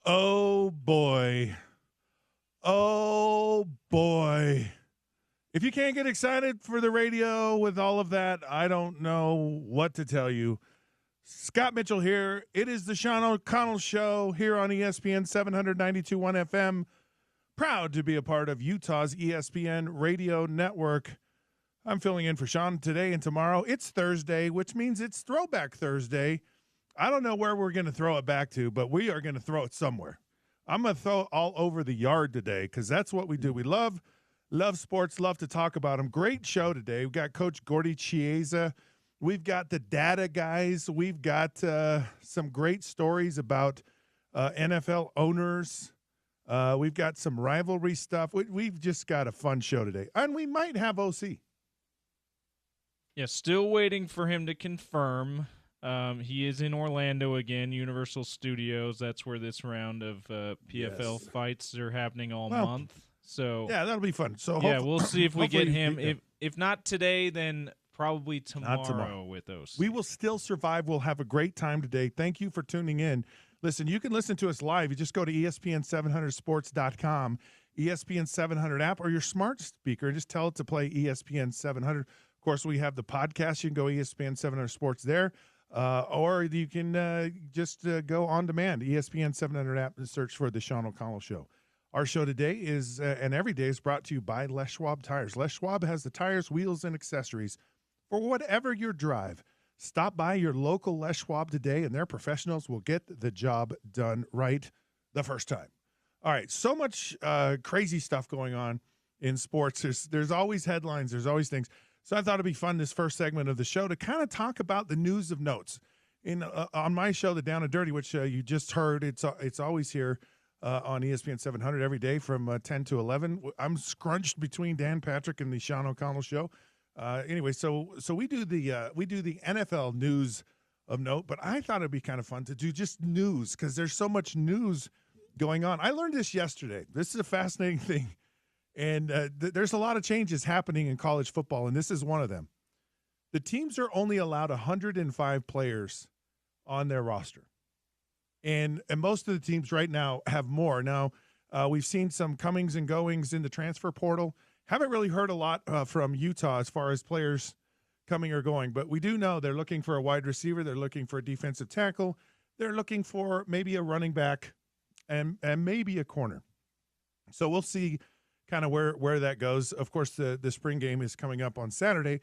Oh, boy. Oh, boy. If you can't get excited for the radio with all of that, I don't know what to tell you. Scott Mitchell here. It is the Sean O'Connell Show here on ESPN 792.1 FM. Proud to be a part of Utah's ESPN radio network. I'm filling in for Sean today and tomorrow. It's Thursday, which means it's Throwback Thursday. I don't know where we're going to throw it back to, but we are going to throw it somewhere. I'm going to throw it all over the yard today because that's what we do. We love sports, love to talk about them. Great show today. We've got Coach Gordy Chiesa. We've got the data guys. We've got some great stories about NFL owners. We've got some rivalry stuff. We've just got a fun show today. And we might have OC. Yeah, still waiting for him to confirm. He is in Orlando again, Universal Studios. That's where this round of PFL fights are happening all month. So yeah, that'll be fun. So yeah, we'll see if we get him. If not today, then probably tomorrow with those. We will still survive. We'll have a great time today. Thank you for tuning in. Listen, you can listen to us live. You just go to ESPN700sports.com, ESPN 700 app, or your smart speaker, and just tell it to play ESPN 700. Of course, we have the podcast. You can go ESPN 700 Sports there. Or you can just go on demand, ESPN 700 app, and search for the Sean O'Connell Show. Our show today is, and every day, is brought to you by Les Schwab Tires. Les Schwab has the tires, wheels, and accessories for whatever your drive. Stop by your local Les Schwab today, and their professionals will get the job done right the first time. All right, so much crazy stuff going on in sports. There's always headlines. There's always things. So I thought it'd be fun this first segment of the show to kind of talk about the news of notes. On my show, The Down and Dirty, which you just heard, it's always here on ESPN 700 every day from 10 to 11. I'm scrunched between Dan Patrick and the Sean O'Connell Show. Anyway, so we do the NFL news of note, but I thought it'd be kind of fun to do just news because there's so much news going on. I learned this yesterday. This is a fascinating thing. And there's a lot of changes happening in college football, and this is one of them. The teams are only allowed 105 players on their roster. And most of the teams right now have more. Now, we've seen some comings and goings in the transfer portal. Haven't really heard a lot from Utah as far as players coming or going, but we do know they're looking for a wide receiver. They're looking for a defensive tackle. They're looking for maybe a running back and maybe a corner. So we'll see kind of where that goes. Of course, the spring game is coming up on Saturday.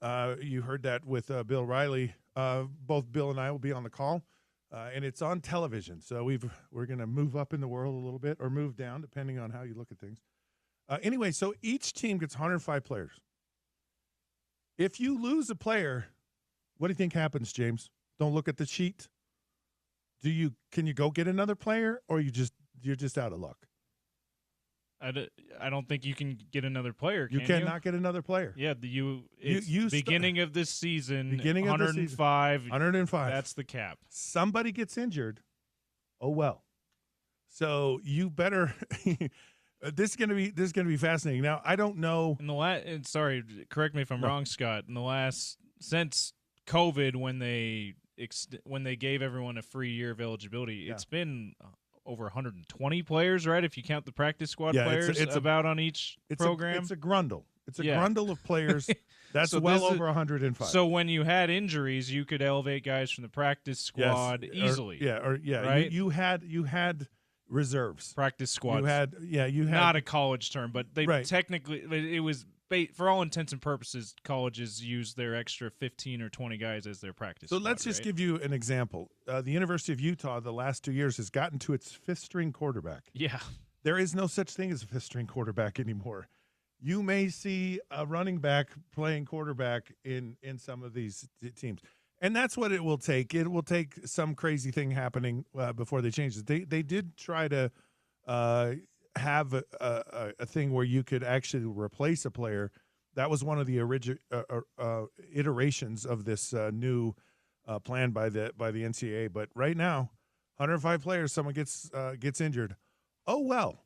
You heard that with Bill Riley. Both Bill and I will be on the call, and it's on television. So we're going to move up in the world a little bit or move down, depending on how you look at things. Anyway, so each team gets 105 players. If you lose a player, what do you think happens, James? Don't look at the sheet. Can you go get another player, or you're just out of luck? I don't think you can get another player. You cannot get another player. Yeah, beginning of this season, 105. 105. That's the cap. Somebody gets injured. Oh well. So you better. This is gonna be fascinating. Now I don't know. Sorry, correct me if I'm wrong, Scott. Since COVID, when they gave everyone a free year of eligibility, it's been over 120 players, right? If you count the practice squad players, it's about on each program. It's a grundle. It's a grundle of players. That's so well over 105. So when you had injuries, you could elevate guys from the practice squad easily. Right? You had reserves. Practice squad. You had not a college term, but they technically it was. For all intents and purposes, colleges use their extra 15 or 20 guys as their practice squad. So let's just give you an example. The University of Utah, the last 2 years, has gotten to its fifth-string quarterback. Yeah. There is no such thing as a fifth-string quarterback anymore. You may see a running back playing quarterback in some of these teams. And that's what it will take. It will take some crazy thing happening before they change it. They did try to have a thing where you could actually replace a player. That was one of the original iterations of this new plan by the NCAA. But right now, 105 players, someone gets injured. Oh well,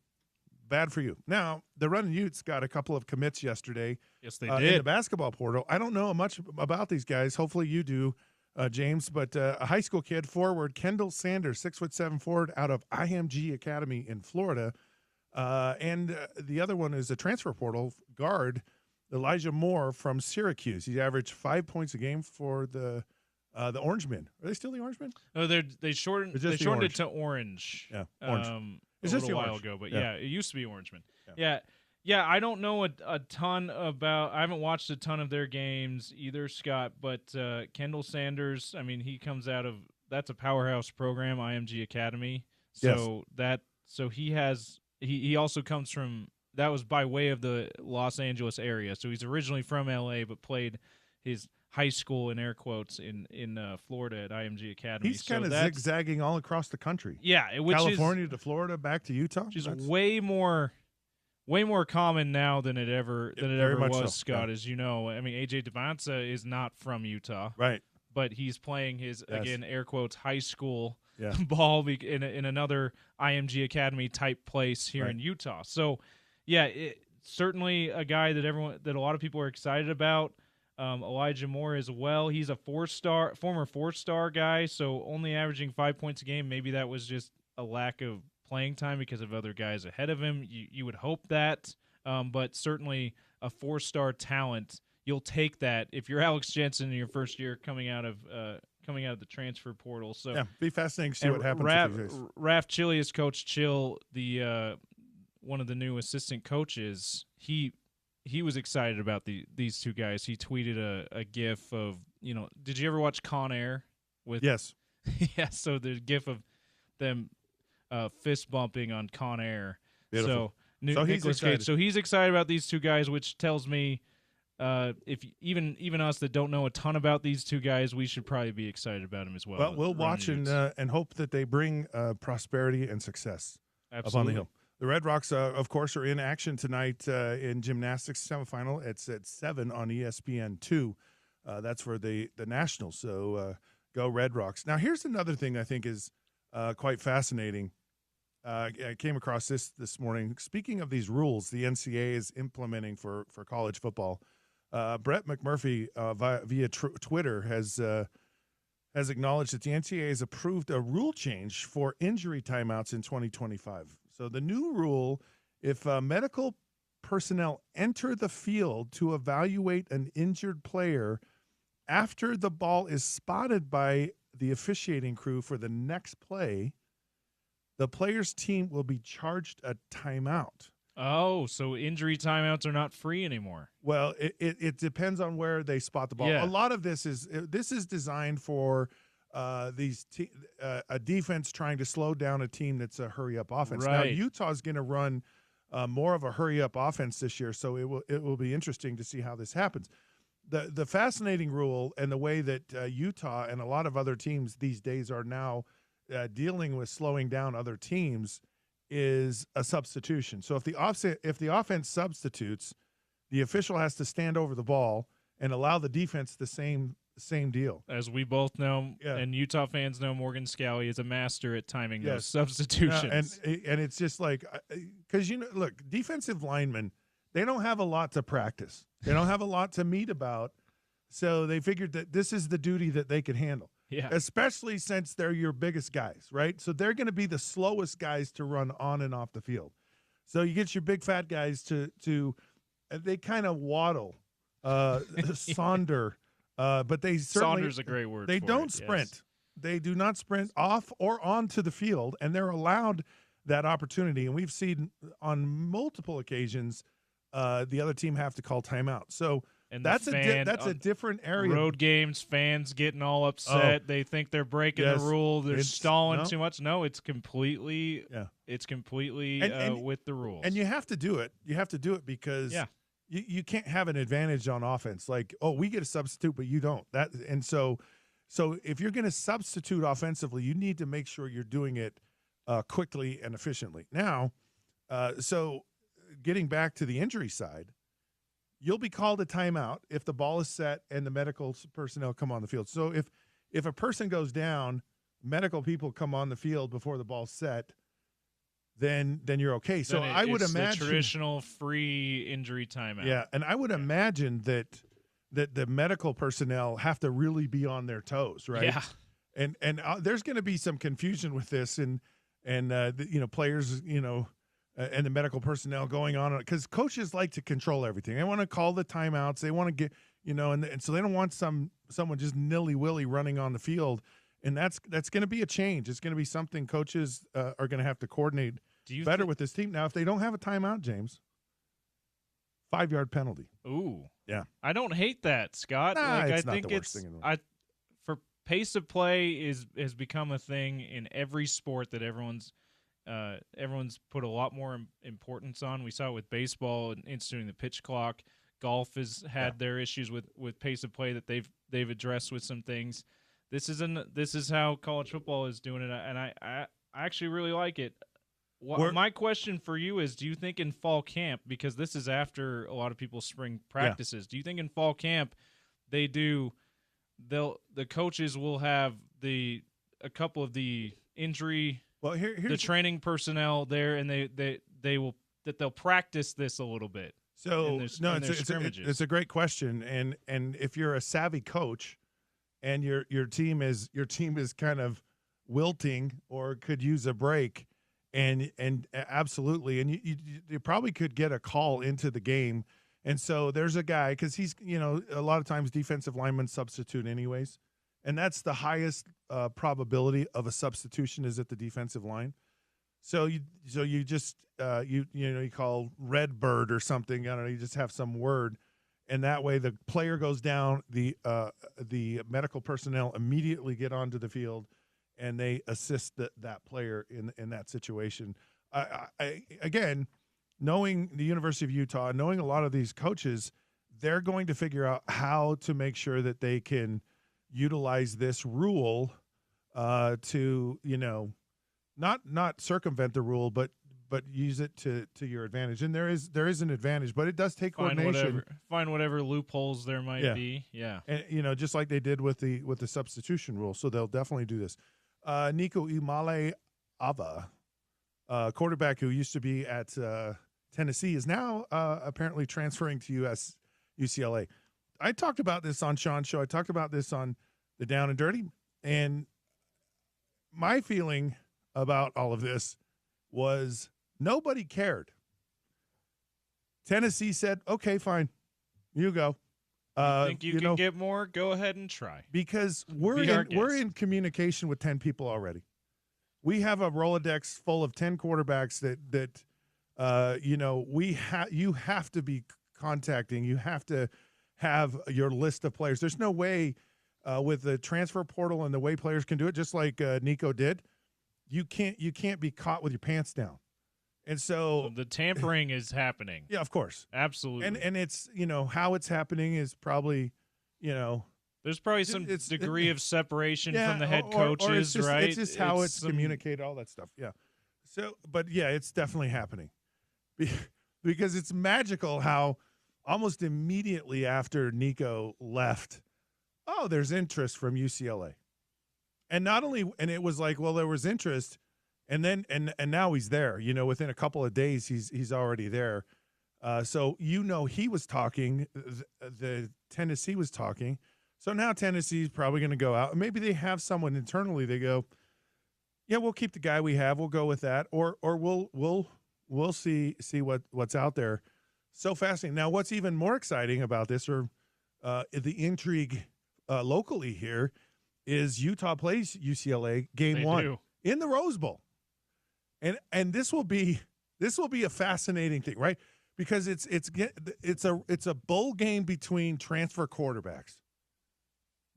bad for you. Now the Running Utes got a couple of commits yesterday. Yes, they did. In the basketball portal. I don't know much about these guys. Hopefully you do. James. But a high school kid, forward Kendall Sanders, 6'7" forward out of IMG Academy in Florida. And the other one is a transfer portal guard, Elijah Moore from Syracuse. He averaged 5 points a game for the Orangemen. Are they still the Orangemen? No, they shortened it to Orange. Yeah, Orange. It's just a while ago, but yeah, it used to be Orangemen. Yeah. Yeah. I don't know a ton about. I haven't watched a ton of their games either, Scott. But Kendall Sanders, I mean, he comes out of that's a powerhouse program, IMG Academy. So he also comes from that was by way of the Los Angeles area. So he's originally from LA, but played his high school in air quotes in Florida at IMG Academy. He's kind of zigzagging all across the country. Yeah, California to Florida, back to Utah. Which is way more common now than it ever was, so. Scott. As you know, I mean, AJ Devonta is not from Utah, right? But he's playing his again air quotes high school yeah. ball in another IMG Academy type place here in Utah. So, yeah, certainly a guy that a lot of people are excited about. Elijah Moore as well. He's a former four-star guy, so only averaging 5 points a game. Maybe that was just a lack of playing time because of other guys ahead of him. You would hope that, but certainly a four-star talent. You'll take that if you're Alex Jensen in your first year coming out of the transfer portal. So yeah, be fascinating to see what happens. Raf Chilius, Coach Chill, the one of the new assistant coaches, he was excited about these two guys. He tweeted a GIF of, did you ever watch Con Air? Yes. Yeah, so the GIF of them fist bumping on Con Air. Beautiful. So he's excited. So he's excited about these two guys, which tells me if even us that don't know a ton about these two guys, we should probably be excited about them as well. Well, we'll watch and hope that they bring prosperity and success up on the hill. The Red Rocks, of course, are in action tonight in gymnastics semifinal. It's at 7 on ESPN2. That's for the Nationals. So go Red Rocks. Now, here's another thing I think is quite fascinating. I came across this morning. Speaking of these rules the NCAA is implementing for college football, Brett McMurphy via Twitter has acknowledged that the NCAA has approved a rule change for injury timeouts in 2025. So the new rule, if medical personnel enter the field to evaluate an injured player after the ball is spotted by the officiating crew for the next play, the player's team will be charged a timeout. Oh, so injury timeouts are not free anymore. Well, it depends on where they spot the ball. Yeah. A lot of this is designed for a defense trying to slow down a team that's a hurry-up offense. Right. Now, Utah's going to run more of a hurry-up offense this year, so it will be interesting to see how this happens. The fascinating rule and the way that Utah and a lot of other teams these days are now dealing with slowing down other teams is a substitution. So if the offense substitutes, the official has to stand over the ball and allow the defense the same deal. As we both know, and Utah fans know, Morgan Scalley is a master at timing those substitutions. And it's just like, because look, defensive linemen, they don't have a lot to practice. They don't have a lot to meet about. So they figured that this is the duty that they could handle. Yeah. Especially since they're your biggest guys, right? So they're going to be the slowest guys to run on and off the field. So you get your big fat guys to they kind of waddle, sonder, but they certainly Saunder's a great word. They don't sprint. Yes. They do not sprint off or onto the field, and they're allowed that opportunity. And we've seen on multiple occasions the other team have to call timeout. So. And that's a different area. Road games, fans getting all upset. They think they're breaking the rule. They're stalling too much. No, it's completely with the rules. And you have to do it. You have to do it because you can't have an advantage on offense. Like, we get a substitute, but you don't. So if you're going to substitute offensively, you need to make sure you're doing it quickly and efficiently. Now, so getting back to the injury side, you'll be called a timeout if the ball is set and the medical personnel come on the field. So if a person goes down, medical people come on the field before the ball's set, then you're okay. So I would imagine the traditional free injury timeout. Yeah, and I would imagine that that the medical personnel have to really be on their toes, right? Yeah. And there's going to be some confusion with this, and players, and the medical personnel going on, because coaches like to control everything. They want to call the timeouts. They want to get, and so they don't want someone just nilly-willy running on the field. And that's going to be a change. It's going to be something coaches are going to have to coordinate better with this team. Now, if they don't have a timeout, James, 5-yard penalty. Ooh. Yeah. I don't hate that, Scott. Nah, I not think the worst thing in the world. for pace of play has become a thing in every sport that everyone's put a lot more importance on. We saw it with baseball and instituting the pitch clock. Golf has had their issues with pace of play that they've addressed with some things. This is how college football is doing it, and I actually really like it. My question for you is, do you think in fall camp, because this is after a lot of people's spring practices, do you think in fall camp the coaches will have a couple of the injury, the training personnel there, and they'll practice this a little bit? So it's a great question, and if you're a savvy coach and your team is kind of wilting or could use a break, and absolutely, and you probably could get a call into the game. And so there's a guy, because he's, a lot of times defensive linemen substitute anyways, and that's the highest probability of a substitution is at the defensive line. So you just you call red bird or something. I don't know. You just have some word, and that way the player goes down. The medical personnel immediately get onto the field, and they assist that player in that situation. Again, knowing the University of Utah, knowing a lot of these coaches, they're going to figure out how to make sure that they can utilize this rule to not circumvent the rule, but use it to your advantage. And there is an advantage, but it does take coordination. Find whatever loopholes there might be. Yeah. And just like they did with the substitution rule. So they'll definitely do this. Nico Imale-Ava, quarterback who used to be at Tennessee, is now apparently transferring to UCLA. I talked about this on Sean's show. I talked about this on the Down and Dirty, and my feeling about all of this was nobody cared. Tennessee said, okay, fine, you go. Think you can get more? Go ahead and try. Because we're in communication with 10 people already. We have a Rolodex full of 10 quarterbacks that you have to be contacting. You have to have your list of players. There's no way with the transfer portal and the way players can do it, just like Nico did. You can't be caught with your pants down. And so the tampering is happening. Yeah, of course. Absolutely. And it's, how it's happening is probably, there's probably some degree of separation from the head coaches, or it's just, right? It's just how it's communicated, all that stuff. Yeah. So, but yeah, it's definitely happening because it's magical how almost immediately after Nico left, there's interest from UCLA. And not only, and it was like, well, there was interest, and then and now he's there. Within a couple of days, he's already there. So he was talking. The Tennessee was talking. So now Tennessee's probably going to go out. Maybe they have someone internally. They go, yeah, we'll keep the guy we have. We'll go with that, or we'll see what's out there. So fascinating. Now, what's even more exciting about this, or the intrigue locally here, is Utah plays UCLA game one in the Rose Bowl, and this will be a fascinating thing, right? Because it's a bowl game between transfer quarterbacks.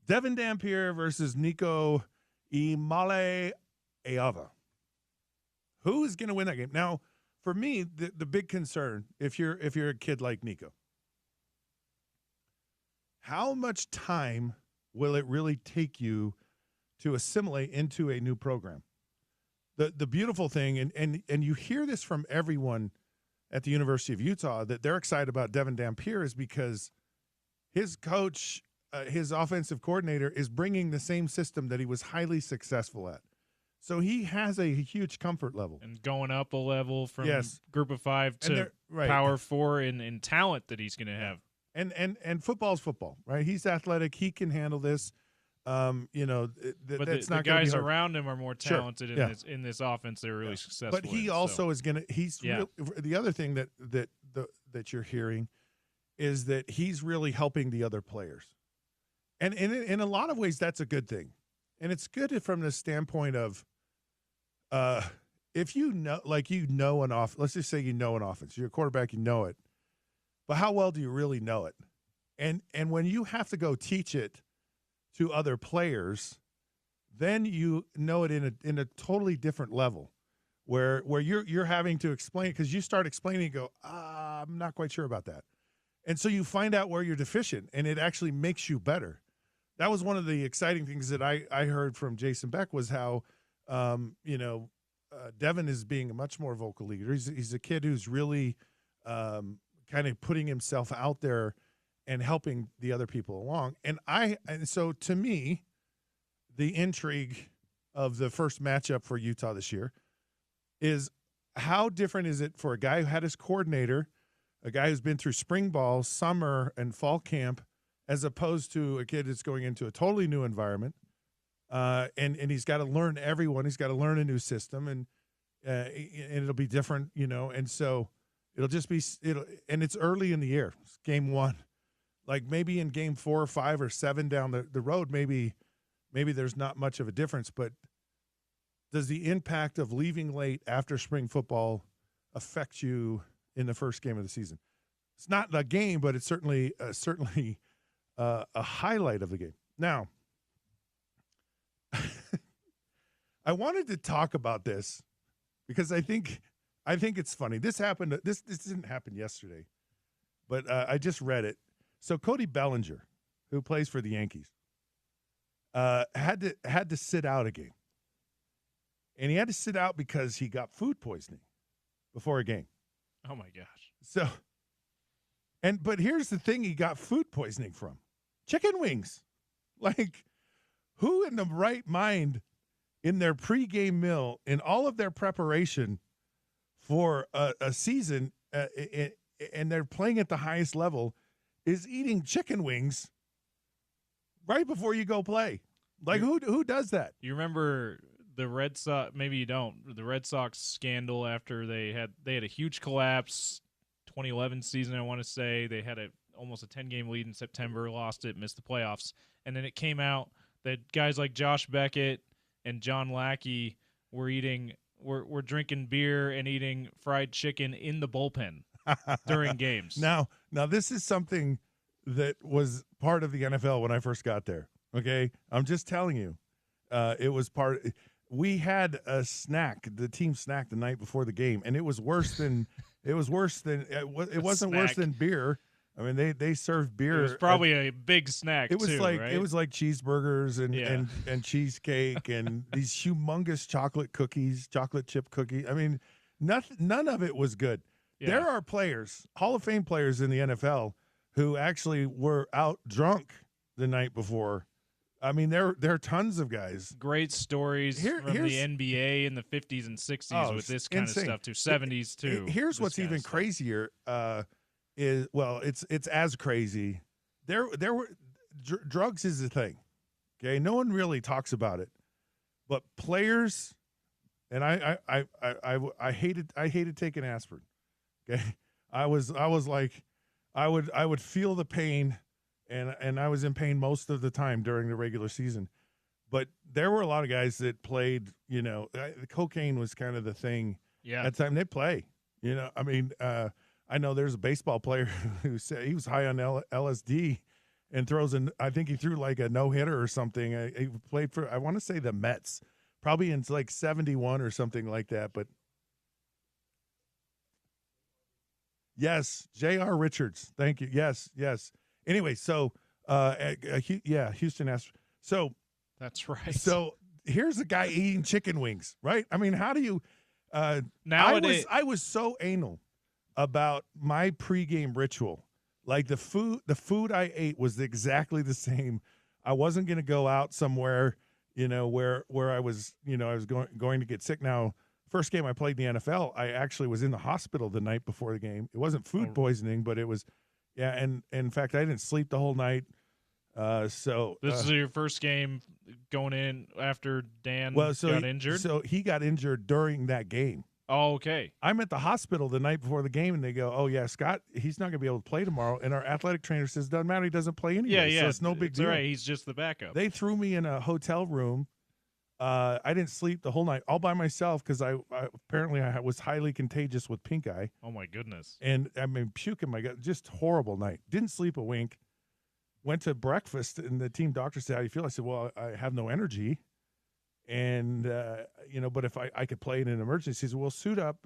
Devin Dampier versus Nico Imale-Ava. Who is going to win that game? Now, for me, the big concern, if you're a kid like Nico, how much time will it really take you to assimilate into a new program? The beautiful thing, and you hear this from everyone at the University of Utah, that they're excited about Devin Dampier, is because his coach, his offensive coordinator, is bringing the same system that he was highly successful at. So he has a huge comfort level. And going up a level from Group of 5 to right. Power 4 in talent that he's going to have. And football's football, right? He's athletic. He can handle this. You know, But that's the not going to be guys hard. around him are more Sure. talented Yeah. in this offense. They're really successful. But he also is going to. He's Yeah. the other thing that you're hearing is that he's really helping the other players, and in a lot of ways that's a good thing, and it's good from the standpoint of, if you know, like an off. Let's just say you know an offense. You're a quarterback. You know it, but how well do you really know it? And when you have to go teach it to other players, then you know it in a totally different level, where you're having to explain, because you start explaining and go, I'm not quite sure about that, and so you find out where you're deficient, and it actually makes you better. That was one of the exciting things that I heard from Jason Beck, was how Devin is being a much more vocal leader. He's a kid who's really kind of putting himself out there and helping the other people along. And so to me, the intrigue of the first matchup for Utah this year is, how different is it for a guy who had his coordinator, a guy who's been through spring ball, summer, and fall camp, as opposed to a kid that's going into a totally new environment, and he's got to learn everyone. He's got to learn a new system, and it'll be different, and so and it's early in the year. It's game one. Like maybe in game 4 or 5 or 7 down the road, maybe there's not much of a difference, but does the impact of leaving late after spring football affect you in the first game of the season? It's not the game, but it's certainly a highlight of the game. Now, I wanted to talk about this because I think it's funny. This happened. This didn't happen yesterday, but I just read it. So Cody Bellinger, who plays for the Yankees, had to sit out a game, and he had to sit out because he got food poisoning before a game. Oh my gosh! So, but here's the thing: he got food poisoning from chicken wings. Like, who in the right mind, in their pregame meal, in all of their preparation for a season, and they're playing at the highest level, is eating chicken wings right before you go play? Like, who does that? You remember the Red Sox? Maybe you don't. The Red Sox scandal after they had a huge collapse. 2011 season, I want to say they had almost a 10-game lead in September, lost it, missed the playoffs, and then it came out that guys like Josh Beckett and John Lackey were drinking beer and eating fried chicken in the bullpen during games. Now this is something that was part of the NFL when I first got there. Okay, I'm just telling you, it was part. We had a snack, the team snack, the night before the game, and it was worse than it wasn't worse than beer. I mean, they served beer. It was probably a big snack. It was too, like right? It was like cheeseburgers and cheesecake and these humongous chocolate chip cookies. I mean, none of it was good. Yeah. There are players, Hall of Fame players in the NFL, who actually were out drunk the night before. I mean, there are tons of guys. Great stories from the NBA in the 50s and 60s with this kind of stuff too. 70s too. Here's what's even crazier. It's as crazy. There were drugs is a thing. Okay, no one really talks about it, but players, and I hated taking aspirin. Okay, I was like, I would feel the pain, and I was in pain most of the time during the regular season. But there were a lot of guys that played. Cocaine was kind of the thing. Yeah, at the time they play. I mean, I know there's a baseball player who said he was high on LSD and I think he threw like a no-hitter or something. He played for, I want to say, the Mets, probably in like 71 or something like that. But yes, J.R. Richards. Thank you. Yes. Anyway, so, Houston asked. So that's right. So here's a guy eating chicken wings, right? I mean, how do you nowadays? I was so anal about my pregame ritual. Like the food I ate was exactly the same. I wasn't going to go out somewhere, where I was, I was going to get sick. Now, first game I played in the NFL, I actually was in the hospital the night before the game. It wasn't food poisoning, but it was, Yeah, and in fact, I didn't sleep the whole night. So this is your first game going in after Dan so got injured? So he got injured during that game. Oh, okay. I'm at the hospital the night before the game, and they go, "Oh yeah, Scott, he's not going to be able to play tomorrow." And our athletic trainer says, "Doesn't matter, he doesn't play anyway." Yeah. So it's no big deal. All right, he's just the backup. They threw me in a hotel room. I didn't sleep the whole night, all by myself, because I apparently I was highly contagious with pink eye. Oh my goodness! And I mean, puke in my gut. Just horrible night. Didn't sleep a wink. Went to breakfast, and the team doctor said, "How do you feel?" I said, "Well, I have no energy, and but if I could play in an emergency." He said, "Well, suit up,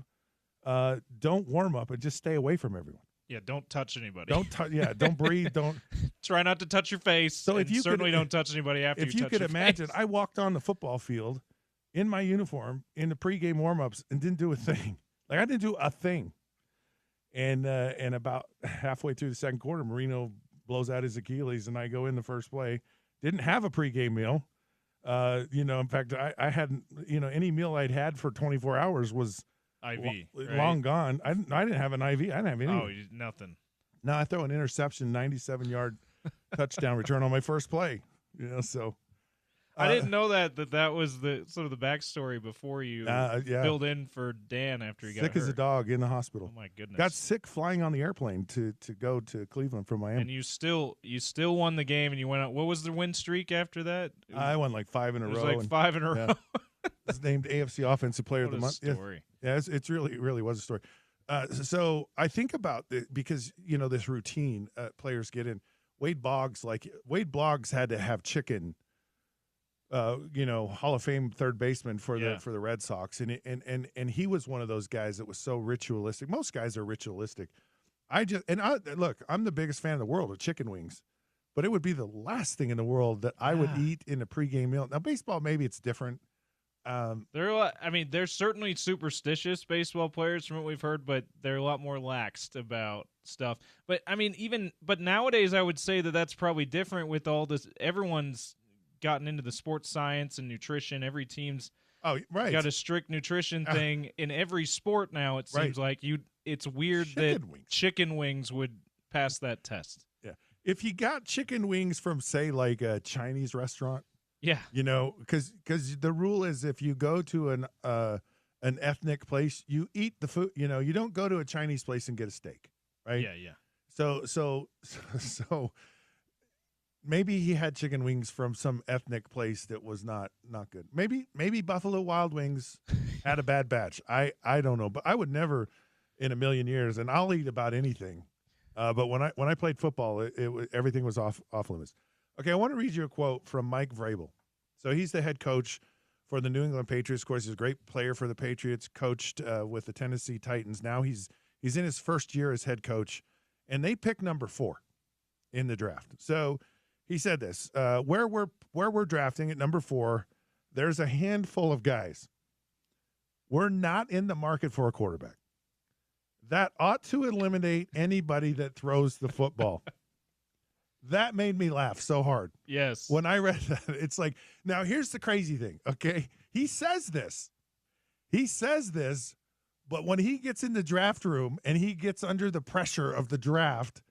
don't warm up, and just stay away from everyone. Yeah, don't touch anybody. Don't breathe. Don't try not to touch your face. So if you certainly don't touch anybody after you touch your face. If you could imagine, I walked on the football field in my uniform in the pregame warmups and didn't do a thing. Like I didn't do a thing. And about halfway through the second quarter, Marino blows out his Achilles, and I go in the first play. Didn't have a pregame meal. In fact, I hadn't. Any meal I'd had for 24 hours was IV, long gone. I didn't have an IV. I didn't have any. Oh, nothing. No, I throw an interception, 97-yard touchdown return on my first play. So I didn't know that was the sort of the backstory before you filled in for Dan after he got sick hurt. as a dog in the hospital. Oh my goodness! Got sick flying on the airplane to go to Cleveland from Miami. And you still won the game, and you went out. What was the win streak after that? I won like 5 in a row. It was like 5 in a row. It's named AFC Offensive Player of the Month. Story. Yeah, it's really was a story. So I think about because this routine players get in. Wade Boggs had to have chicken. Hall of Fame third baseman for the Red Sox, and he was one of those guys that was so ritualistic. Most guys are ritualistic. Look, I'm the biggest fan in the world of chicken wings, but it would be the last thing in the world that I would eat in a pregame meal. Now, baseball, maybe it's different. They're certainly superstitious baseball players from what we've heard, but they're a lot more laxed about stuff. But but nowadays, I would say that's probably different with all this. Everyone's gotten into the sports science and nutrition. Every team's got a strict nutrition thing in every sport now. It seems like it's weird chicken wings would pass that test. Yeah, if you got chicken wings from say like a Chinese restaurant. Yeah, because the rule is if you go to an ethnic place, you eat the food. You don't go to a Chinese place and get a steak, right? Yeah. So maybe he had chicken wings from some ethnic place that was not good. Maybe Buffalo Wild Wings had a bad batch. I don't know, but I would never in a million years, and I'll eat about anything. But when I played football, everything was off limits. Okay, I want to read you a quote from Mike Vrabel. So he's the head coach for the New England Patriots. Of course, he's a great player for the Patriots, coached with the Tennessee Titans. Now he's in his first year as head coach, and they picked number 4 in the draft. So he said this, where we're drafting at number 4, there's a handful of guys. We're not in the market for a quarterback. That ought to eliminate anybody that throws the football. That made me laugh so hard. Yes. When I read that, it's like, now here's the crazy thing, okay? He says this, but when he gets in the draft room and he gets under the pressure of the draft,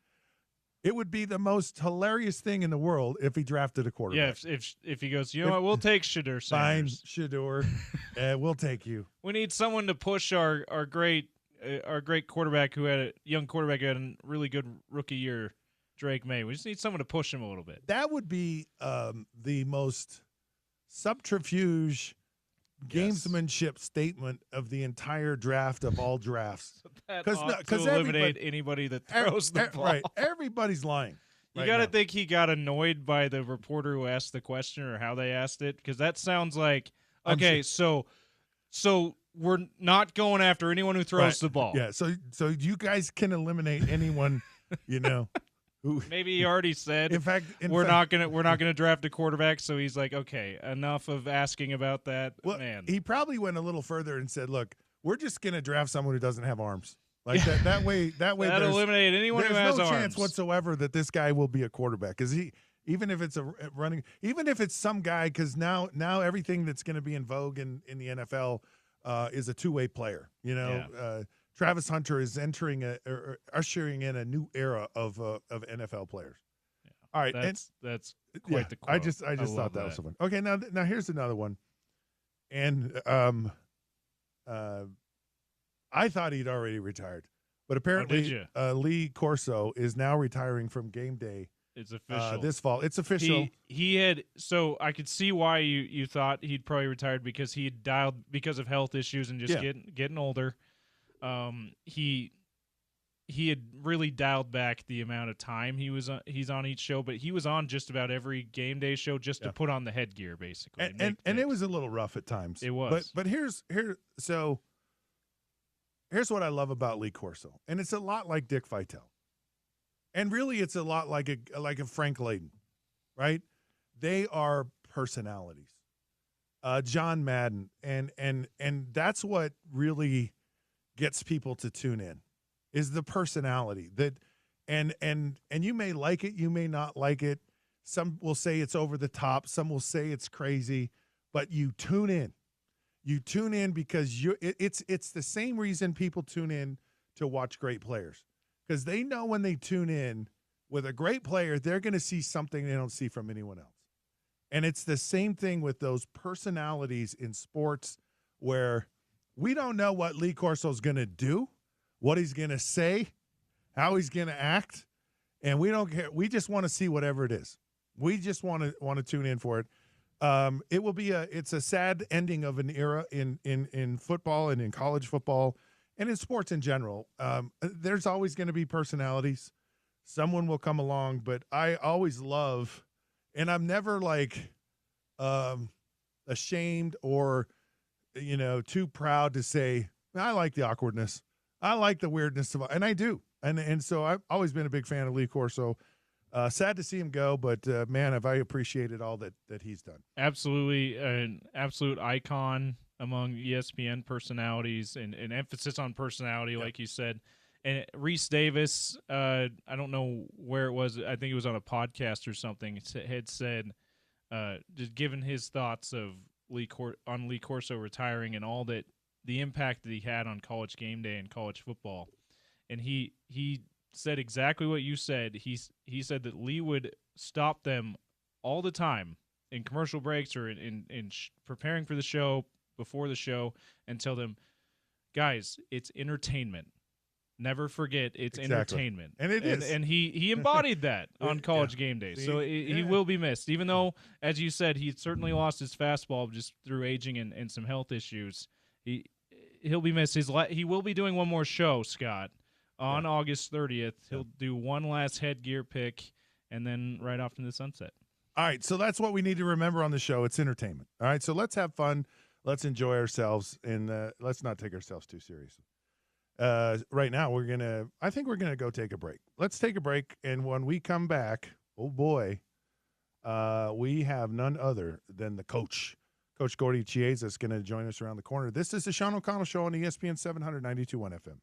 it would be the most hilarious thing in the world if he drafted a quarterback. Yeah, if he goes, what, we'll take Shedeur Sanders. Fine, Shedeur, we'll take you. We need someone to push our great quarterback who had a really good rookie year, Drake May. We just need someone to push him a little bit. That would be the most subterfuge gamesmanship statement of the entire draft of all drafts. Because eliminate anybody that throws the ball. Right. Everybody's lying. You got to think he got annoyed by the reporter who asked the question or how they asked it, because that sounds like, okay, so we're not going after anyone who throws the ball. Yeah, so you guys can eliminate anyone, Maybe he already said. We're not gonna draft a quarterback. So he's like, okay, enough of asking about that. Well, man, he probably went a little further and said, look, we're just gonna draft someone who doesn't have arms. Like that way that'll eliminate anyone who has arms. There's no chance whatsoever that this guy will be a quarterback, because even if it's even if it's some guy, because now everything that's going to be in vogue in the NFL is a two-way player. Travis Hunter is entering or ushering in a new era of NFL players. Yeah. All right, that's quite the quote. I just thought that was so fun. Okay, now here's another one, and I thought he'd already retired, but apparently Lee Corso is now retiring from game day. It's official this fall. It's official. He had, so I could see why you thought he'd probably retired, because he had dialed because of health issues and just getting older. He had really dialed back the amount of time he's on each show, but he was on just about every game day show just to put on the headgear, basically. And it was a little rough at times. It was. But here's what I love about Lee Corso, and it's a lot like Dick Vitale. And really, it's a lot like a Frank Layden, right? They are personalities. John Madden, and that's what really gets people to tune in, is the personality that, and you may like it, you may not like it. Some will say it's over the top. Some will say it's crazy, but you tune in. You tune in because it's the same reason people tune in to watch great players. Because they know when they tune in with a great player, they're going to see something they don't see from anyone else. And it's the same thing with those personalities in sports, where we don't know what Lee Corso is going to do, what he's going to say, how he's going to act, and we don't care. We just want to see whatever it is. We just want to tune in for it. It will be it's a sad ending of an era in football and in college football. And in sports in general, there's always going to be personalities. Someone will come along, but I always love, and I'm never like ashamed or, too proud to say, I like the awkwardness. I like the weirdness and I do. And so I've always been a big fan of Lee Corso. Sad to see him go, but man, have I appreciated all that he's done. Absolutely, an absolute icon among ESPN personalities, and an emphasis on personality, like you said. And Reese Davis, I don't know where it was. I think it was on a podcast or something. Had said, just given his thoughts of Lee Corso retiring and all that, the impact that he had on College game day and college football, and he said exactly what you said. He said that Lee would stop them all the time in commercial breaks or in preparing for the show, before the show, and tell them, guys, it's entertainment. Never forget, it's entertainment. And it is. And he embodied that on College game day. So he will be missed. Even though, as you said, he certainly lost his fastball just through aging and some health issues. He'll be missed. He will be doing one more show, Scott, on August 30th. He'll do one last headgear pick, and then right off into the sunset. All right, so that's what we need to remember on the show. It's entertainment. All right, so let's have fun. Let's enjoy ourselves, and let's not take ourselves too seriously. Right now, I think we're gonna go take a break. Let's take a break, and when we come back, oh boy, we have none other than the coach. Coach Gordy Chiesa is going to join us around the corner. This is the Sean O'Connell Show on ESPN 792.1 FM.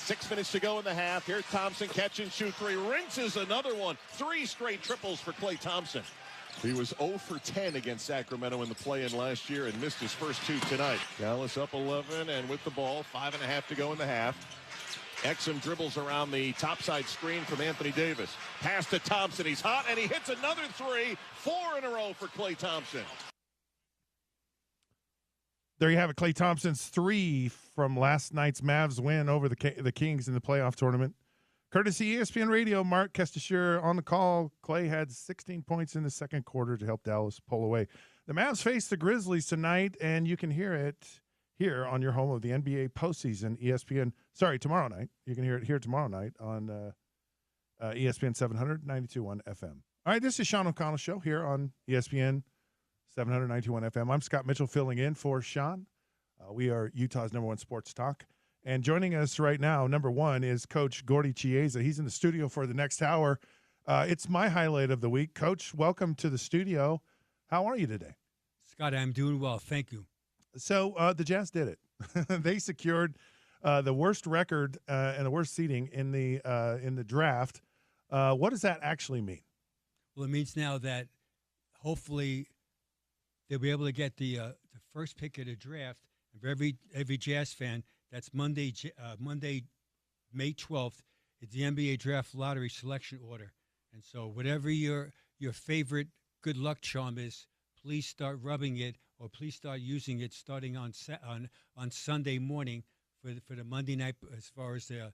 6 minutes to go in the half. Here's Thompson, catch and shoot three. Rinses another one. 3 straight triples for Klay Thompson. He was 0 for 10 against Sacramento in the play-in last year and missed his first 2 tonight. Dallas up 11 and with the ball, 5.5 to go in the half. Exum dribbles around the topside screen from Anthony Davis. Pass to Thompson. He's hot, and he hits another 3. 4 in a row for Klay Thompson. There you have it. Klay Thompson's 3 from last night's Mavs win over the Kings in the playoff tournament. Courtesy ESPN Radio, Mark Kestisher on the call. Klay had 16 points in the second quarter to help Dallas pull away. The Mavs face the Grizzlies tonight, and you can hear it here on your home of the NBA postseason, ESPN. Sorry, tomorrow night. You can hear it here tomorrow night on ESPN 700, 92.1 FM. All right, this is Sean O'Connell's show here on ESPN 700, 92.1 FM. I'm Scott Mitchell filling in for Sean. We are Utah's #1 sports talk. And joining us right now, number 1, is Coach Gordy Chiesa. He's in the studio for the next hour. It's my highlight of the week. Coach, welcome to the studio. How are you today? Scott, I'm doing well. Thank you. So the Jazz did it. They secured the worst record and the worst seeding in the draft. What does that actually mean? Well, it means now that hopefully they'll be able to get the first pick of the draft. And for every Jazz fan, that's Monday, May 12th. It's the NBA Draft Lottery Selection Order. And so whatever your favorite good luck charm is, please start rubbing it, or please start using it starting on Sunday morning for the Monday night, as far as the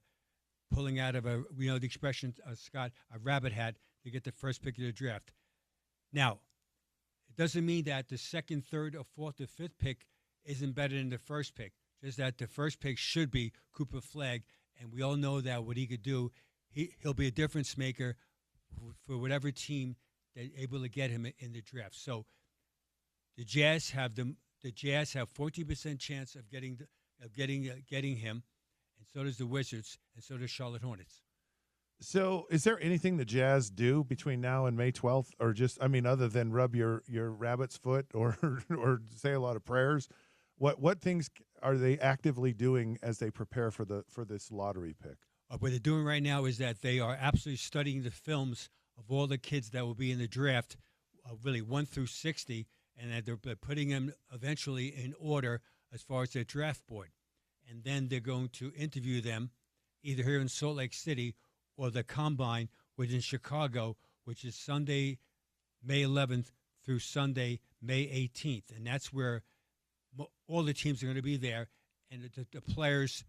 pulling out of the expression, Scott, a rabbit hat to get the first pick of the draft. Now, it doesn't mean that the second, third, or fourth, or fifth pick isn't better than the first pick. Just that the first pick should be Cooper Flagg, and we all know that what he could do, he'll be a difference maker for whatever team that's able to get him in the draft. So the Jazz have 40% chance of getting him, and so does the Wizards, and so does Charlotte Hornets. So is there anything the Jazz do between now and May 12th, or just, other than rub your rabbit's foot or say a lot of prayers? What things are they actively doing as they prepare for this lottery pick? What they're doing right now is that they are absolutely studying the films of all the kids that will be in the draft, really 1 through 60, and that they're putting them eventually in order as far as their draft board. And then they're going to interview them either here in Salt Lake City or the Combine, which is in Chicago, which is Sunday, May 11th through Sunday, May 18th. And that's where all the teams are going to be there, and the players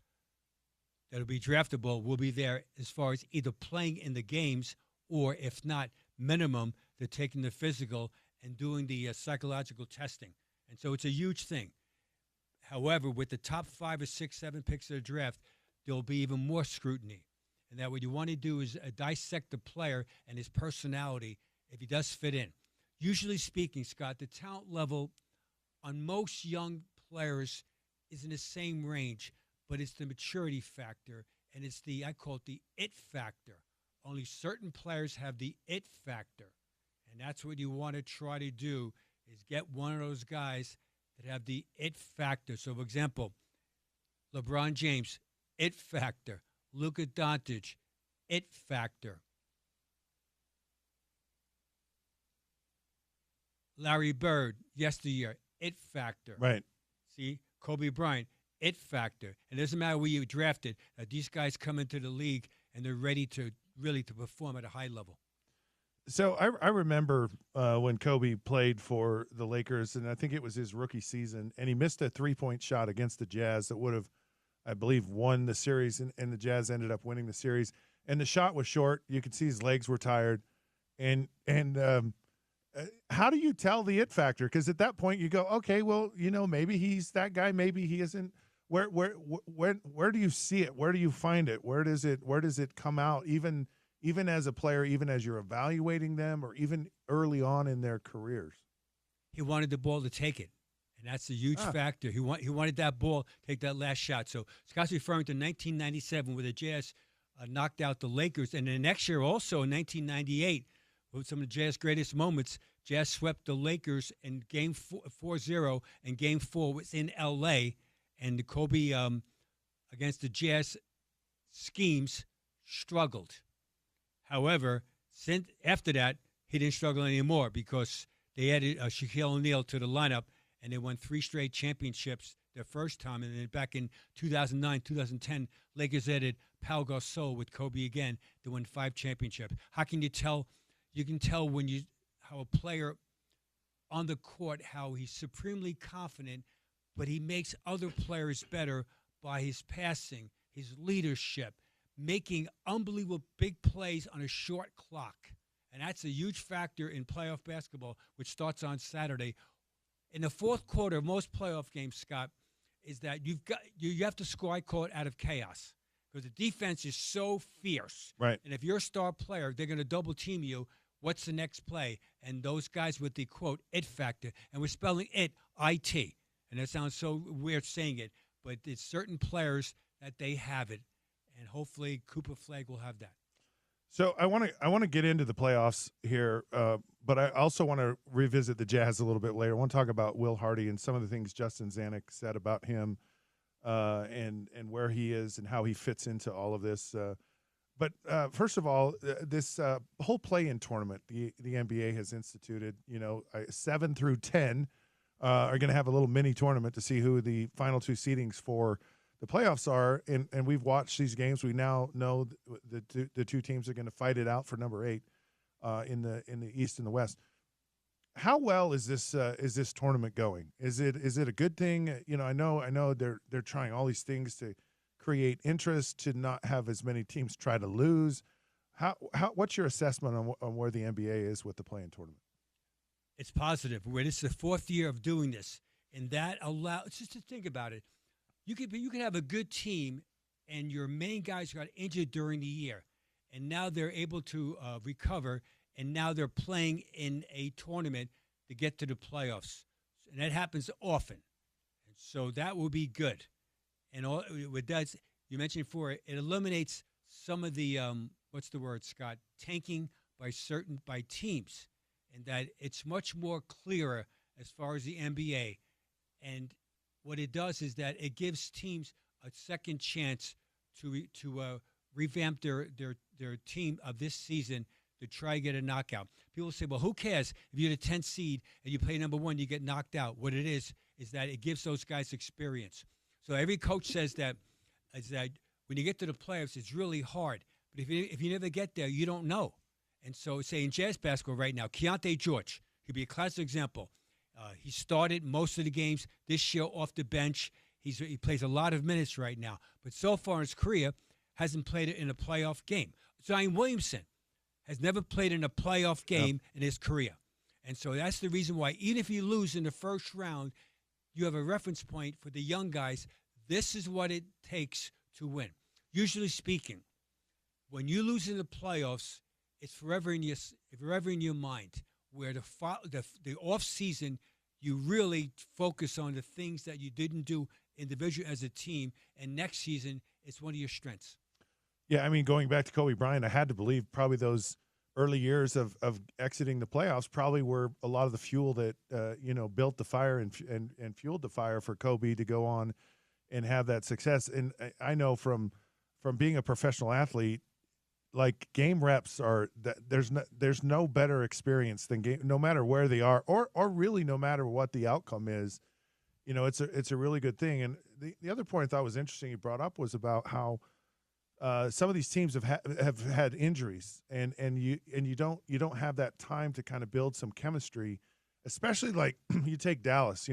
that will be draftable will be there as far as either playing in the games or, if not, minimum, they're taking the physical and doing the psychological testing. And so it's a huge thing. However, with the top 5 or 6, 7 picks of the draft, there'll be even more scrutiny. And that what you want to do is dissect the player and his personality if he does fit in. Usually speaking, Scott, the talent level on most young players is in the same range, but it's the maturity factor, and it's I call it the it factor. Only certain players have the it factor, and that's what you want to try to do, is get one of those guys that have the it factor. So, for example, LeBron James, it factor. Luka Doncic, it factor. Larry Bird, yesteryear, it factor. Right. See, Kobe Bryant, it factor. It doesn't matter where you drafted. These guys come into the league and they're ready to really to perform at a high level. So I remember when Kobe played for the Lakers, and I think it was his rookie season, and he missed a 3-point shot against the Jazz that would have, I believe, won the series, and the Jazz ended up winning the series. And the shot was short. You could see his legs were tired. And how do you tell the it factor? Because at that point you go, okay, well, maybe he's that guy, maybe he isn't. Where do you see it? Where do you find it? Where does it come out? Even as a player, even as you're evaluating them, or even early on in their careers. He wanted the ball to take it, and that's a huge factor. He wanted that ball to take that last shot. So Scott's referring to 1997, where the Jazz knocked out the Lakers, and the next year also in 1998, with some of the Jazz greatest moments, Jazz swept the Lakers in Game 4-0, and Game 4 was in L.A., and Kobe against the Jazz schemes struggled. However, after that, he didn't struggle anymore because they added Shaquille O'Neal to the lineup, and they won 3 straight championships their first time. And then back in 2009, 2010, Lakers added Pau Gasol with Kobe again. They won 5 championships. How can you tell? You can tell how a player on the court, how he's supremely confident, but he makes other players better by his passing, his leadership, making unbelievable big plays on a short clock. And that's a huge factor in playoff basketball, which starts on Saturday. In the fourth quarter of most playoff games, Scott, is that you have to score, I call it, out of chaos, because the defense is so fierce. Right. And if you're a star player, they're going to double team you. What's the next play? And those guys with the, quote, it factor, and we're spelling it, I-T. And that sounds so weird saying it, but it's certain players that they have it, and hopefully Cooper Flagg will have that. So I want to get into the playoffs here, but I also want to revisit the Jazz a little bit later. I want to talk about Will Hardy and some of the things Justin Zanuck said about him, and where he is and how he fits into all of this. But first of all, this whole play-in tournament the NBA has instituted, 7 through 10 are going to have a little mini tournament to see who the final 2 seedings for the playoffs are. And we've watched these games. We now know the 2 teams are going to fight it out for number 8 in the East and the West. How well is this tournament going? Is it a good thing? I know they're trying all these things to create interest, to not have as many teams try to lose. What's your assessment on where the NBA is with the play-in tournament? It's positive. This is the 4th year of doing this, and that allows, just to think about it, you could have a good team, and your main guys got injured during the year, and now they're able to recover, and now they're playing in a tournament to get to the playoffs, and that happens often, and so that will be good. And all it does, you mentioned before, it eliminates some of the what's the word, Scott? Tanking by teams, and that it's much more clearer as far as the NBA. And what it does is that it gives teams a second chance to revamp their team of this season to try to get a knockout. People say, well, who cares if you're the 10th seed and you play number 1, you get knocked out. What it is that it gives those guys experience. So every coach says that when you get to the playoffs, it's really hard. But if you never get there, you don't know. And so, say in Jazz basketball right now, Keontae George could be a classic example. He started most of the games this year off the bench. He plays a lot of minutes right now. But so far in his career, hasn't played it in a playoff game. Zion Williamson has never played in a playoff game in his career. And so that's the reason why, even if you lose in the first round, you have a reference point for the young guys. This is what it takes to win. Usually speaking, when you lose in the playoffs, it's forever in your mind. Where the off season, you really focus on the things that you didn't do individually as a team, and next season it's one of your strengths. Yeah, I mean, going back to Kobe Bryant, I had to believe probably those early years of exiting the playoffs probably were a lot of the fuel that built the fire and fueled the fire for Kobe to go on and have that success. And I know from being a professional athlete, like game reps are that there's no better experience than game, no matter where they are or really no matter what the outcome is. It's a really good thing. And the other point I thought was interesting you brought up was about how some of these teams have had injuries and you don't have that time to kind of build some chemistry, especially like you take Dallas.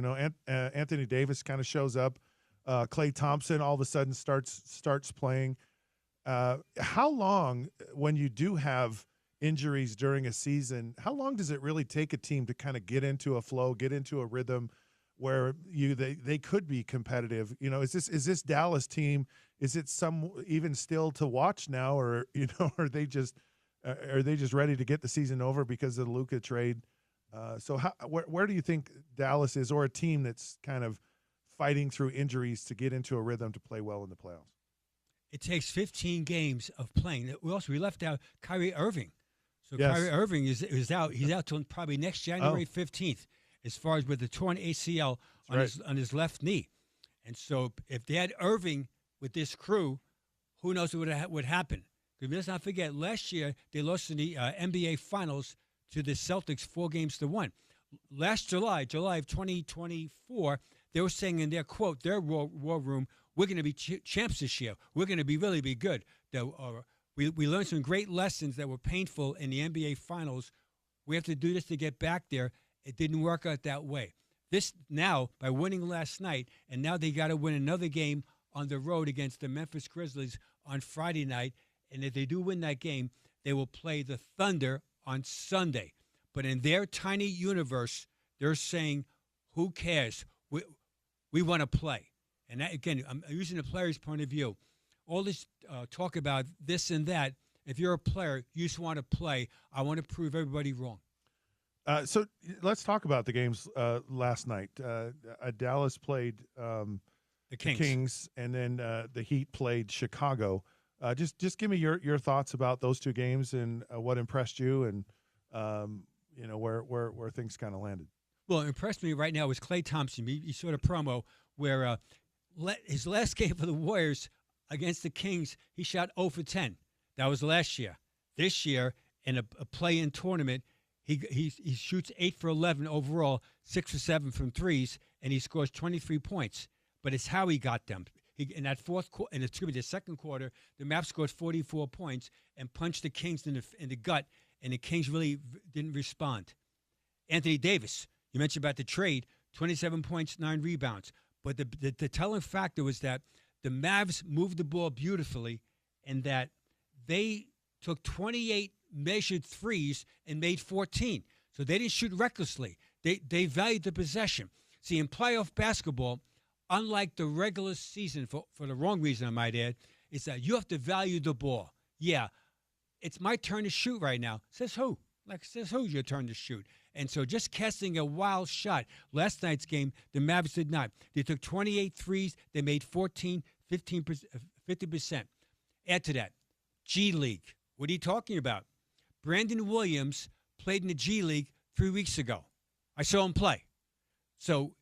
Anthony Davis kind of shows up, Klay Thompson all of a sudden starts playing. How long, when you do have injuries during a season, how long does it really take a team to kind of get into a flow, get into a rhythm where they could be competitive? Is this Dallas team? Is it some even still to watch now, or are they just ready to get the season over because of the Luka trade? So where do you think Dallas is, or a team that's kind of fighting through injuries to get into a rhythm to play well in the playoffs? It takes 15 games of playing. We left out Kyrie Irving. So yes. Kyrie Irving is out. He's out till probably next January 15th, as far as with the torn ACL on his left knee. And so if they had Irving with this crew, who knows what would happen. Because let's not forget, last year they lost in the NBA Finals to the Celtics 4-1. Last July of 2024, they were saying in their quote, their war room, we're going to be champs this year. We're going to really be good. We learned some great lessons that were painful in the NBA Finals. We have to do this to get back there. It didn't work out that way. This now, by winning last night, and now they got to win another game on the road against the Memphis Grizzlies on Friday night. And if they do win that game, they will play the Thunder on Sunday. But in their tiny universe, they're saying, who cares? We want to play. And that, again, I'm using the player's point of view. All this talk about this and that, if you're a player, you just want to play. I want to prove everybody wrong. So let's talk about the games last night. Dallas played The Kings, and then the Heat played Chicago. Just give me your thoughts about those two games and what impressed you, and where things kind of landed. Well, what impressed me right now was Klay Thompson. He sort of promo where his last game for the Warriors against the Kings, he shot 0 for 10. That was last year. This year, in a play-in tournament, he shoots 8 for 11 overall, 6 for 7 from threes, and he scores 23 points. But it's how he got them. In that the second quarter, the Mavs scored 44 points and punched the Kings in the gut, and the Kings really didn't respond. Anthony Davis, you mentioned about the trade, 27 points, 9 rebounds. But the telling factor was that the Mavs moved the ball beautifully, and that they took 28 measured threes and made 14. So they didn't shoot recklessly. They valued the possession. See, in playoff basketball, unlike the regular season, for the wrong reason, I might add, is that you have to value the ball. Yeah, it's my turn to shoot right now. Says who? Says who's your turn to shoot? And so just casting a wild shot. Last night's game, the Mavericks did not. They took 28 threes. They made 14, 15%, 50%. Add to that, G League. What are you talking about? Brandon Williams played in the G League 3 weeks ago. I saw him play. So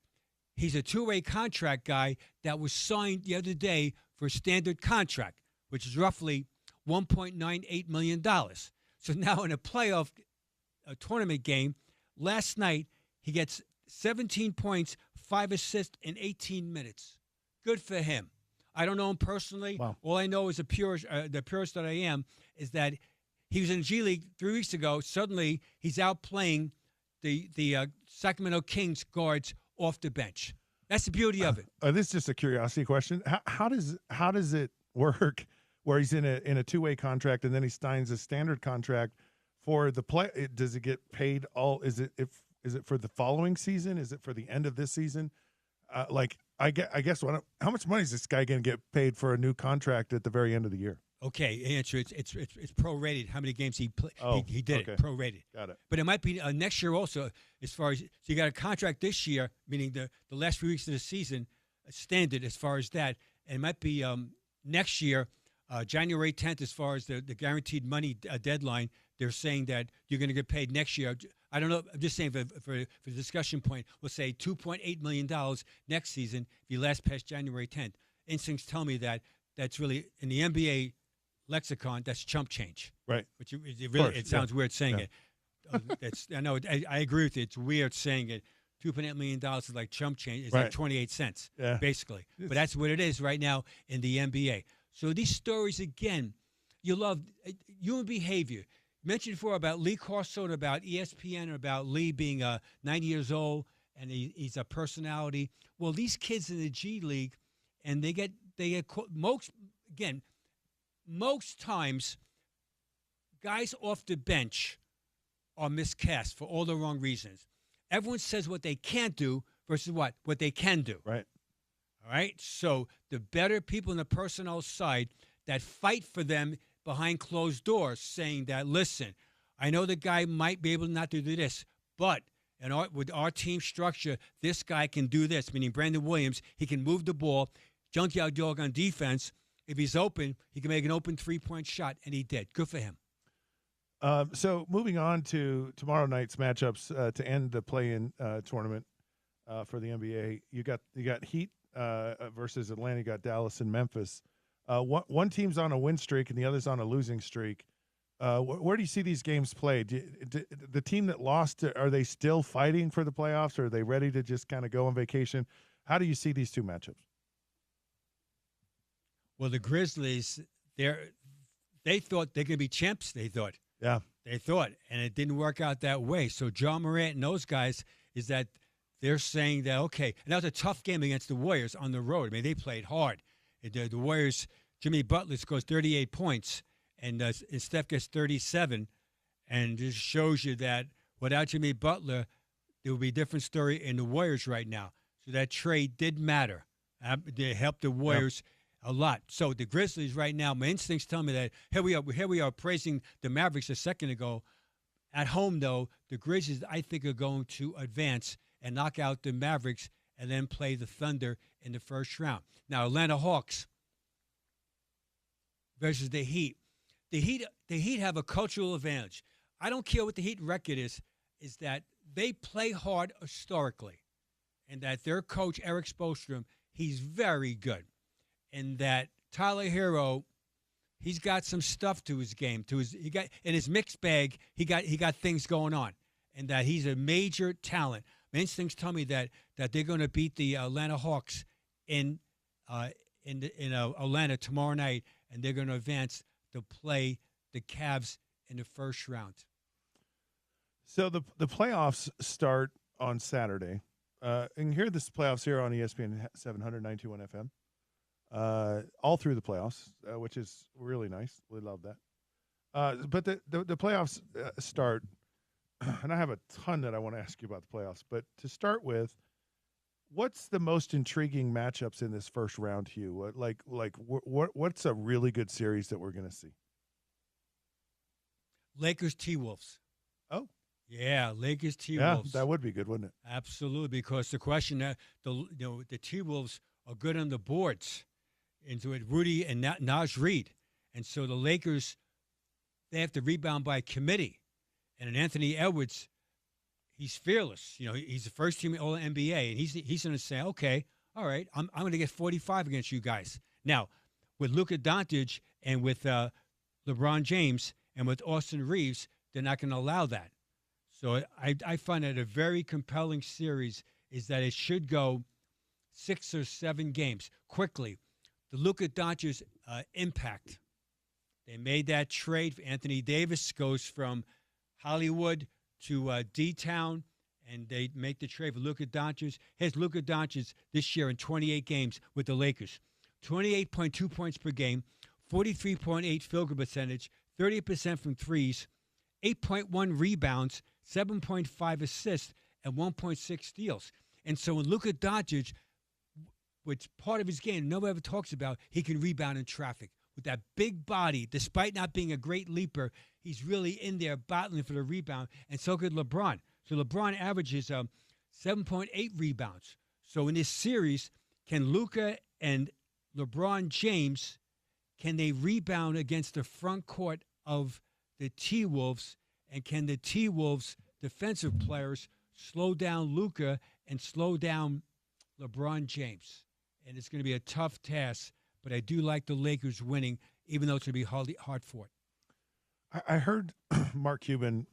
he's a two-way contract guy that was signed the other day for a standard contract, which is roughly $1.98 million. So now in a playoff tournament game, last night he gets 17 points, 5 assists in 18 minutes. Good for him. I don't know him personally. Wow. All I know is the purist that I am is that he was in the G League 3 weeks ago. Suddenly he's out playing the Sacramento Kings guards off the bench. That's the beauty of it. This is just a curiosity question. How does it work where he's in a two-way contract and then he signs a standard contract for the play? Does it get paid all? Is it for the following season? Is it for the end of this season? I guess how much money is this guy going to get paid for a new contract at the very end of the year? Okay, answer. It's prorated. How many games he played? He did okay. it prorated. Got it. But it might be next year also. As far as so you got a contract this year, meaning the last few weeks of the season, standard as far as that, and it might be next year, January 10th, as far as the guaranteed money deadline. They're saying that you're going to get paid next year. I don't know. I'm just saying for the discussion point, we'll say $2.8 million next season if you last past January 10th. Instincts tell me that that's really in the NBA lexicon, that's chump change. Right. Which it sounds weird saying it. I know. I agree with you. It's weird saying it. $2.8 million is like chump change. It's like 28 cents, basically. But that's what it is right now in the NBA. So these stories, again, you love human behavior. You mentioned before about Lee Corso, about ESPN, about Lee being 90 years old, and he's a personality. Well, these kids in the G League, and they get most times, guys off the bench are miscast for all the wrong reasons. Everyone says what they can't do versus what they can do. Right. All right? So the better people in the personnel side that fight for them behind closed doors saying that, listen, I know the guy might be able not to do this, but with our team structure, this guy can do this, meaning Brandon Williams. He can move the ball, junkyard dog on defense. If he's open, he can make an open three-point shot, and he did. Good for him. So moving on to tomorrow night's matchups to end the play-in tournament for the NBA, you got Heat versus Atlanta. You got Dallas and Memphis. One team's on a win streak and the other's on a losing streak. Where do you see these games played? The team that lost, are they still fighting for the playoffs, or are they ready to just kind of go on vacation? How do you see these two matchups? Well, the Grizzlies, they thought they could be champs. They thought, and it didn't work out that way. So John Morant and those guys is that they're saying that okay, and that was a tough game against the Warriors on the road. I mean, they played hard. The Warriors, Jimmy Butler scores 38 points, and Steph gets 37, and this shows you that without Jimmy Butler, there would be a different story in the Warriors right now. So that trade did matter. They helped the Warriors a lot. So the Grizzlies right now, my instincts tell me that here we are praising the Mavericks a second ago. At home, though, the Grizzlies, I think, are going to advance and knock out the Mavericks and then play the Thunder in the first round. Now, Atlanta Hawks versus the Heat. The Heat have a cultural advantage. I don't care what the Heat record is that they play hard historically, and that their coach, Eric Spoelstra, he's very good, and that Tyler Hero, he's got some stuff to his game. He got in his mixed bag. He got things going on, and that he's a major talent. My instincts tell me that they're going to beat the Atlanta Hawks in Atlanta tomorrow night, and they're going to advance to play the Cavs in the first round. So the playoffs start on Saturday. And here this playoffs here on ESPN 700 921 FM. All through the playoffs, which is really nice. We love that. But the playoffs start, and I have a ton that I want to ask you about the playoffs. But to start with, what's the most intriguing matchups in this first round, Hugh? What's a really good series that we're going to see? Lakers T-Wolves. Oh. Yeah, Lakers T-Wolves. Yeah, that would be good, wouldn't it? Absolutely, because the question that the T-Wolves are good on the boards, into it Rudy and Naj Reid, and so the Lakers, they have to rebound by committee, and Anthony Edwards, he's fearless. He's the first team All NBA, and he's going to say, okay, all right, I'm going to get 45 against you guys. Now, with Luka Doncic and with LeBron James and with Austin Reeves, they're not going to allow that. So I find that a very compelling series is that it should go 6 or 7 games quickly. The Luka Doncic impact. They made that trade. Anthony Davis goes from Hollywood to D-Town, and they make the trade for Luka Doncic. Here's Luka Doncic this year in 28 games with the Lakers. 28.2 points per game, 43.8 field goal percentage, 30% from threes, 8.1 rebounds, 7.5 assists, and 1.6 steals. And so when Luka Doncic, which part of his game nobody ever talks about, he can rebound in traffic. With that big body, despite not being a great leaper, he's really in there battling for the rebound, and so could LeBron. So LeBron averages 7.8 rebounds. So in this series, can Luka and LeBron James, can they rebound against the front court of the T-Wolves, and can the T-Wolves defensive players slow down Luka and slow down LeBron James? And it's going to be a tough task, but I do like the Lakers winning, even though it's going to be hard fought. I heard Mark Cuban,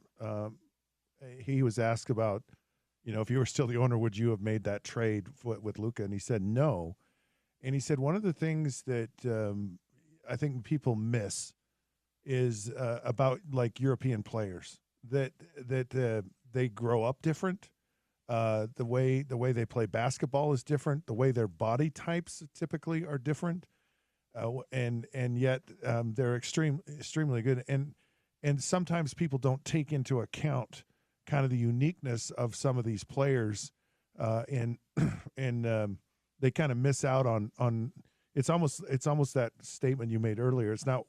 he was asked about, if you were still the owner, would you have made that trade with Luka? And he said no. And he said one of the things that I think people miss is about like European players that they grow up different. The way they play basketball is different. The way their body types typically are different, and yet they're extremely good. And sometimes people don't take into account kind of the uniqueness of some of these players, and they kind of miss out on. It's almost that statement you made earlier. It's not.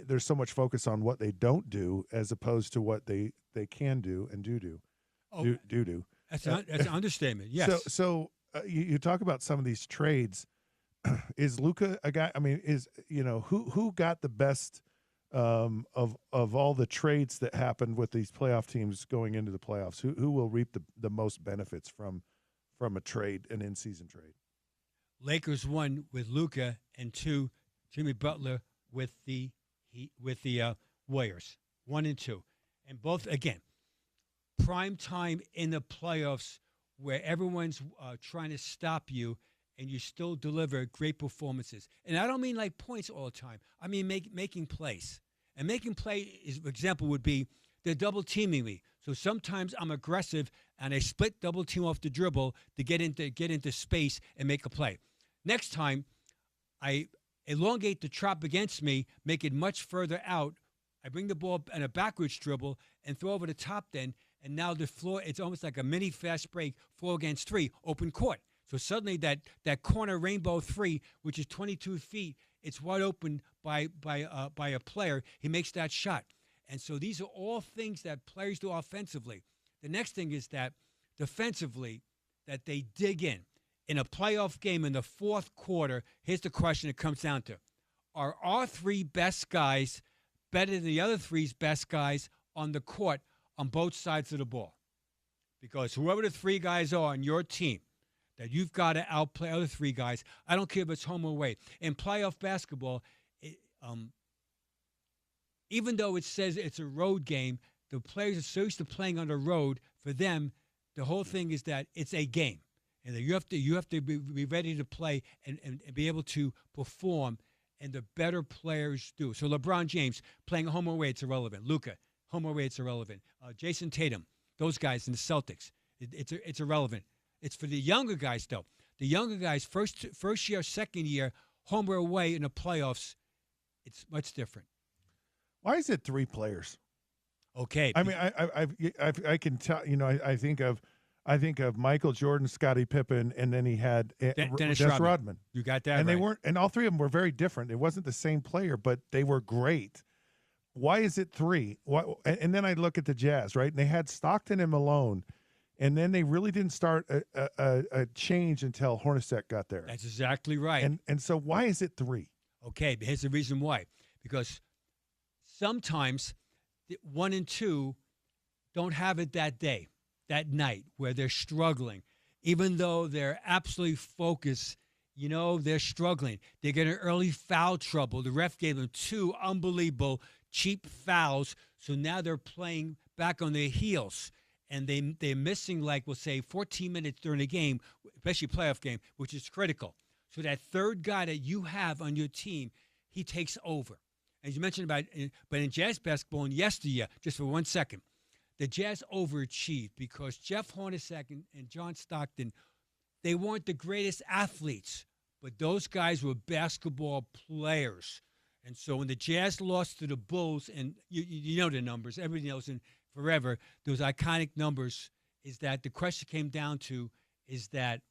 There's so much focus on what they don't do as opposed to what they can do and do. That's an understatement. Yes. So you talk about some of these trades. Is Luka a guy? I mean, who got the best of all the trades that happened with these playoff teams going into the playoffs? Who will reap the most benefits from a trade, an in-season trade? Lakers won with Luka, and 2, Jimmy Butler with the Warriors, 1-2, and both again prime time in the playoffs where everyone's trying to stop you, and you still deliver great performances. And I don't mean like points all the time. I mean making plays. And making play, for example, would be they're double teaming me. So sometimes I'm aggressive and I split double team off the dribble to get into space and make a play. Next time, I elongate the trap against me, make it much further out. I bring the ball in a backwards dribble and throw over the top then. And now the floor, it's almost like a mini fast break, 4 against 3, open court. So suddenly that corner rainbow 3, which is 22 feet, it's wide open by a player. He makes that shot. And so these are all things that players do offensively. The next thing is that defensively, that they dig in. In a playoff game in the fourth quarter, here's the question it comes down to. Are our 3 best guys better than the other 3's best guys on the court on both sides of the ball? Because whoever the 3 guys are on your team, that you've got to outplay other 3 guys. I don't care if it's home or away. In playoff basketball, even though it says it's a road game, the players are so used to playing on the road. For them, the whole thing is that it's a game, and that you have to be ready to play and be able to perform. And the better players do. So LeBron James playing home or away, it's irrelevant. Luka, home or away, it's irrelevant. Jason Tatum, those guys in the Celtics, it's irrelevant. It's for the younger guys, though. The younger guys, first year, second year, home or away in the playoffs, it's much different. Why is it 3 players? Okay. I mean, I can tell. You know, I think of Michael Jordan, Scottie Pippen, and then he had Dennis Rodman. You got that, and right. they weren't, and all 3 of them were very different. It wasn't the same player, but they were great. Why is it 3? Why? And then I look at the Jazz, right? And they had Stockton and Malone. And then they really didn't start a change until Hornacek got there. That's exactly right. And so why is it 3? Okay, but here's the reason why. Because sometimes 1 and 2 don't have it that day, that night, where they're struggling. Even though they're absolutely focused, you know, they're struggling. They get an early foul trouble. The ref gave them 2 unbelievable cheap fouls, so now they're playing back on their heels. And they're missing, like, we'll say, 14 minutes during the game, especially playoff game, which is critical. So that third guy that you have on your team, he takes over. As you mentioned about, but in Jazz basketball in yesteryear, just for 1 second, the Jazz overachieved because Jeff Hornacek and John Stockton, they weren't the greatest athletes, but those guys were basketball players. And so when the Jazz lost to the Bulls, and you know the numbers, everybody knows, and forever, those iconic numbers, is that the question came down to is that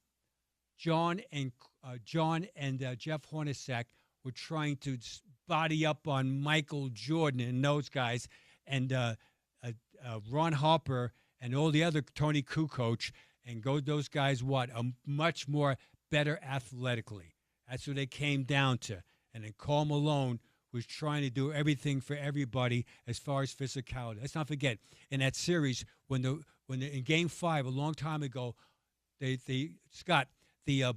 John and Jeff Hornacek were trying to body up on Michael Jordan and those guys, and Ron Harper and all the other Tony Kukoc, and those guys are much more better athletically. That's what they came down to. And then Karl Malone was trying to do everything for everybody as far as physicality. Let's not forget, in that series, when in Game 5 a long time ago, the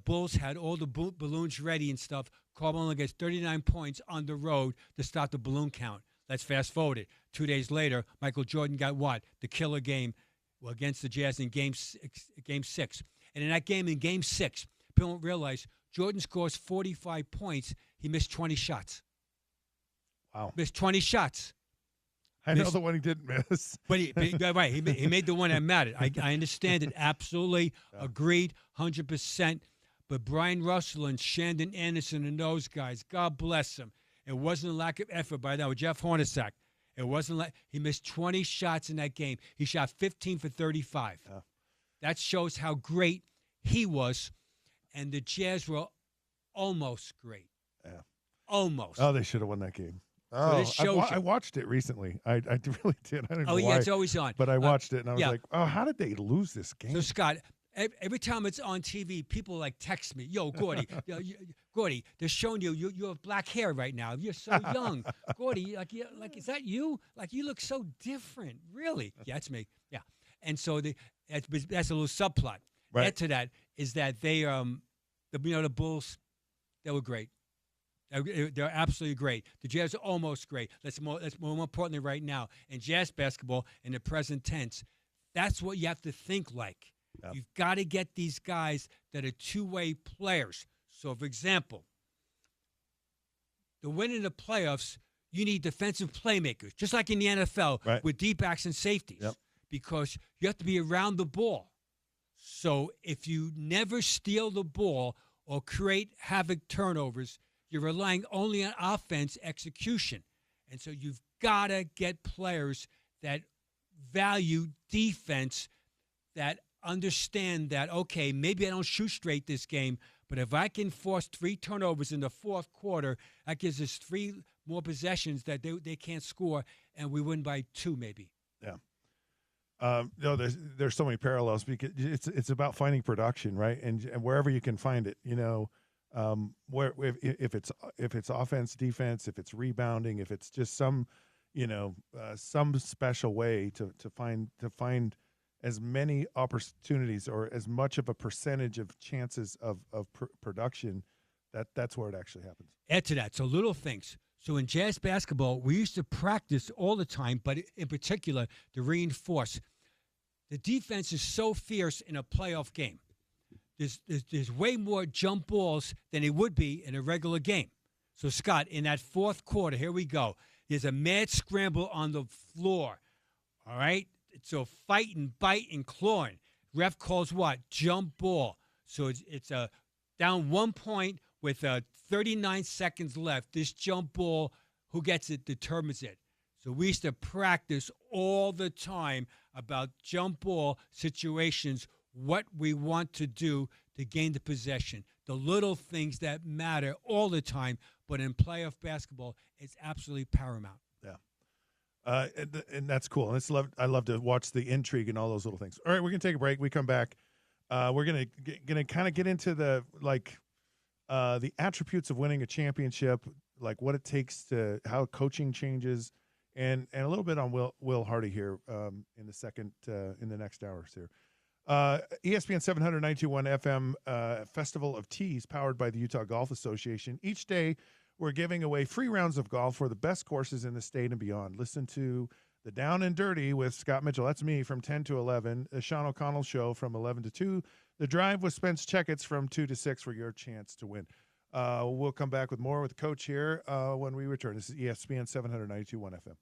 Bulls had all the balloons ready and stuff. Karl Malone gets 39 points on the road to start the balloon count. Let's fast forward it. 2 days later, Michael Jordan got what? The killer game against the Jazz in Game 6. And in that game, in Game 6, people don't realize Jordan scores 45 points. He missed 20 shots. Wow. Missed 20 shots. I know the one he didn't miss. But he made the one that mattered. I understand it. Absolutely. Yeah. Agreed. 100%. But Brian Russell and Shandon Anderson and those guys, God bless them. It wasn't a lack of effort by that with Jeff Hornacek. It wasn't like he missed 20 shots in that game. He shot 15 for 35. Yeah. That shows how great he was. And the Jazz were almost great. Yeah. Almost. Oh, they should have won that game. Oh, I watched it recently. I really did. I don't know why. Yeah, it's always on. But I watched it, and I was like, oh, how did they lose this game? So, Scott, every time it's on TV, people, like, text me, yo, Gordy, Gordy, they're showing you have black hair right now. You're so young. Gordy, like, is that you? Like, you look so different. Really? Yeah, it's me. Yeah. And so that's a little subplot. Right. Add to that is that they, the Bulls, they were great. They're absolutely great. The Jazz are almost great. That's more importantly right now. In Jazz basketball, in the present tense, that's what you have to think like. Yeah. You've got to get these guys that are two-way players. So, for example, to win in the playoffs, you need defensive playmakers, just like in the NFL Right. with deep backs and safeties, Yep. because you have to be around the ball. So if you never steal the ball or create havoc turnovers, you're relying only on offense execution. And so you've got to get players that value defense, that understand that, okay, maybe I don't shoot straight this game, but if I can force 3 turnovers in the fourth quarter, that gives us 3 more possessions that they can't score, and we win by 2 maybe. Yeah. No, there's so many parallels because it's about finding production, right? And wherever you can find it, where if it's offense, defense, if it's rebounding, if it's just some special way to find as many opportunities or as much of a percentage of chances of production, that's where it actually happens. Add to that, so little things. So in Jazz basketball, we used to practice all the time, but in particular, to reinforce. The defense is so fierce in a playoff game. There's way more jump balls than it would be in a regular game. So, Scott, in that fourth quarter, here we go. There's a mad scramble on the floor, all right? So fighting, biting, clawing. Ref calls what? Jump ball. So it's a down 1 point with 39 seconds left. This jump ball, who gets it determines it. So we used to practice all the time about jump ball situations, what we want to do to gain the possession, the little things that matter all the time. But in playoff basketball, it's absolutely paramount. Yeah. And that's cool. And I love to watch the intrigue and all those little things. All right, we're going to take a break. We come back. We're going to kind of get into the attributes of winning a championship, like what it takes to how coaching changes, and a little bit on Will Hardy here in the next hours here. ESPN 700 FM Festival of Tees, powered by the Utah Golf Association. Each day, we're giving away free rounds of golf for the best courses in the state and beyond. Listen to the Down and Dirty with Scott Mitchell. That's me from 10 to 11. The Sean O'Connell Show from 11 to 2. The Drive with Spence Checketts from 2 to 6 for your chance to win. We'll come back with more with the coach here when we return. This is ESPN 700 FM.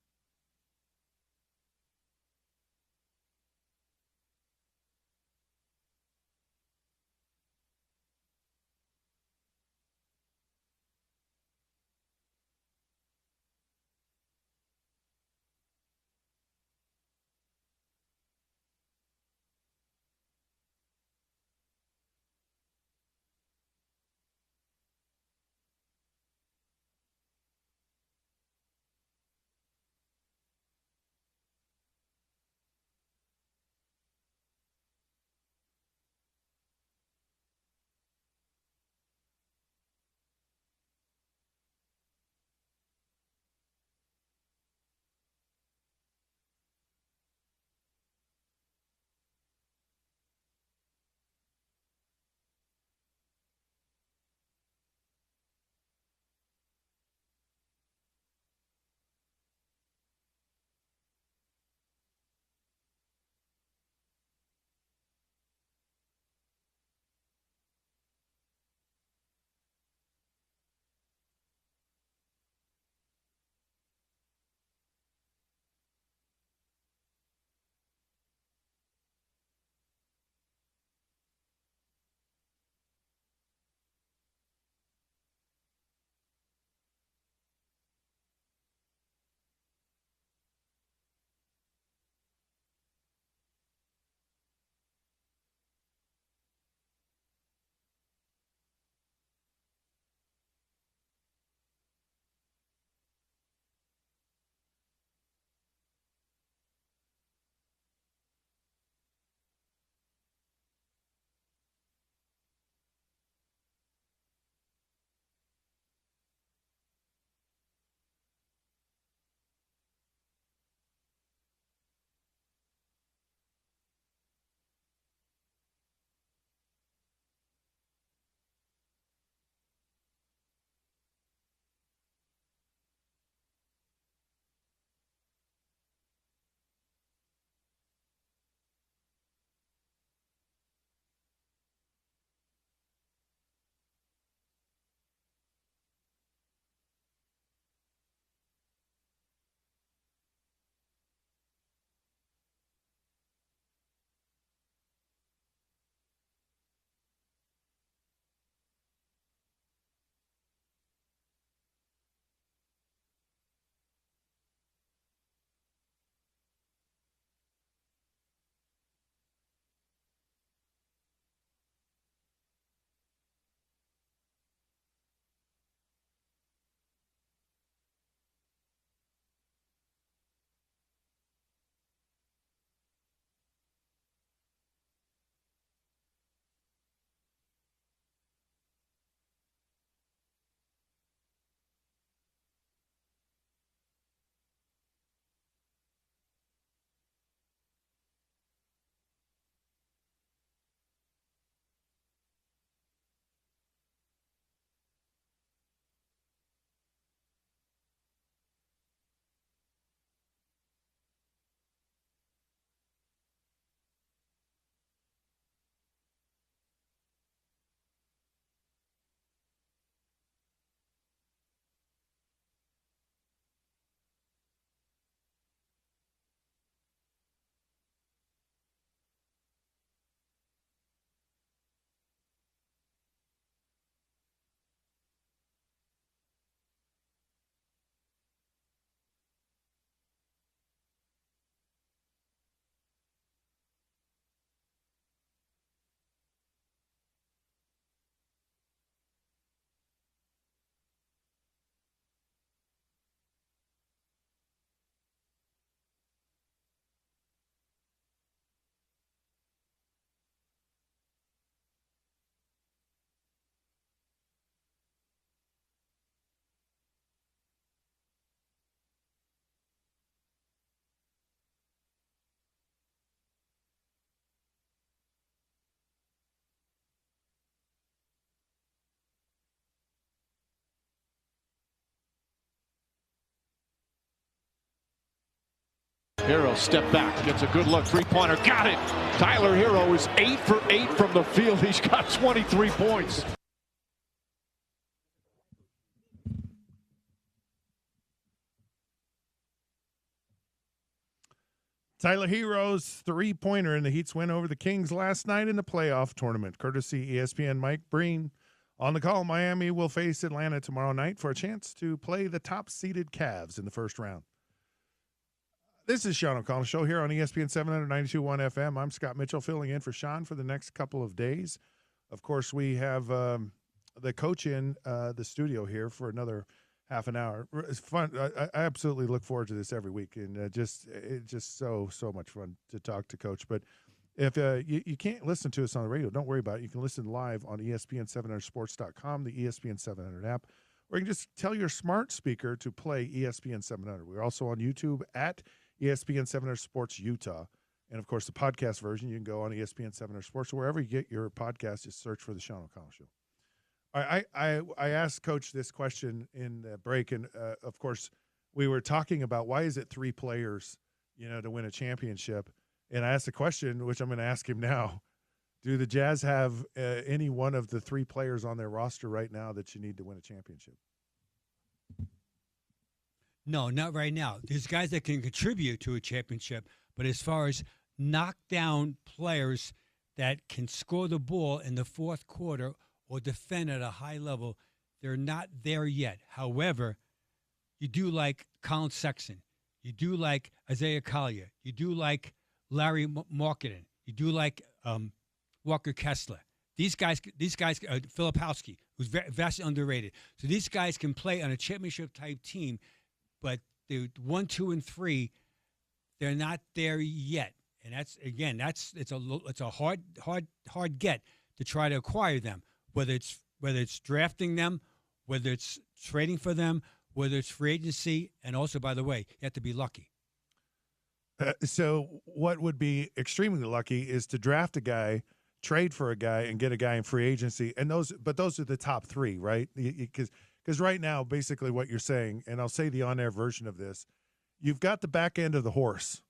Hero step back, gets a good look, three-pointer, got it. Tyler Hero is 8 for 8 from the field. He's got 23 points. Tyler Hero's three-pointer in the Heat's win over the Kings last night in the playoff tournament. Courtesy ESPN Mike Breen. On the call, Miami will face Atlanta tomorrow night for a chance to play the top-seeded Cavs in the first round. This is Sean O'Connell Show here on ESPN 792.1 FM. I'm Scott Mitchell filling in for Sean for the next couple of days. Of course, we have the coach in the studio here for another half an hour. It's fun. I absolutely look forward to this every week, and it's just so much fun to talk to Coach. But if you can't listen to us on the radio, don't worry about it. You can listen live on ESPN700sports.com, the ESPN 700 app, or you can just tell your smart speaker to play ESPN 700. We're also on YouTube at ESPN 700 Sports Utah. And, of course, the podcast version, you can go on ESPN 700 Sports, or wherever you get your podcast, just search for the Sean O'Connell Show. I asked Coach this question in the break, and of course we were talking about why is it three players, to win a championship, and I asked a question which I'm going to ask him now: do the Jazz have any one of the three players on their roster right now that you need to win a championship? No, not right now. There's guys that can contribute to a championship, but as far as knockdown players that can score the ball in the fourth quarter or defend at a high level, they're not there yet. However, you do like Colin Sexton. You do like Isaiah Collier. You do like Larry Markkinen. You do like Walker Kessler. These guys, Filipowski, who's vastly underrated. So these guys can play on a championship-type team, but the 1, 2, and 3, they're not there yet. And it's a hard get to try to acquire them. Whether it's drafting them, whether it's trading for them, whether it's free agency, and also, by the way, you have to be lucky. So what would be extremely lucky is to draft a guy, trade for a guy, and get a guy in free agency. And those are the top three, right? Because right now, basically what you're saying, and I'll say the on-air version of this, you've got the back end of the horse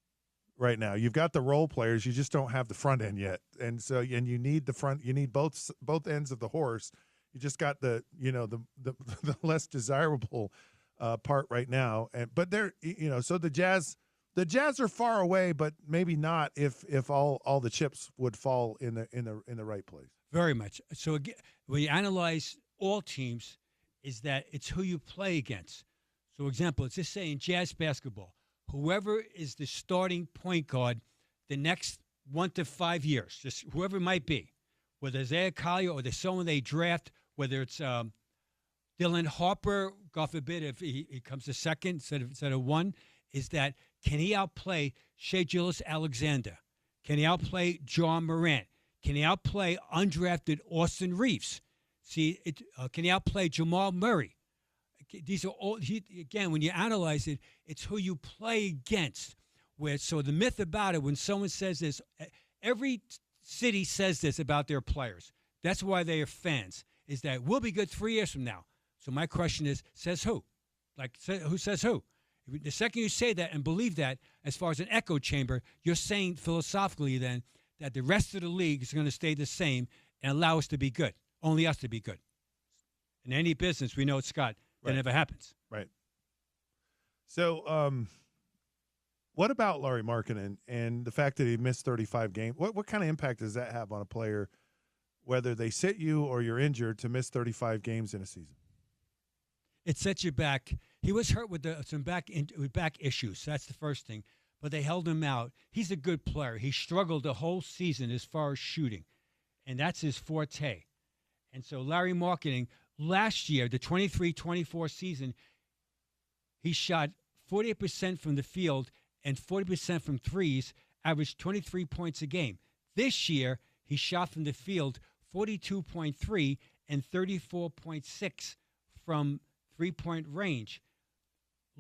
right now. You've got the role players, you just don't have the front end yet. And so you need the front, you need both ends of the horse. You just got the less desirable part right now. But they're so the Jazz are far away, but maybe not if all the chips would fall in the right place. Very much. So again, when you analyze all teams, is that it's who you play against. So example, let's just say in Jazz basketball, whoever is the starting point guard the next 1 to 5 years, just whoever it might be, whether it's Isaiah Collier or there's someone they draft, whether it's Dylan Harper, God forbid if he comes to second instead of one, is that can he outplay Shai Gilgeous-Alexander? Can he outplay John Morant? Can he outplay undrafted Austin Reeves? Can he outplay Jamal Murray? These are all, again, when you analyze it, it's who you play against. So the myth about it, when someone says this, every city says this about their players. That's why they are fans, is that we'll be good 3 years from now. So my question is, says who? Who says who? The second you say that and believe that, as far as an echo chamber, you're saying philosophically then that the rest of the league is going to stay the same and allow us to be good, only us to be good. In any business, we know, Scott, that never happens. Right. So what about Larry Markkinen and the fact that he missed 35 games? What kind of impact does that have on a player, whether they sit you or you're injured, to miss 35 games in a season? It sets you back. He was hurt with some back issues. So that's the first thing. But they held him out. He's a good player. He struggled the whole season as far as shooting, and that's his forte. And so Larry Markkinen, last year, the 23-24 season, he shot 48% from the field and 40% from threes, averaged 23 points a game. This year, he shot from the field 42.3 and 34.6 from three-point range.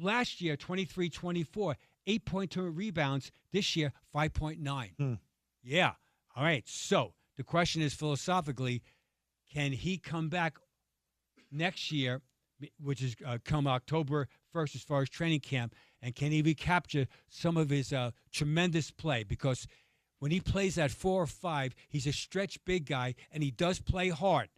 Last year, 23-24, 8.2 rebounds. This year, 5.9. Yeah. All right. So the question is, philosophically, can he come back next year which is come October 1st as far as training camp, and can he recapture some of his tremendous play? Because when he plays at 4 or 5, he's a stretch big guy, and he does play hard.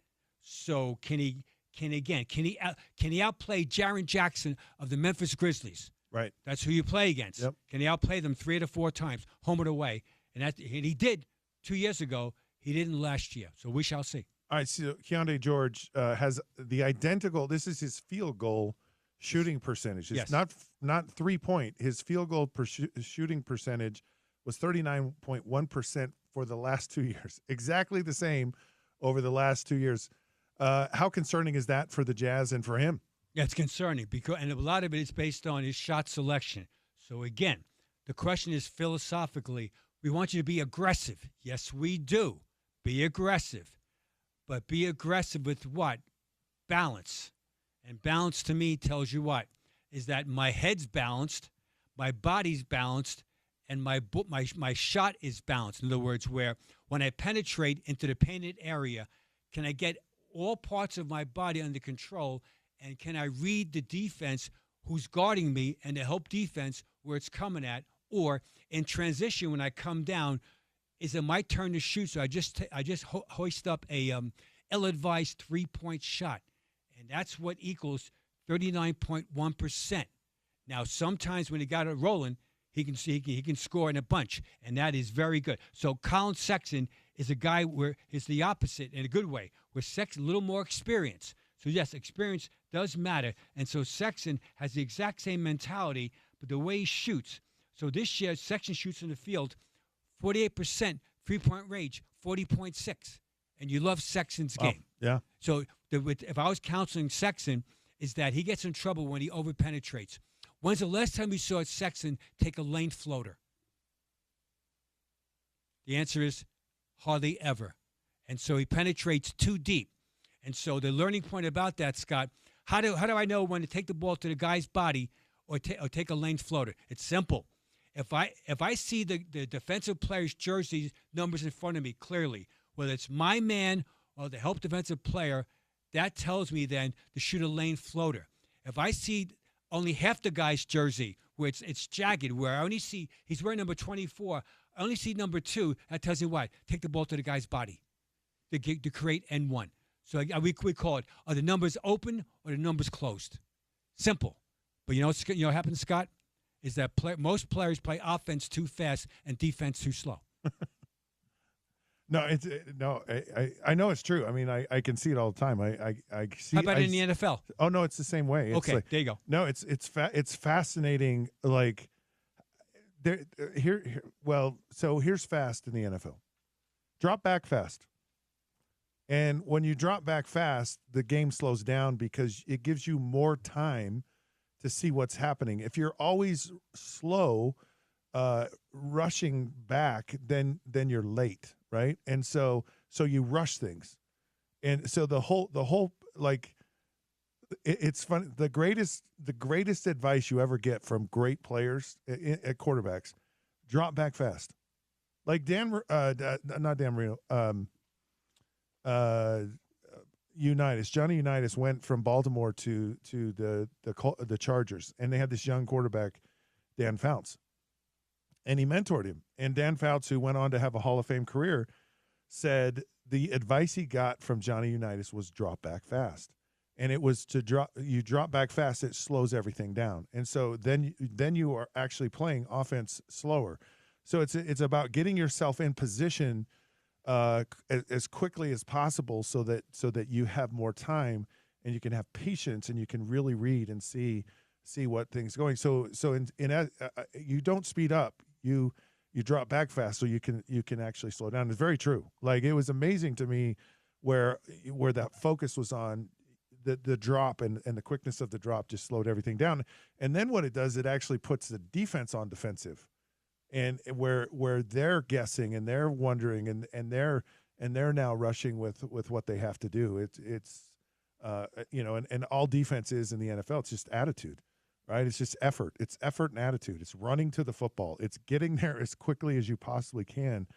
So can he outplay Jaren Jackson of the Memphis Grizzlies? Right. That's who you play against. Yep. Can he outplay them 3 to 4 times, home and away? And he did 2 years ago. He didn't last year. So we shall see. All right, so Keontae George has the identical. This is his field goal shooting percentage. It's Yes. not 3-point. His field goal shooting percentage was 39.1% for the last 2 years. Exactly the same over the last 2 years. How concerning is that for the Jazz and for him? Yeah, it's concerning and a lot of it is based on his shot selection. So again, the question is philosophically, we want you to be aggressive. Yes, we do. Be aggressive. But be aggressive with what? Balance. And balance to me tells you what? Is that my head's balanced, my body's balanced, and my shot is balanced. In other words, where when I penetrate into the painted area, can I get all parts of my body under control, and can I read the defense who's guarding me and the help defense where it's coming at? Or in transition, when I come down, is it my turn to shoot? So I just hoist up a ill-advised 3-point shot, and that's what equals 39.1%. Now, sometimes when he got it rolling, he can score in a bunch, and that is very good. So Colin Sexton is a guy where is the opposite in a good way, where Sexton a little more experience. So yes, experience does matter, and so Sexton has the exact same mentality, but the way he shoots. So this year, Sexton shoots in the field 48% 3-point range, 40.6. And you love Sexton's game. Yeah. So if I was counseling Sexton, is that he gets in trouble when he overpenetrates. When's the last time you saw Sexton take a lane floater? The answer is hardly ever. And so he penetrates too deep. And so the learning point about that, Scott, how do I know when to take the ball to the guy's body or take a lane floater? It's simple. If I see the defensive player's jersey numbers in front of me clearly, whether it's my man or the help defensive player, that tells me then to shoot a lane floater. If I see only half the guy's jersey where it's jagged, where I only see he's wearing number 24, I only see number 2, that tells me what? Take the ball to the guy's body to create N1. So we call it, are the numbers open or the numbers closed? Simple. But you know what happens, Scott? Is that most players play offense too fast and defense too slow. No, I know it's true. I mean, I can see it all the time. I see. How about in the NFL? Oh no, it's the same way. It's okay, there you go. No, it's fascinating. Like here. Well, so here's fast in the NFL. Drop back fast. And when you drop back fast, the game slows down because it gives you more time to see what's happening. If you're always slow, rushing back, then you're late, right? And so you rush things, and so the whole like it's fun. The greatest advice you ever get from great players at quarterbacks: drop back fast. Like not Dan Marino. Johnny Unitas went from Baltimore to the Chargers, and they had this young quarterback, Dan Fouts, and he mentored him. And Dan Fouts, who went on to have a Hall of Fame career, said the advice he got from Johnny Unitas was drop back fast, and it was to drop back fast. It slows everything down, and so then you are actually playing offense slower. So it's about getting yourself in position as quickly as possible so that you have more time and you can have patience and you can really read and see what things going. So you don't speed up, you drop back fast so you can actually slow down. It's very true. Like, it was amazing to me where that focus was on the drop and the quickness of the drop just slowed everything down. And then what it does, it actually puts the defense on defensive. And where they're guessing and they're wondering and they're now rushing with what they have to do. It's and all defense is in the NFL. It's just attitude, right? It's just effort. It's effort and attitude. It's running to the football. It's getting there as quickly as you possibly can.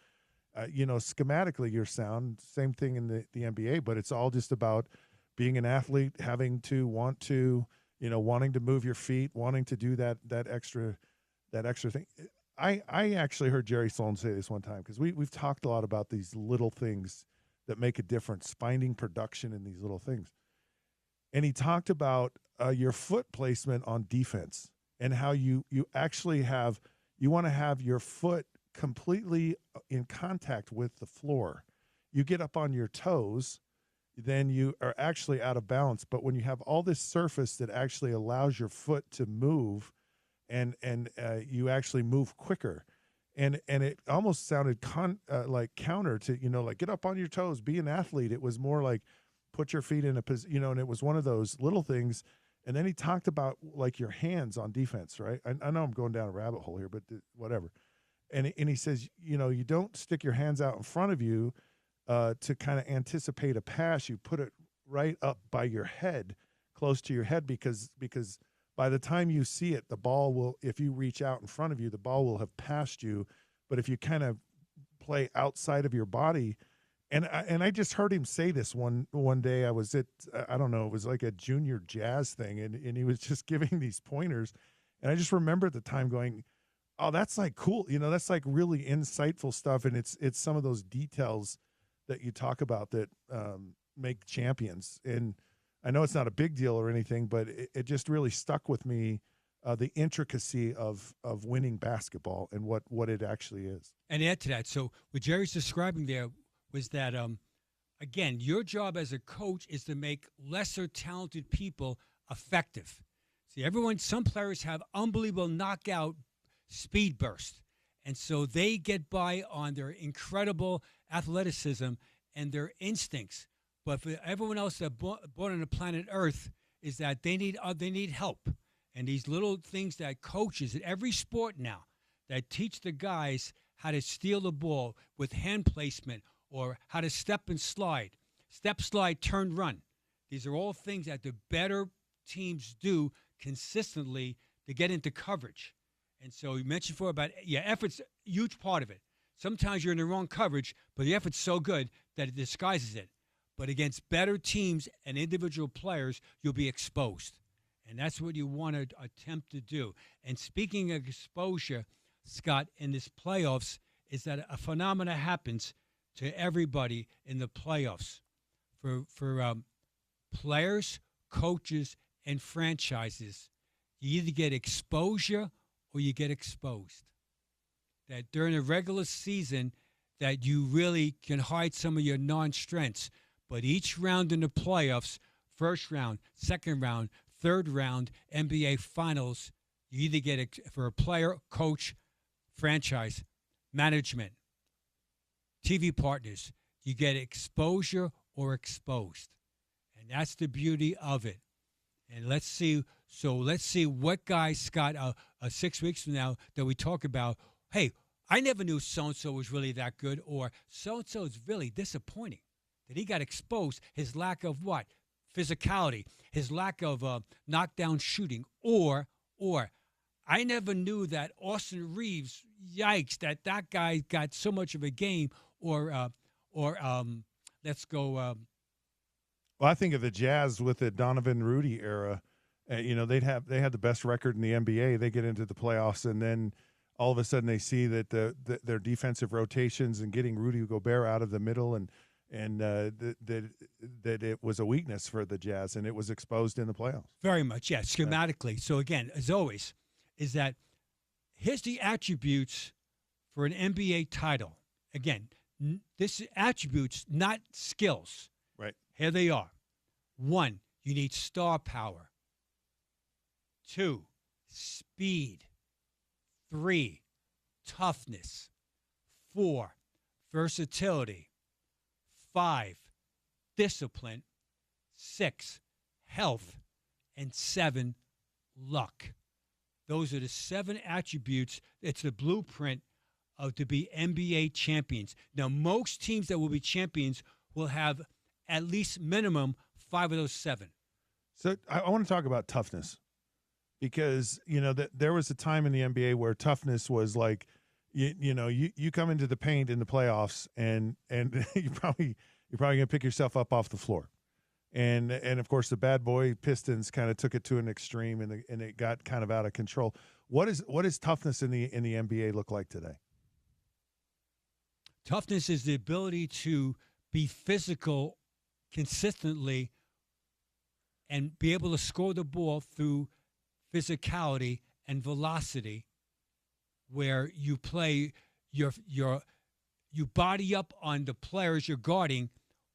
Schematically you're sound. Same thing in the NBA, but it's all just about being an athlete, having to want to, wanting to move your feet, wanting to do that extra thing. I actually heard Jerry Sloan say this one time, because we've talked a lot about these little things that make a difference, finding production in these little things. And he talked about your foot placement on defense, and how you actually you want to have your foot completely in contact with the floor. You get up on your toes, then you are actually out of balance. But when you have all this surface that actually allows your foot to move, and you actually move quicker, and it almost sounded like counter to, like, get up on your toes, be an athlete. It was more like put your feet in a position, and it was one of those little things. And then he talked about, like, your hands on defense, right? I know I'm going down a rabbit hole here, but whatever. And he says, you don't stick your hands out in front of you to kind of anticipate a pass. You put it right up by your head, close to your head, because by the time you see it, the ball will, if you reach out in front of you, the ball will have passed you. But if you kind of play outside of your body, and I just heard him say this one day. I was at, I don't know, it was like a junior jazz thing, and he was just giving these pointers. And I just remember at the time going, oh, that's like cool. That's like really insightful stuff. And it's some of those details that you talk about that make champions. And I know it's not a big deal or anything, but it just really stuck with me, the intricacy of winning basketball and what it actually is. And add to that, so what Jerry's describing there was that, again, your job as a coach is to make lesser talented people effective. See, some players have unbelievable knockout speed burst, and so they get by on their incredible athleticism and their instincts. But for everyone else that born on the planet Earth, is that they need help. And these little things that coaches in every sport now that teach the guys how to steal the ball with hand placement, or how to step, slide, turn, run. These are all things that the better teams do consistently to get into coverage. And so you mentioned before about, effort's a huge part of it. Sometimes you're in the wrong coverage, but the effort's so good that it disguises it. But against better teams and individual players, you'll be exposed. And that's what you want to attempt to do. And speaking of exposure, Scott, in this playoffs, is that a phenomena happens to everybody in the playoffs. For players, coaches, and franchises, you either get exposure or you get exposed. That during the regular season, that you really can hide some of your non-strengths. But each round in the playoffs, first round, second round, third round, NBA Finals, you either get for a player, coach, franchise, management, TV partners, you get exposure or exposed. And that's the beauty of it. And let's see what guys, Scott, 6 weeks from now that we talk about, hey, I never knew so-and-so was really that good, or so-and-so is really disappointing. That he got exposed, his lack of what? Physicality, his lack of knockdown shooting, or I never knew that Austin Reeves, yikes, that guy got so much of a game, or let's go. Well, I think of the Jazz with the Donovan Rudy era. They had the best record in the NBA. They get into the playoffs, and then all of a sudden they see that their defensive rotations and getting Rudy Gobert out of the middle and that it was a weakness for the Jazz, and it was exposed in the playoffs. Very much, yes, schematically. Yeah. So again, as always, is that here's the attributes for an NBA title. Again, this is attributes, not skills. Right. Here they are. 1, you need star power. 2, speed. 3, toughness. 4, versatility. 5, discipline. 6, health. And 7, luck. Those are the 7 attributes. It's the blueprint to be NBA champions. Now, most teams that will be champions will have at least minimum 5 of those 7. So I want to talk about toughness, because there was a time in the NBA where toughness was like, you come into the paint in the playoffs and you're probably gonna pick yourself up off the floor, And of course, the bad boy Pistons kind of took it to an extreme, and it got kind of out of control. What is toughness in the NBA look like today? Toughness is the ability to be physical consistently and be able to score the ball through physicality and velocity, where you play you body up on the players you're guarding,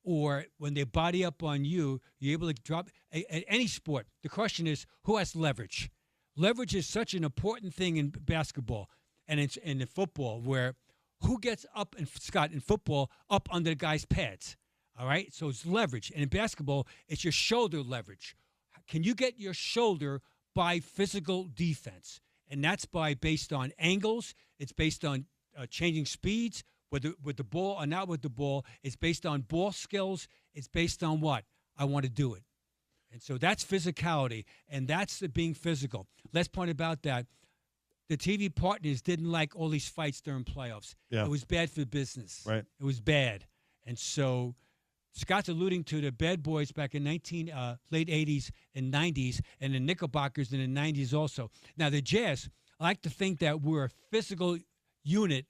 or when they body up on you, you're able to drop. At any sport, the question is, who has leverage? Leverage is such an important thing in basketball and in football, where who gets up, and Scott, in football, up under the guy's pads. All right? So it's leverage. And in basketball, it's your shoulder leverage. Can you get your shoulder by physical defense? And that's based on angles. It's based on changing speeds, whether with the ball or not with the ball. It's based on ball skills. It's based on what? I want to do it. And so that's physicality, and that's the being physical. Last point about that, the TV partners didn't like all these fights during playoffs. Yeah. It was bad for business. Right. It was bad. And so Scott's alluding to the bad boys back in late 80s and 90s, and the Knickerbockers in the 90s also. Now, the Jazz, I like to think that we're a physical unit,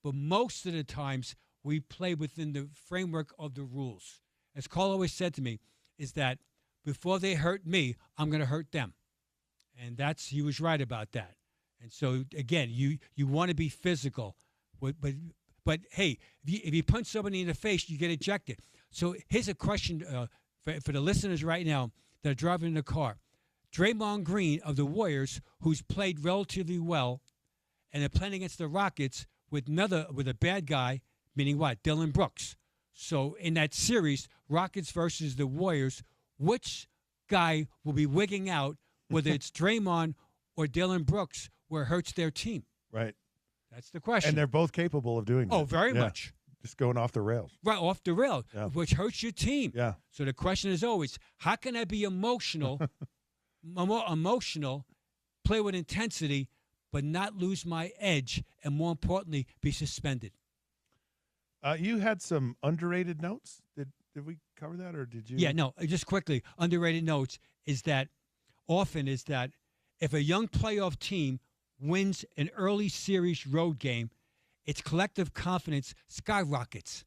but most of the times we play within the framework of the rules. As Carl always said to me, is that before they hurt me, I'm going to hurt them. And he was right about that. And so, again, you want to be physical. But hey, if you punch somebody in the face, you get ejected. So here's a question for the listeners right now that are driving in the car. Draymond Green of the Warriors, who's played relatively well, and they're playing against the Rockets with a bad guy, meaning what? Dillon Brooks. So in that series, Rockets versus the Warriors, which guy will be wigging out, whether it's Draymond or Dillon Brooks, where it hurts their team? Right. That's the question. And they're both capable of doing that. Oh, very much. Just going off the rails. Right, off the rail, Yeah. which hurts your team. Yeah. So the question is always, how can I be emotional, play with intensity, but not lose my edge, and more importantly, be suspended? You had some underrated notes. Did we cover that, or did you? Yeah, no, just quickly, underrated notes is that if a young playoff team wins an early series road game, its collective confidence skyrockets.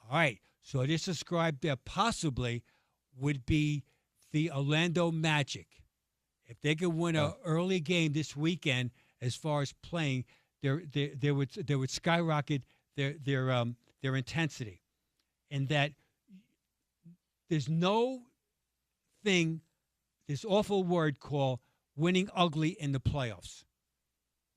All right, so this described there possibly would be the Orlando Magic. If they could win an early game this weekend, as far as playing, they would skyrocket their intensity, and that there's no thing, this awful word called winning ugly in the playoffs.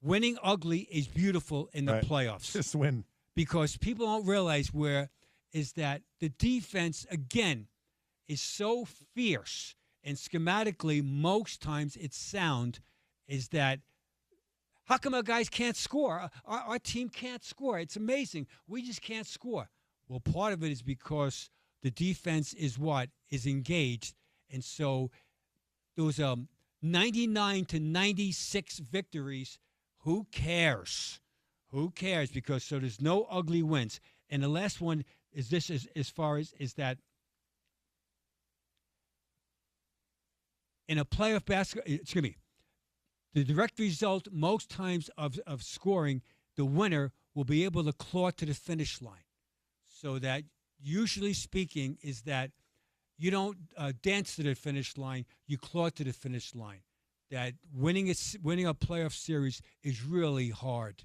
Winning ugly is beautiful in the playoffs. Just win. Because people don't realize that the defense, again, is so fierce, and schematically, most times it's sound, is that how come our guys can't score? Our team can't score. It's amazing. We just can't score. Well, part of it is because the defense is engaged. And so those 99 to 96 victories, who cares? Who cares? Because so there's no ugly wins. And the last one is this, as far as is that in a playoff basketball, the direct result most times of scoring, the winner will be able to claw to the finish line. So that, usually speaking, is that you don't dance to the finish line, you claw to the finish line. That winning a playoff series is really hard.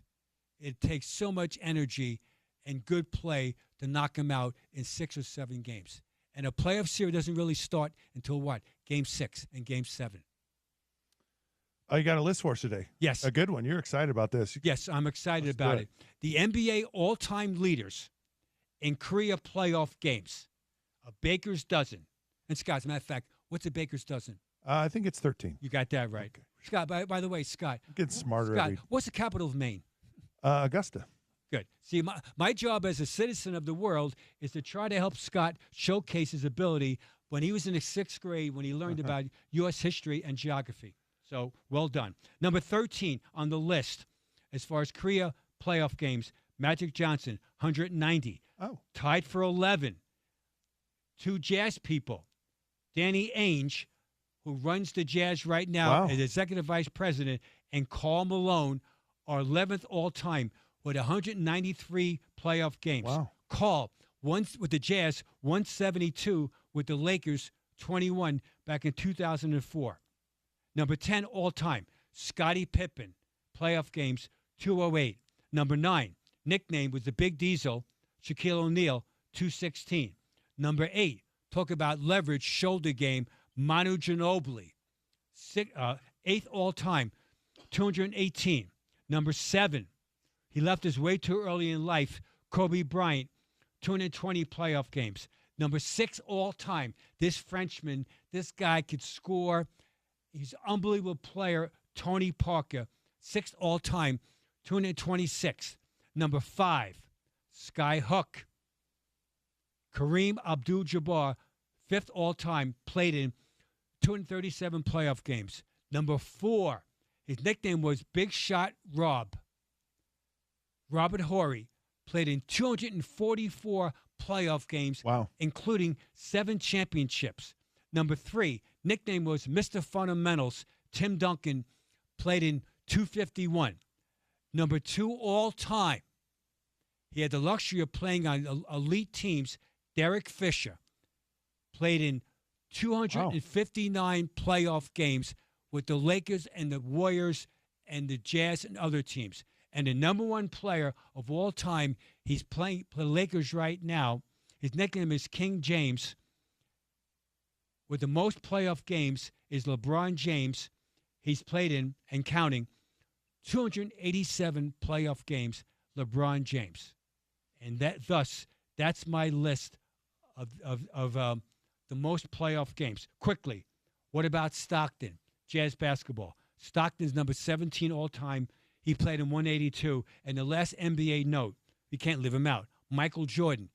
It takes so much energy and good play to knock them out in 6 or 7 games. And a playoff series doesn't really start until what? Game 6 and Game 7. Oh, you got a list for us today. Yes. A good one. You're excited about this. Yes, I'm excited about it. The NBA all-time leaders in Korea playoff games. A baker's dozen. And Scott, as a matter of fact, what's a baker's dozen? I think it's 13. You got that right. Okay. Scott, by the way, Scott. I'm getting smarter. Scott, what's the capital of Maine? Augusta. Good. See, my job as a citizen of the world is to try to help Scott showcase his ability when he was in the 6th grade, when he learned about U.S. history and geography. So, well done. Number 13 on the list, as far as Korea playoff games, Magic Johnson, 190. Oh. Tied for 11. 2 Jazz people, Danny Ainge, who runs the Jazz right now Wow. as executive vice president, and Karl Malone are 11th all-time with 193 playoff games. Wow. Karl, once with the Jazz, 172 with the Lakers, 21 back in 2004. Number 10 all-time, Scottie Pippen, playoff games, 208. Number 9, nickname was the Big Diesel, Shaquille O'Neal, 216. Number 8, talk about leverage, shoulder game, Manu Ginobili, 8th all-time, 218. Number 7, he left us way too early in life, Kobe Bryant, 220 playoff games. Number 6 all-time, this Frenchman, this guy could score. He's an unbelievable player, Tony Parker, 6th all-time, 226. Number 5, Sky Hook, Kareem Abdul-Jabbar, 5th all-time, played in 237 playoff games. Number 4, his nickname was Big Shot Rob. Robert Horry played in 244 playoff games, Wow. including 7 championships. Number 3, nickname was Mr. Fundamentals. Tim Duncan played in 251. Number 2 all-time, he had the luxury of playing on elite teams. Derek Fisher played in 259 playoff games with the Lakers and the Warriors and the Jazz and other teams. And the number 1 player of all time, he's playing for the Lakers right now. His nickname is King James. With the most playoff games is LeBron James. He's played in, and counting, 287 playoff games, LeBron James. And that's my list of the most playoff games. Quickly, what about Stockton, Jazz basketball? Stockton's number 17 all-time. He played in 182. And the last NBA note, we can't leave him out, Michael Jordan.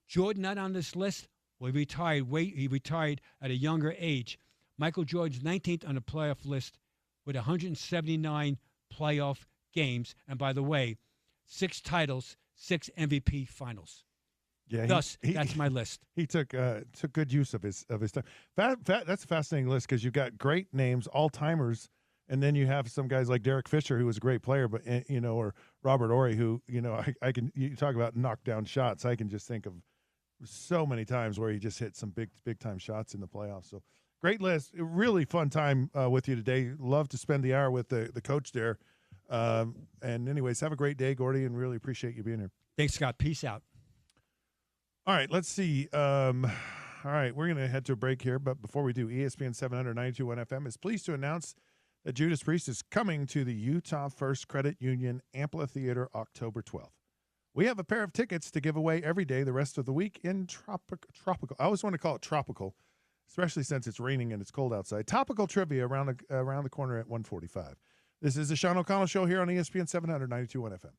Jordan not on this list. Well, he retired at a younger age. Michael Jordan's 19th on the playoff list with 179 playoff games. And by the way, 6 titles, 6 MVP finals. Yeah, that's my list. He took good use of his time. That's a fascinating list because you've got great names, all timers, and then you have some guys like Derek Fisher, who was a great player, but or Robert Horry, who I can, you talk about knockdown shots. I can just think of so many times where he just hit some big time shots in the playoffs. So great list, really fun time with you today. Love to spend the hour with the coach there. And anyways, have a great day, Gordy, and really appreciate you being here. Thanks, Scott. Peace out. All right, let's see. All right, we're going to head to a break here, but before we do, ESPN 792.1 FM is pleased to announce that Judas Priest is coming to the Utah First Credit Union Amphitheater October 12th. We have a pair of tickets to give away every day the rest of the week in tropical. I always want to call it tropical, especially since it's raining and it's cold outside. Topical trivia around the corner at 1:45. This is the Sean O'Connell Show here on ESPN 792.1 FM.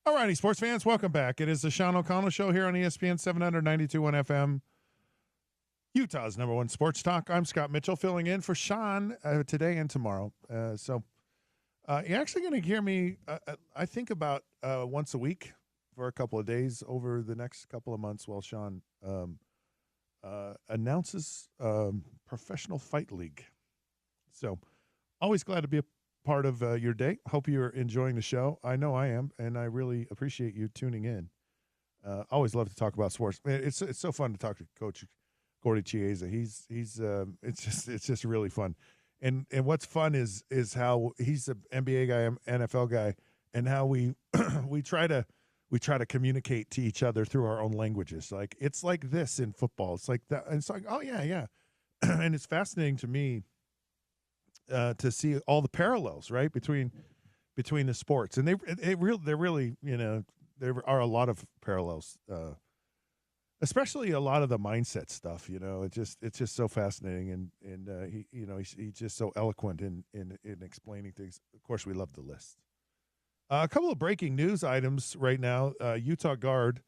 All righty, sports fans, welcome back. It is the Sean O'Connell Show here on ESPN 792.1 FM, Utah's #1 sports talk. I'm Scott Mitchell, filling in for Sean today and tomorrow. So you're actually going to hear me, I think, about once a week for a couple of days over the next couple of months while Sean announces Professional Fight League. So always glad to be a part of your day. Hope you're enjoying the show. I know I am, and I really appreciate you tuning in. Always love to talk about sports. Man, it's so fun to talk to Coach Gordy Chiesa. It's just really fun. And what's fun is how he's an NBA guy, NFL guy, and how we we try to communicate to each other through our own languages. Like, it's like this in football. It's like that. And it's like, oh yeah. And it's fascinating to me to see all the parallels, right, between the sports. And they're really, there are a lot of parallels, especially a lot of the mindset stuff. It's just so fascinating, and he's just so eloquent in explaining things. Of course, we love the list. A couple of breaking news items right now. Utah guard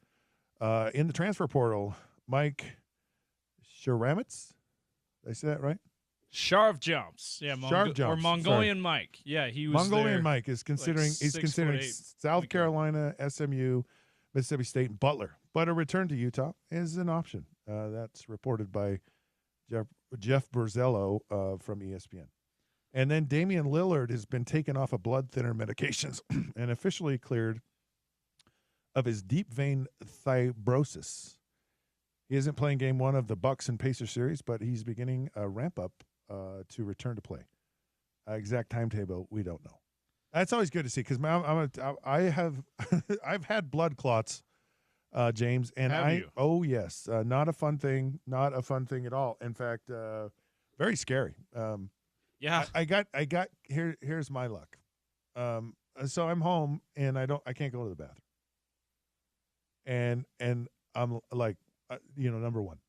in the transfer portal, Mike Sharamitz. Did I say that right? Sharv jumps. Yeah, Sharv jumps. Or Mongolian Mike. Yeah, he was Mongolian there, Mike is considering like, he's considering 6'8" South Carolina, SMU, Mississippi State, and Butler. But a return to Utah is an option. That's reported by Jeff Borzello from ESPN. And then Damian Lillard has been taken off of blood thinner medications and officially cleared of his deep vein fibrosis. He isn't playing game 1 of the Bucks and Pacers series, but he's beginning a ramp up to return to play. Exact timetable, we don't know. That's always good to see because I've had blood clots, James, and Have you? Oh yes, not a fun thing at all. In fact, very scary. Yeah. I got here's my luck. So I'm home and I can't go to the bathroom. And I'm like, number 1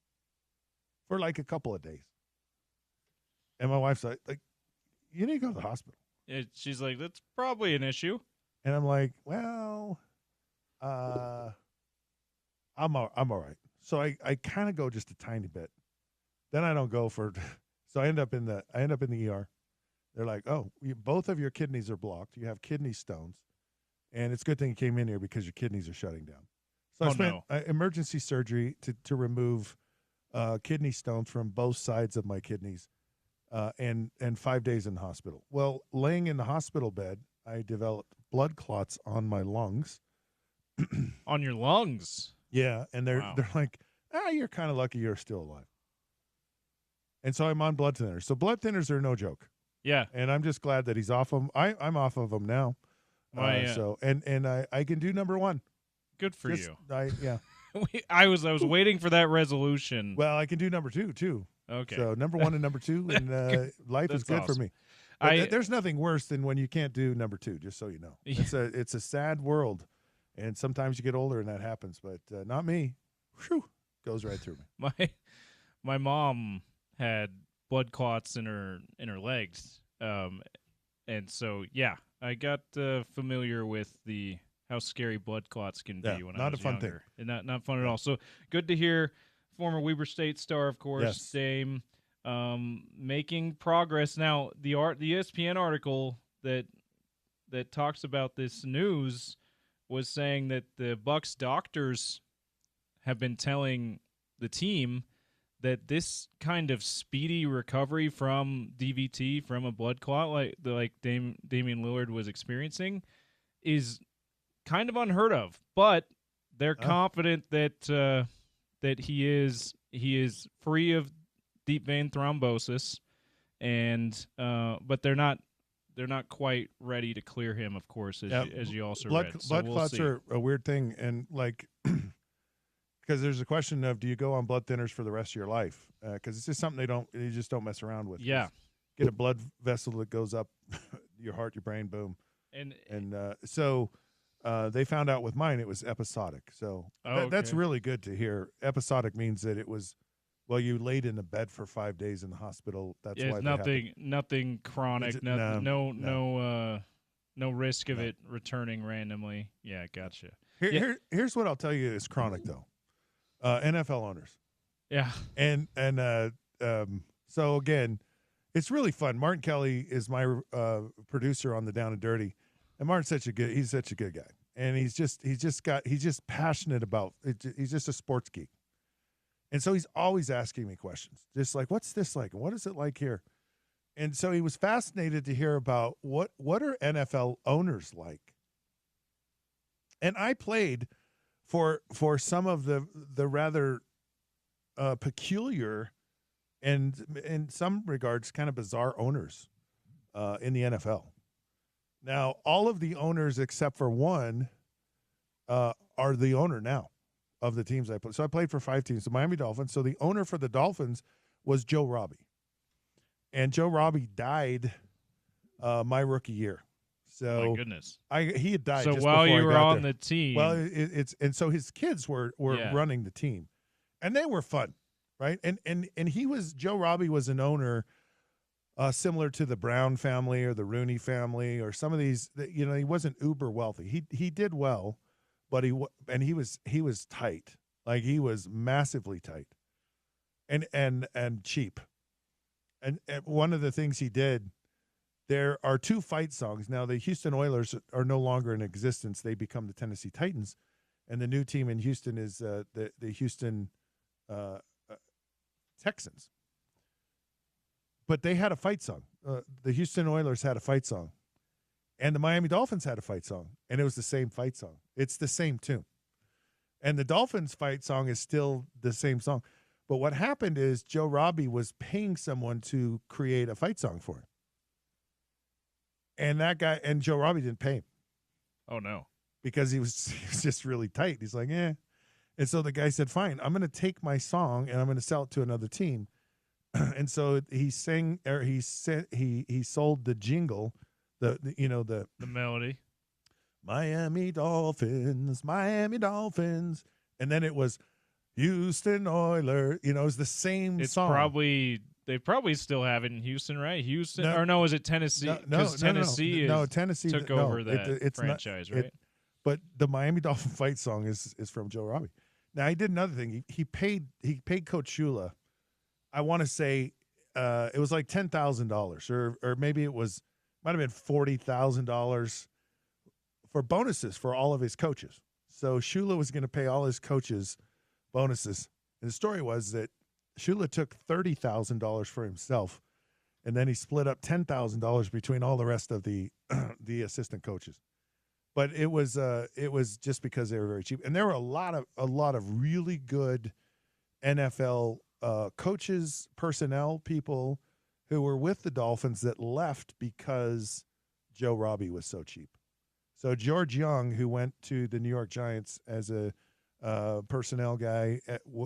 for like a couple of days. And my wife's like, you need to go to the hospital. She's like, that's probably an issue. And I'm like, well, I'm all right. So I kind of go just a tiny bit. Then I don't go for. So I end up in the ER. They're like, oh, both of your kidneys are blocked. You have kidney stones, and it's a good thing you came in here because your kidneys are shutting down. So I spent emergency surgery to remove kidney stones from both sides of my kidneys, and 5 days in the hospital. Well, laying in the hospital bed, I developed blood clots on my lungs. On your lungs? Yeah, and they're like, you're kind of lucky you're still alive. And so I'm on blood thinners. So blood thinners are no joke. Yeah. And I'm just glad that he's off them. I'm off of them now. So I can do number 1. Good for you. Yeah. I was waiting for that resolution. Well, I can do number 2 too. Okay. So number 1 and number 2, and life is good awesome. for me. There's nothing worse than when you can't do number 2. Just so you know, it's a sad world, and sometimes you get older and that happens. But not me. Whew, goes right through me. My mom had blood clots in her legs, and so I got familiar with how scary blood clots can be when I was younger. And not fun at all. So good to hear former Weber State star, of course, yes. Dame, making progress. Now, the ESPN article that talks about this news was saying that the Bucks doctors have been telling the team that this kind of speedy recovery from DVT, from a blood clot like Damian Lillard was experiencing, is kind of unheard of. But they're confident that he is free of deep vein thrombosis, and but they're not quite ready to clear him, of course, as you also read. So blood clots are a weird thing, and because there's a question of, do you go on blood thinners for the rest of your life? Because it's just something you just don't mess around with. Yeah. Get a blood vessel that goes up your heart, your brain, boom. And so they found out with mine it was episodic. So that's really good to hear. Episodic means that it was, you laid in the bed for 5 days in the hospital. That's why it's nothing chronic. No No risk of it returning randomly. Yeah, gotcha. Here's what I'll tell you is chronic though. NFL owners. Yeah. And so again, it's really fun. Martin Kelly is my producer on the Down and Dirty, and Martin's he's such a good guy, and he's just passionate about it. He's just a sports geek, and so he's always asking me questions, just like, what's this like, and what is it like here? And so he was fascinated to hear about what are NFL owners like. And I played for some of the rather peculiar and in some regards kind of bizarre owners in the NFL. Now, all of the owners except for one are the owner now of the teams I played. So I played for 5 teams, the Miami Dolphins. So the owner for the Dolphins was Joe Robbie. And Joe Robbie died my rookie year. So my goodness, he had died. So just while before you were on the team, well, and so his kids were running the team, and they were fun, right? And Joe Robbie was an owner similar to the Brown family or the Rooney family or some of these. He wasn't uber wealthy. He did well, but he was tight, like he was massively tight, and cheap. And one of the things he did, there are 2 fight songs. Now, the Houston Oilers are no longer in existence. They become the Tennessee Titans. And the new team in Houston is the Houston Texans. But they had a fight song. The Houston Oilers had a fight song. And the Miami Dolphins had a fight song. And it was the same fight song. It's the same tune. And the Dolphins fight song is still the same song. But what happened is Joe Robbie was paying someone to create a fight song for him. And Joe Robbie didn't pay him. Oh, no. Because he was just really tight. He's like, eh. And so the guy said, fine, I'm going to take my song and I'm going to sell it to another team. And so he sold the jingle, the melody. Miami Dolphins. And then it was Houston Oilers, it was the same song. They probably still have it in Houston, right? Houston, is it Tennessee? No, Tennessee Tennessee took over that franchise, right? But the Miami Dolphin fight song is from Joe Robbie. Now he did another thing. He paid Coach Shula, I want to say it was like $10,000, or maybe might have been $40,000 for bonuses for all of his coaches. So Shula was going to pay all his coaches bonuses. And the story was that Shula took $30,000 for himself, and then he split up $10,000 between all the rest of the assistant coaches. But it was just because they were very cheap, and there were a lot of really good NFL coaches, personnel people who were with the Dolphins that left because Joe Robbie was so cheap. So George Young, who went to the New York Giants as a personnel guy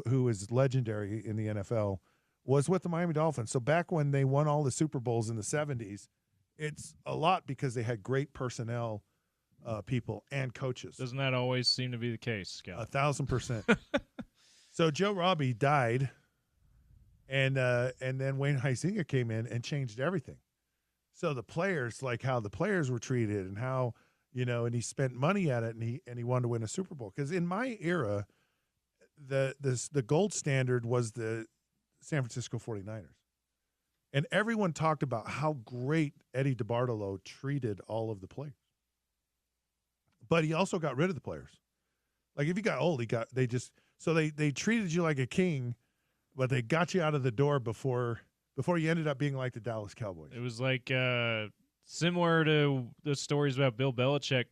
who is legendary in the NFL, was with the Miami Dolphins. So back when they won all the Super Bowls in the 70s, it's a lot because they had great personnel people and coaches. Doesn't that always seem to be the case, Scott? 1,000%. So Joe Robbie died, and then Wayne Huizenga came in and changed everything. So the players, like how the players were treated and how, and he spent money at it, and he wanted to win a Super Bowl. Because in my era, the gold standard was the San Francisco 49ers. And everyone talked about how great Eddie DeBartolo treated all of the players. But he also got rid of the players. Like if you got old, they treated you like a king, but they got you out of the door before you ended up being like the Dallas Cowboys. It was like similar to the stories about Bill Belichick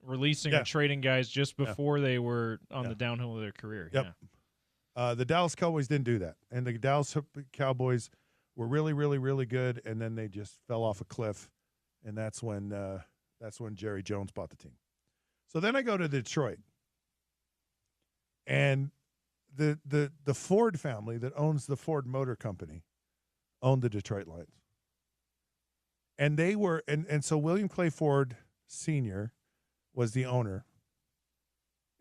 releasing or trading guys just before they were on the downhill of their career. Yep. Yeah. The Dallas Cowboys didn't do that. And the Dallas Cowboys were really, really, really good, and then they just fell off a cliff, and that's when Jerry Jones bought the team. So then I go to Detroit, and the Ford family that owns the Ford Motor Company owned the Detroit Lions. And they were and so William Clay Ford Sr. was the owner.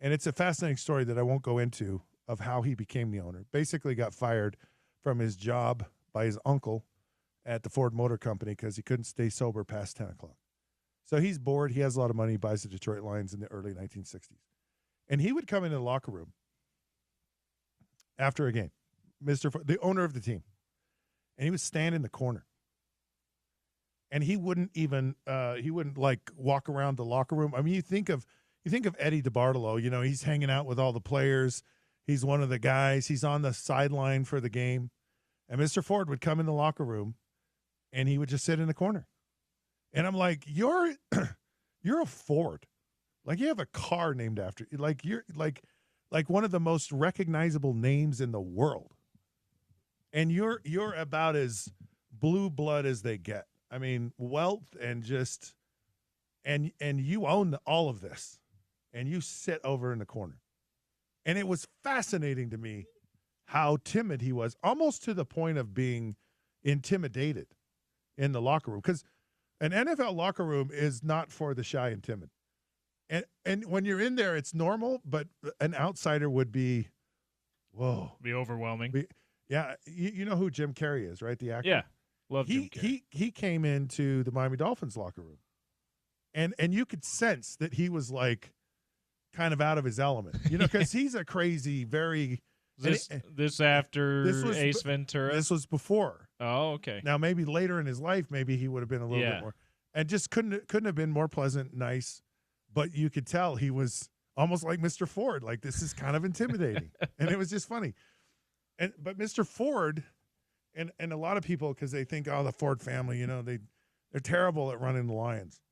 And it's a fascinating story that I won't go into of how he became the owner. Basically got fired from his job by his uncle at the Ford Motor Company because he couldn't stay sober past 10 o'clock. So he's bored. He has a lot of money. He buys the Detroit Lions in the early 1960s. And he would come into the locker room after a game, the owner of the team, and he would stand in the corner. And he wouldn't like walk around the locker room. I mean, you think of Eddie DeBartolo, you know, he's hanging out with all the players. He's one of the guys. He's on the sideline for the game. And Mr. Ford would come in the locker room, and he would just sit in the corner. And I'm like, you're a Ford. Like, you have a car named after you. Like, you're like one of the most recognizable names in the world. And you're about as blue blood as they get. I mean, wealth and just and you own all of this. And you sit over in the corner. And it was fascinating to me how timid he was, almost to the point of being intimidated in the locker room. Because an NFL locker room is not for the shy and timid. And when you're in there, it's normal, but an outsider would be, whoa. Be overwhelming. You know who Jim Carrey is, right? The actor? Yeah, love Jim Carrey. He came into the Miami Dolphins locker room. And you could sense that he was like kind of out of his element, you know, because he's a crazy, very. This after Ace Ventura. This was before. Oh, okay. Now maybe later in his life, maybe he would have been a little bit more, and just couldn't have been more pleasant, nice. But you could tell he was almost like Mr. Ford. Like, this is kind of intimidating, and it was just funny. But Mr. Ford, and a lot of people, because they think, oh, the Ford family, you know, they're terrible at running the Lions.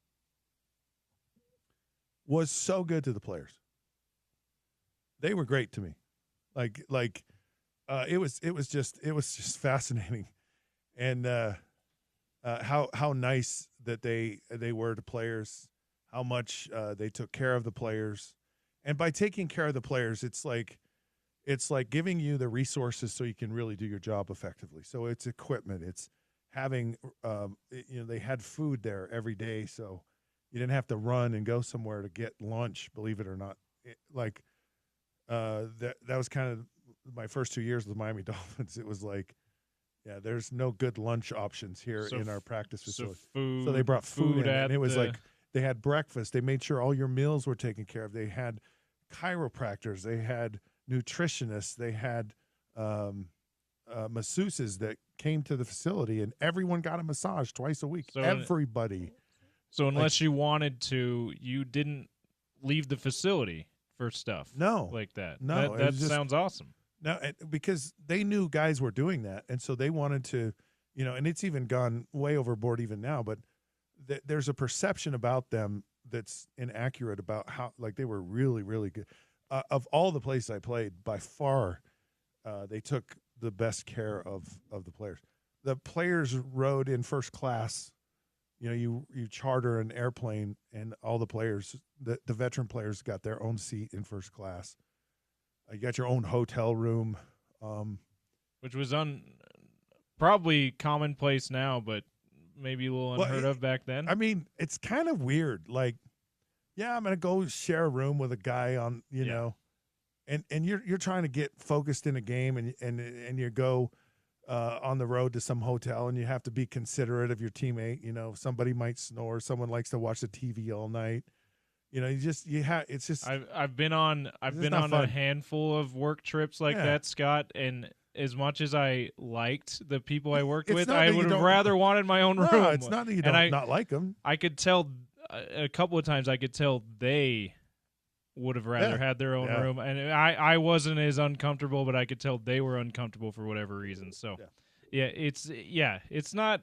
Was so good to the players. They were great to me. It was just fascinating, and how nice that they were to players, how much they took care of the players, and by taking care of the players, it's like giving you the resources so you can really do your job effectively. So it's equipment, it's having they had food there every day, so you didn't have to run and go somewhere to get lunch. Believe it or not, that was kind of my first 2 years with the Miami Dolphins. It was like, yeah, there's no good lunch options here in our practice facility. So they brought food in, and it was like they had breakfast. They made sure all your meals were taken care of. They had chiropractors. They had nutritionists. They had masseuses that came to the facility, and everyone got a massage twice a week. Everybody. So unless you wanted to, you didn't leave the facility for stuff like that. No, that sounds awesome. No, because they knew guys were doing that, and so they wanted to, you know, and it's even gone way overboard even now, but there's a perception about them that's inaccurate about how, like, they were really, really good. Of all the places I played, by far, they took the best care of the players. The players rode in first class. You know, you charter an airplane, and all the players, the veteran players, got their own seat in first class. You got your own hotel room, which was probably commonplace now, but maybe a little unheard of back then. I mean, it's kind of weird. Like, yeah, I'm gonna go share a room with a guy on, you know, and you're trying to get focused in a game, and you go on the road to some hotel, and you have to be considerate of your teammate. You know, somebody might snore. Someone likes to watch the TV all night. You know, it's just. I've been on a handful of work trips like that, Scott, and as much as I liked the people I worked with, I would have rather wanted my own room. No, it's not that you don't not like them. I could tell a couple of times. I could tell they would have rather had their own room, and I wasn't as uncomfortable, but I could tell they were uncomfortable for whatever reason. So, it's not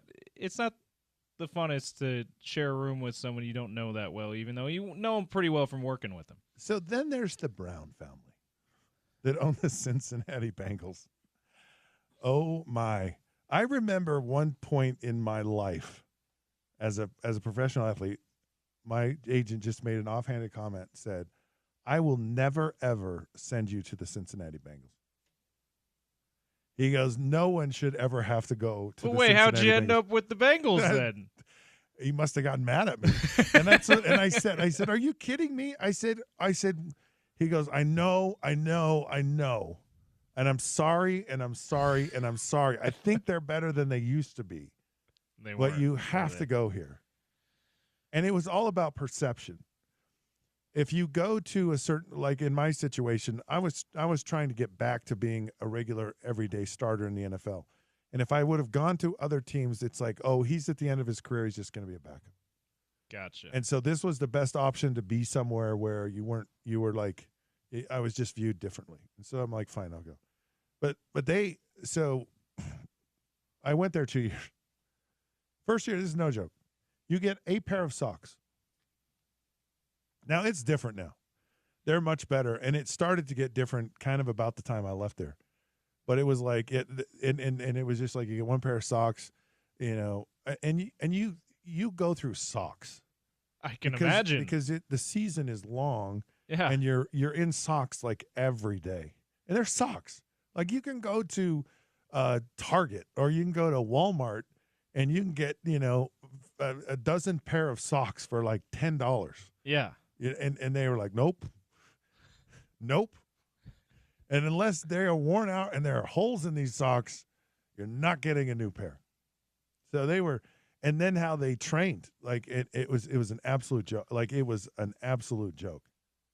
the funnest to share a room with someone you don't know that well, even though you know them pretty well from working with them. So then there's the Brown family that own the Cincinnati Bengals. Oh my! I remember one point in my life as a professional athlete, my agent just made an offhanded comment, said, "I will never ever send you to the Cincinnati Bengals." He goes, "No one should ever have to go to." But wait, how'd you end up with the Bengals then? He must have gotten mad at me, and that's what. And I said, "Are you kidding me?" I said. He goes, "I know, and I'm sorry, and I'm sorry, and I'm sorry. I think they're better than they used to be, but you have to go here." And it was all about perception. If you go to a certain, like in my situation, I was trying to get back to being a regular everyday starter in the NFL. And if I would have gone to other teams, it's like, oh, he's at the end of his career, he's just going to be a backup. Gotcha. And so this was the best option to be somewhere where you were like, I was just viewed differently. And so I'm like, fine, I'll go. But so I went there 2 years. First year, this is no joke. You get a pair of socks. Now it's different now. They're much better. And it started to get different kind of about the time I left there. But it was like and it was just like you get one pair of socks, and you go through socks. I can imagine. Because the season is long. Yeah. And you're in socks like every day. And they're socks. Like you can go to Target or you can go to Walmart and you can get, a dozen pair of socks for like $10. Yeah. And they were like, nope. And unless they are worn out and there are holes in these socks, you're not getting a new pair. So they were, and then how they trained, like it was an absolute joke. Like it was an absolute joke.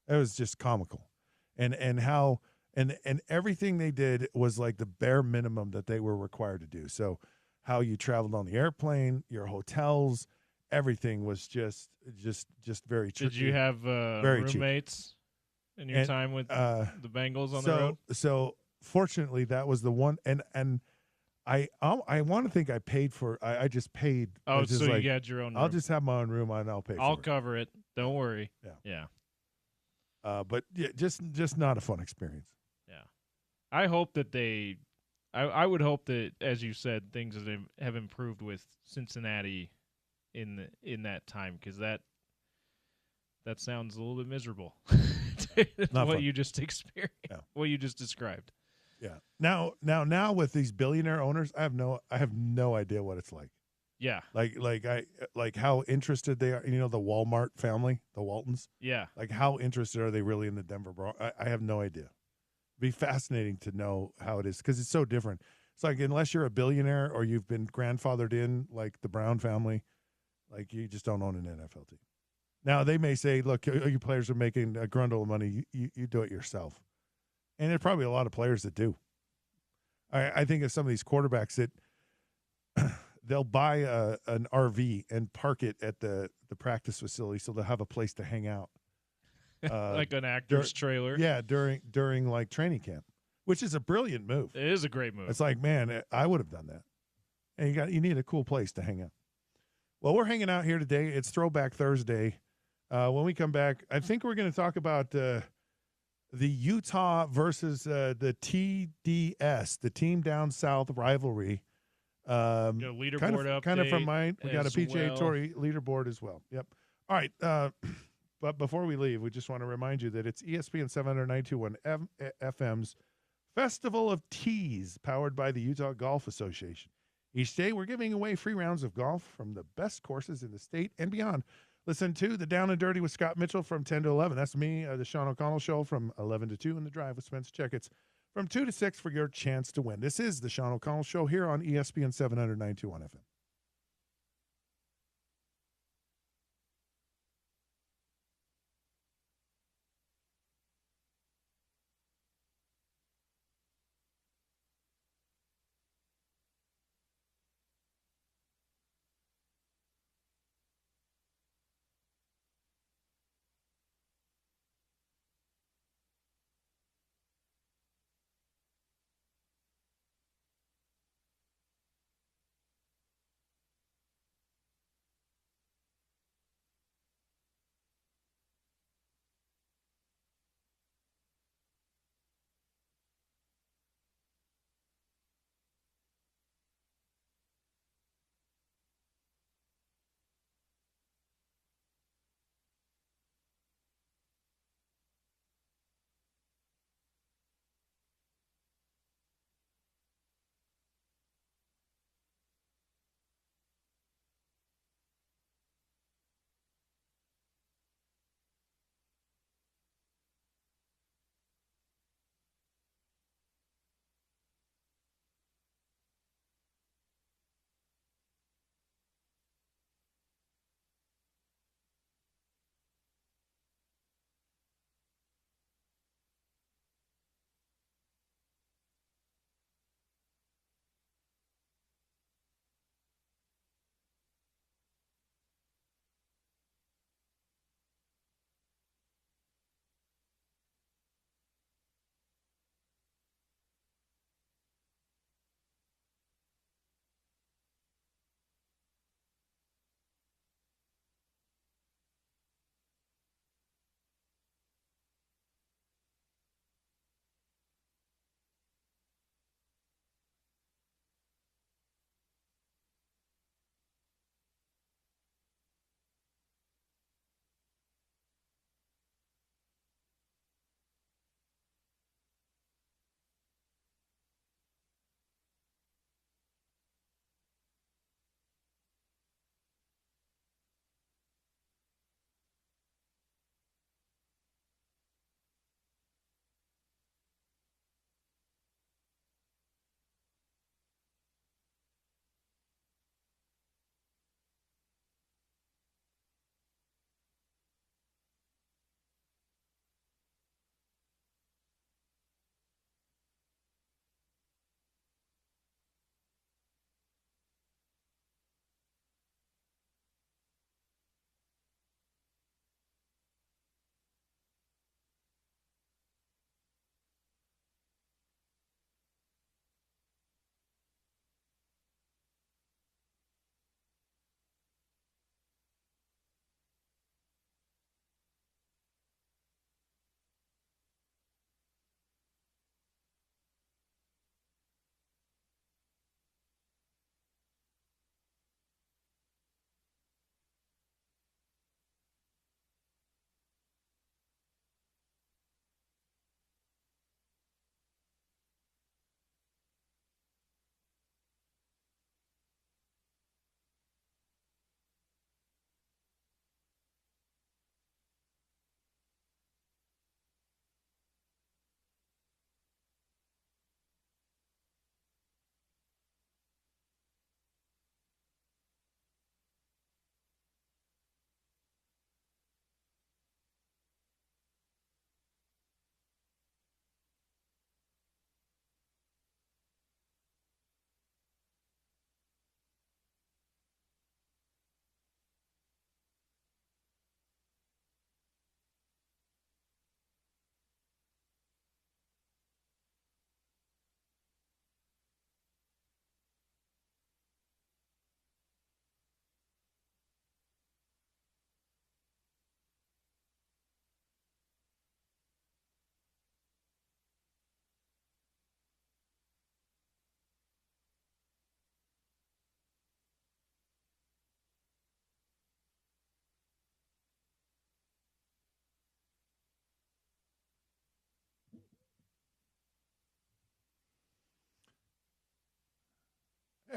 It was just comical. And how, and everything they did was like the bare minimum that they were required to do. So how you traveled on the airplane, your hotels, everything was just very tricky. Did you have roommates in your time with the Bengals on the road? So fortunately, that was the one. And I want to think I paid for. I just paid. Oh, just so you had your own room. I'll just have my own room and I'll pay. I'll for it. cover it. Don't worry. Yeah. But yeah, just not a fun experience. Yeah. I hope that I would hope that, as you said, things have improved with Cincinnati in that time, because that sounds a little bit miserable. What fun. You just experienced, what you just described. Yeah. Now with these billionaire owners, I have no idea what it's like. Yeah. Like how interested they are. The Walmart family, the Waltons. Yeah. Like how interested are they really in the Denver Broncos? I have no idea. It'd be fascinating to know how it is, because it's so different. It's like unless you're a billionaire or you've been grandfathered in, like the Brown family, like you just don't own an NFL team. Now they may say, look, you players are making a grundle of money. You do it yourself. And there's probably a lot of players that do. I think of some of these quarterbacks that they'll buy an RV and park it at the practice facility so they'll have a place to hang out. Like an actor's trailer. Yeah, during like training camp, which is a brilliant move. It is a great move. It's like, man, I would have done that. And you need a cool place to hang out. Well, we're hanging out here today. It's Throwback Thursday. When we come back, I think we're going to talk about the Utah versus the TDS, the Team Down South rivalry. Leaderboard kind of update from mine. We got a PGA well. Tour leaderboard as well. Yep. All right. But before we leave, we just want to remind you that it's ESPN 791 FM's Festival of Tees, powered by the Utah Golf Association. Each day, we're giving away free rounds of golf from the best courses in the state and beyond. Listen to the Down and Dirty with Scott Mitchell from 10 to 11. That's me, the Sean O'Connell Show from 11 to 2, and The Drive with Spence Checketts from 2 to 6 for your chance to win. This is the Sean O'Connell Show here on ESPN 791 FM.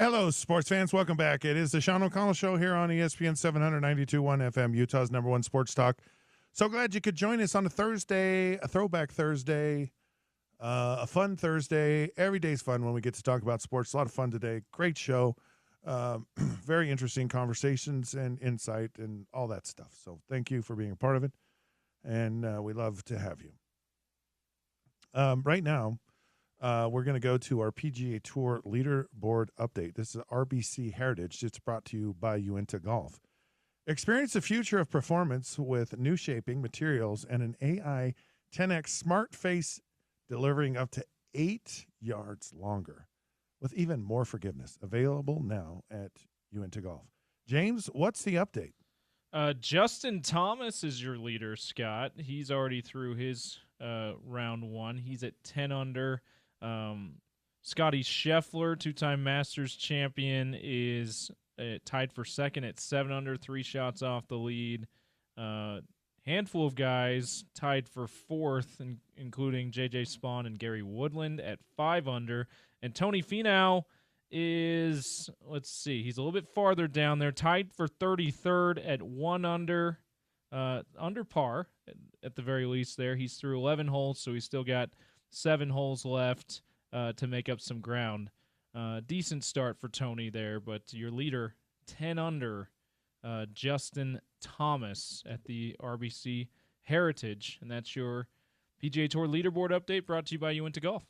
Hello, sports fans. Welcome back. It is the Sean O'Connell Show here on ESPN 792.1 FM, Utah's #1 sports talk. So glad you could join us on a Thursday, a throwback Thursday, a fun Thursday. Every day's fun when we get to talk about sports. A lot of fun today. Great show. Very interesting conversations and insight and all that stuff. So thank you for being a part of it, and we love to have you. Right now, we're going to go to our PGA Tour leaderboard update. This is RBC Heritage. It's brought to you by Uinta Golf. Experience the future of performance with new shaping, materials, and an AI 10X Smart Face delivering up to 8 yards longer with even more forgiveness. Available now at Uinta Golf. James, what's the update? Justin Thomas is your leader, Scott. He's already through his round one. He's at 10 under. Scotty Scheffler, two-time Masters champion, is tied for second at 7 under, 3 shots off the lead. Handful of guys tied for fourth, including J.J. Spawn and Gary Woodland at 5 under. And Tony Finau is, he's a little bit farther down there, tied for 33rd at 1 under, under par at the very least there. He's through 11 holes, so he's still got 7 holes left to make up some ground. Decent start for Tony there, but your leader, 10 under, Justin Thomas at the RBC Heritage. And that's your PGA Tour leaderboard update brought to you by Uinta Golf.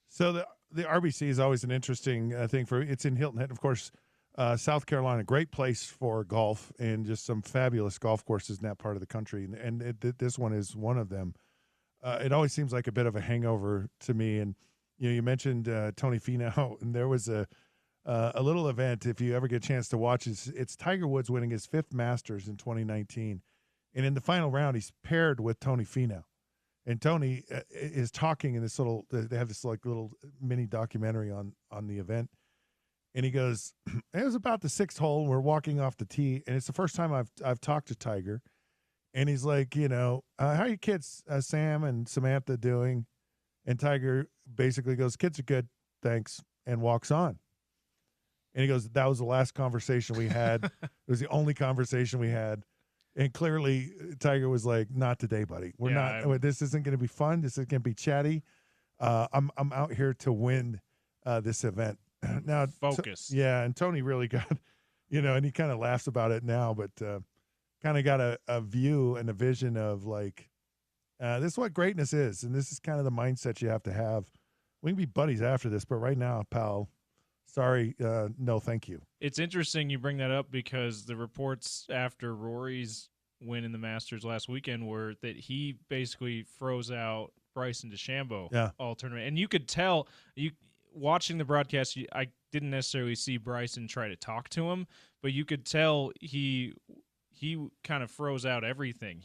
So the RBC is always an interesting thing. It's in Hilton Head, of course, South Carolina, great place for golf and just some fabulous golf courses in that part of the country. And this one is one of them. It always seems like a bit of a hangover to me. And you mentioned Tony Finau, and there was a little event. If you ever get a chance to watch, it's Tiger Woods winning his 5th Masters in 2019, and in the final round, he's paired with Tony Finau, and Tony is talking in this little. They have this like little mini documentary on the event, and he goes, "It was about the 6th hole. And we're walking off the tee, and it's the first time I've talked to Tiger." And he's like, how are your kids, Sam and Samantha, doing? And Tiger basically goes, kids are good, thanks, and walks on. And he goes, that was the last conversation we had. It was the only conversation we had. And clearly Tiger was like, not today, buddy. This isn't going to be fun. This is going to be chatty. I'm out here to win this event. Now, focus. And Tony really got, and he kind of laughs about it now, but kind of got a view and a vision of like, this is what greatness is. And this is kind of the mindset you have to have. We can be buddies after this, but right now, pal, sorry, no thank you. It's interesting you bring that up because the reports after Rory's win in the Masters last weekend were that he basically froze out Bryson DeChambeau all tournament. And you could tell, watching the broadcast, I didn't necessarily see Bryson try to talk to him, but you could tell he kind of froze out everything.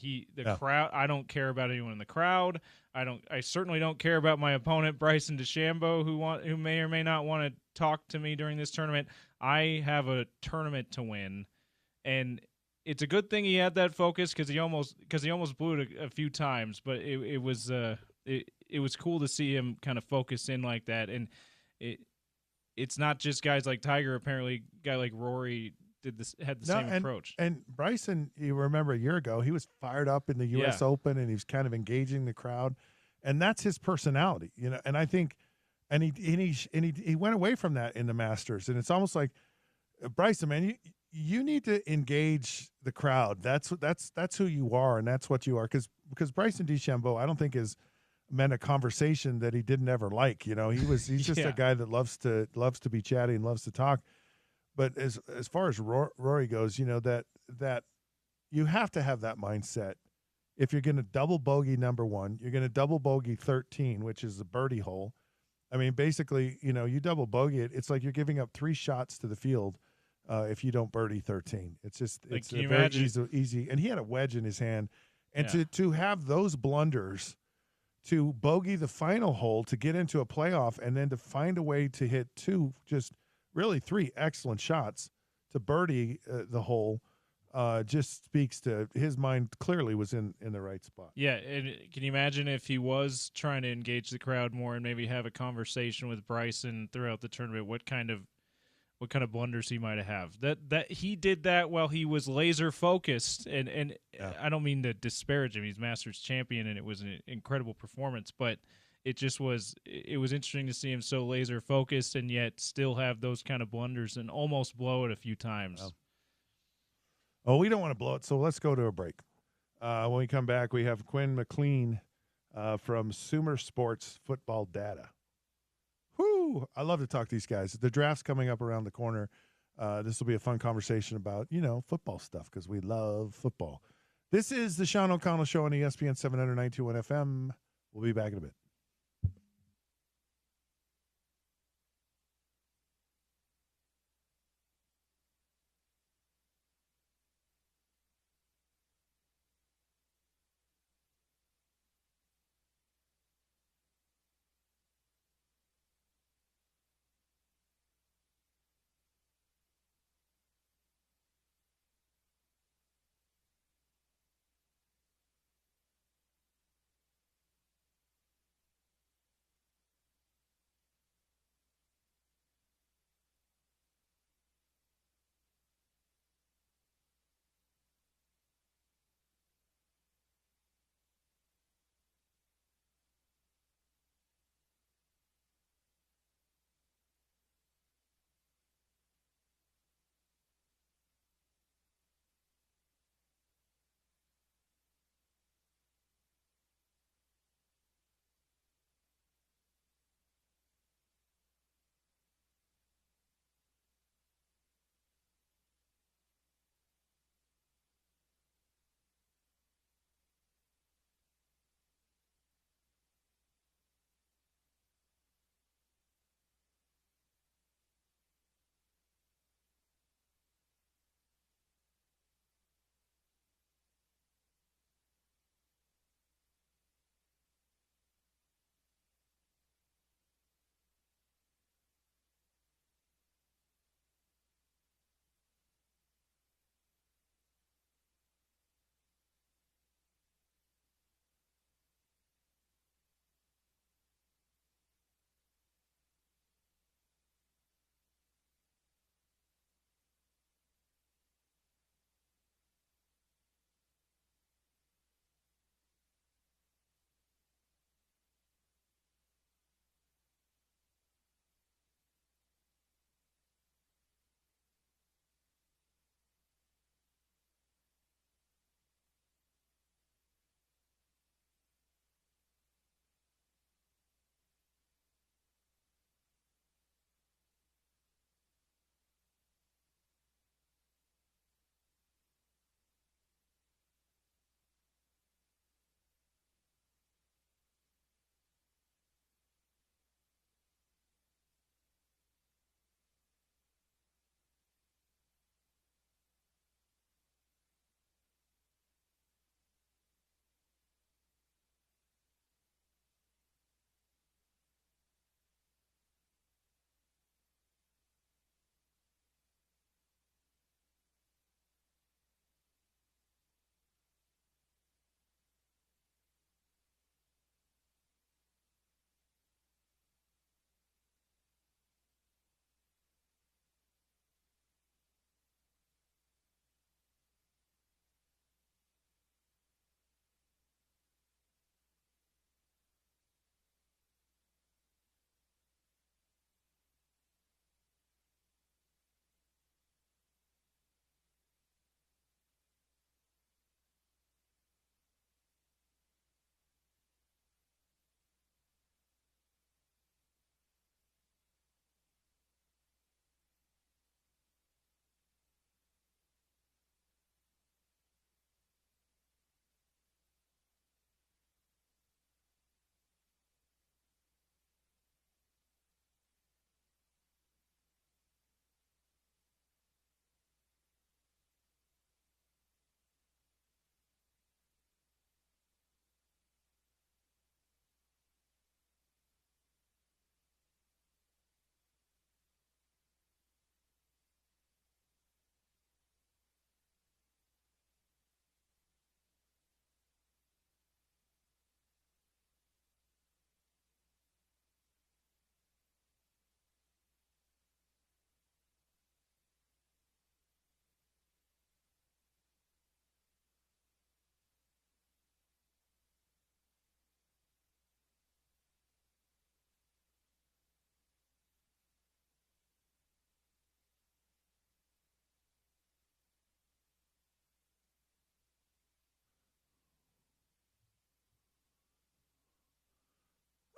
Crowd. I don't care about anyone in the crowd. I certainly don't care about my opponent, Bryson DeChambeau, who may or may not want to talk to me during this tournament. I have a tournament to win, and it's a good thing he had that focus because he almost blew it a few times. But it was cool to see him kind of focus in like that, and it's not just guys like Tiger. Apparently, a guy like Rory had the same approach. And Bryson, you remember a year ago, he was fired up in the U.S. Open, and he was kind of engaging the crowd, and that's his personality, And I think, and he went away from that in the Masters, and it's almost like Bryson, man, you need to engage the crowd. That's who you are, and that's what you are. Because Bryson DeChambeau, I don't think is meant a conversation that he didn't ever like. He's just a guy that loves to be chatty and loves to talk. But as far as Rory goes, that you have to have that mindset. If you're going to double bogey number 1, you're going to double bogey 13, which is the birdie hole. I mean, basically, you double bogey it. It's like you're giving up 3 shots to the field if you don't birdie 13. It's just it's a very easy. And he had a wedge in his hand, and to have those blunders, to bogey the final hole to get into a playoff, and then to find a way to hit 2 just. Really 3 excellent shots to birdie the hole just speaks to his mind clearly was in the right spot. Yeah, and can you imagine if he was trying to engage the crowd more and maybe have a conversation with Bryson throughout the tournament, what kind of what kind of blunders he might have. That he did that while he was laser focused, and I don't mean to disparage him. He's Masters champion, and it was an incredible performance. But it was interesting to see him so laser focused and yet still have those kind of blunders and almost blow it a few times. Oh, we don't want to blow it, so let's go to a break. When we come back, we have Quinn McLean from Sumer Sports Football Data. Whoo! I love to talk to these guys. The draft's coming up around the corner. This will be a fun conversation about, football stuff because we love football. This is the Sean O'Connell Show on ESPN 792 FM. We'll be back in a bit.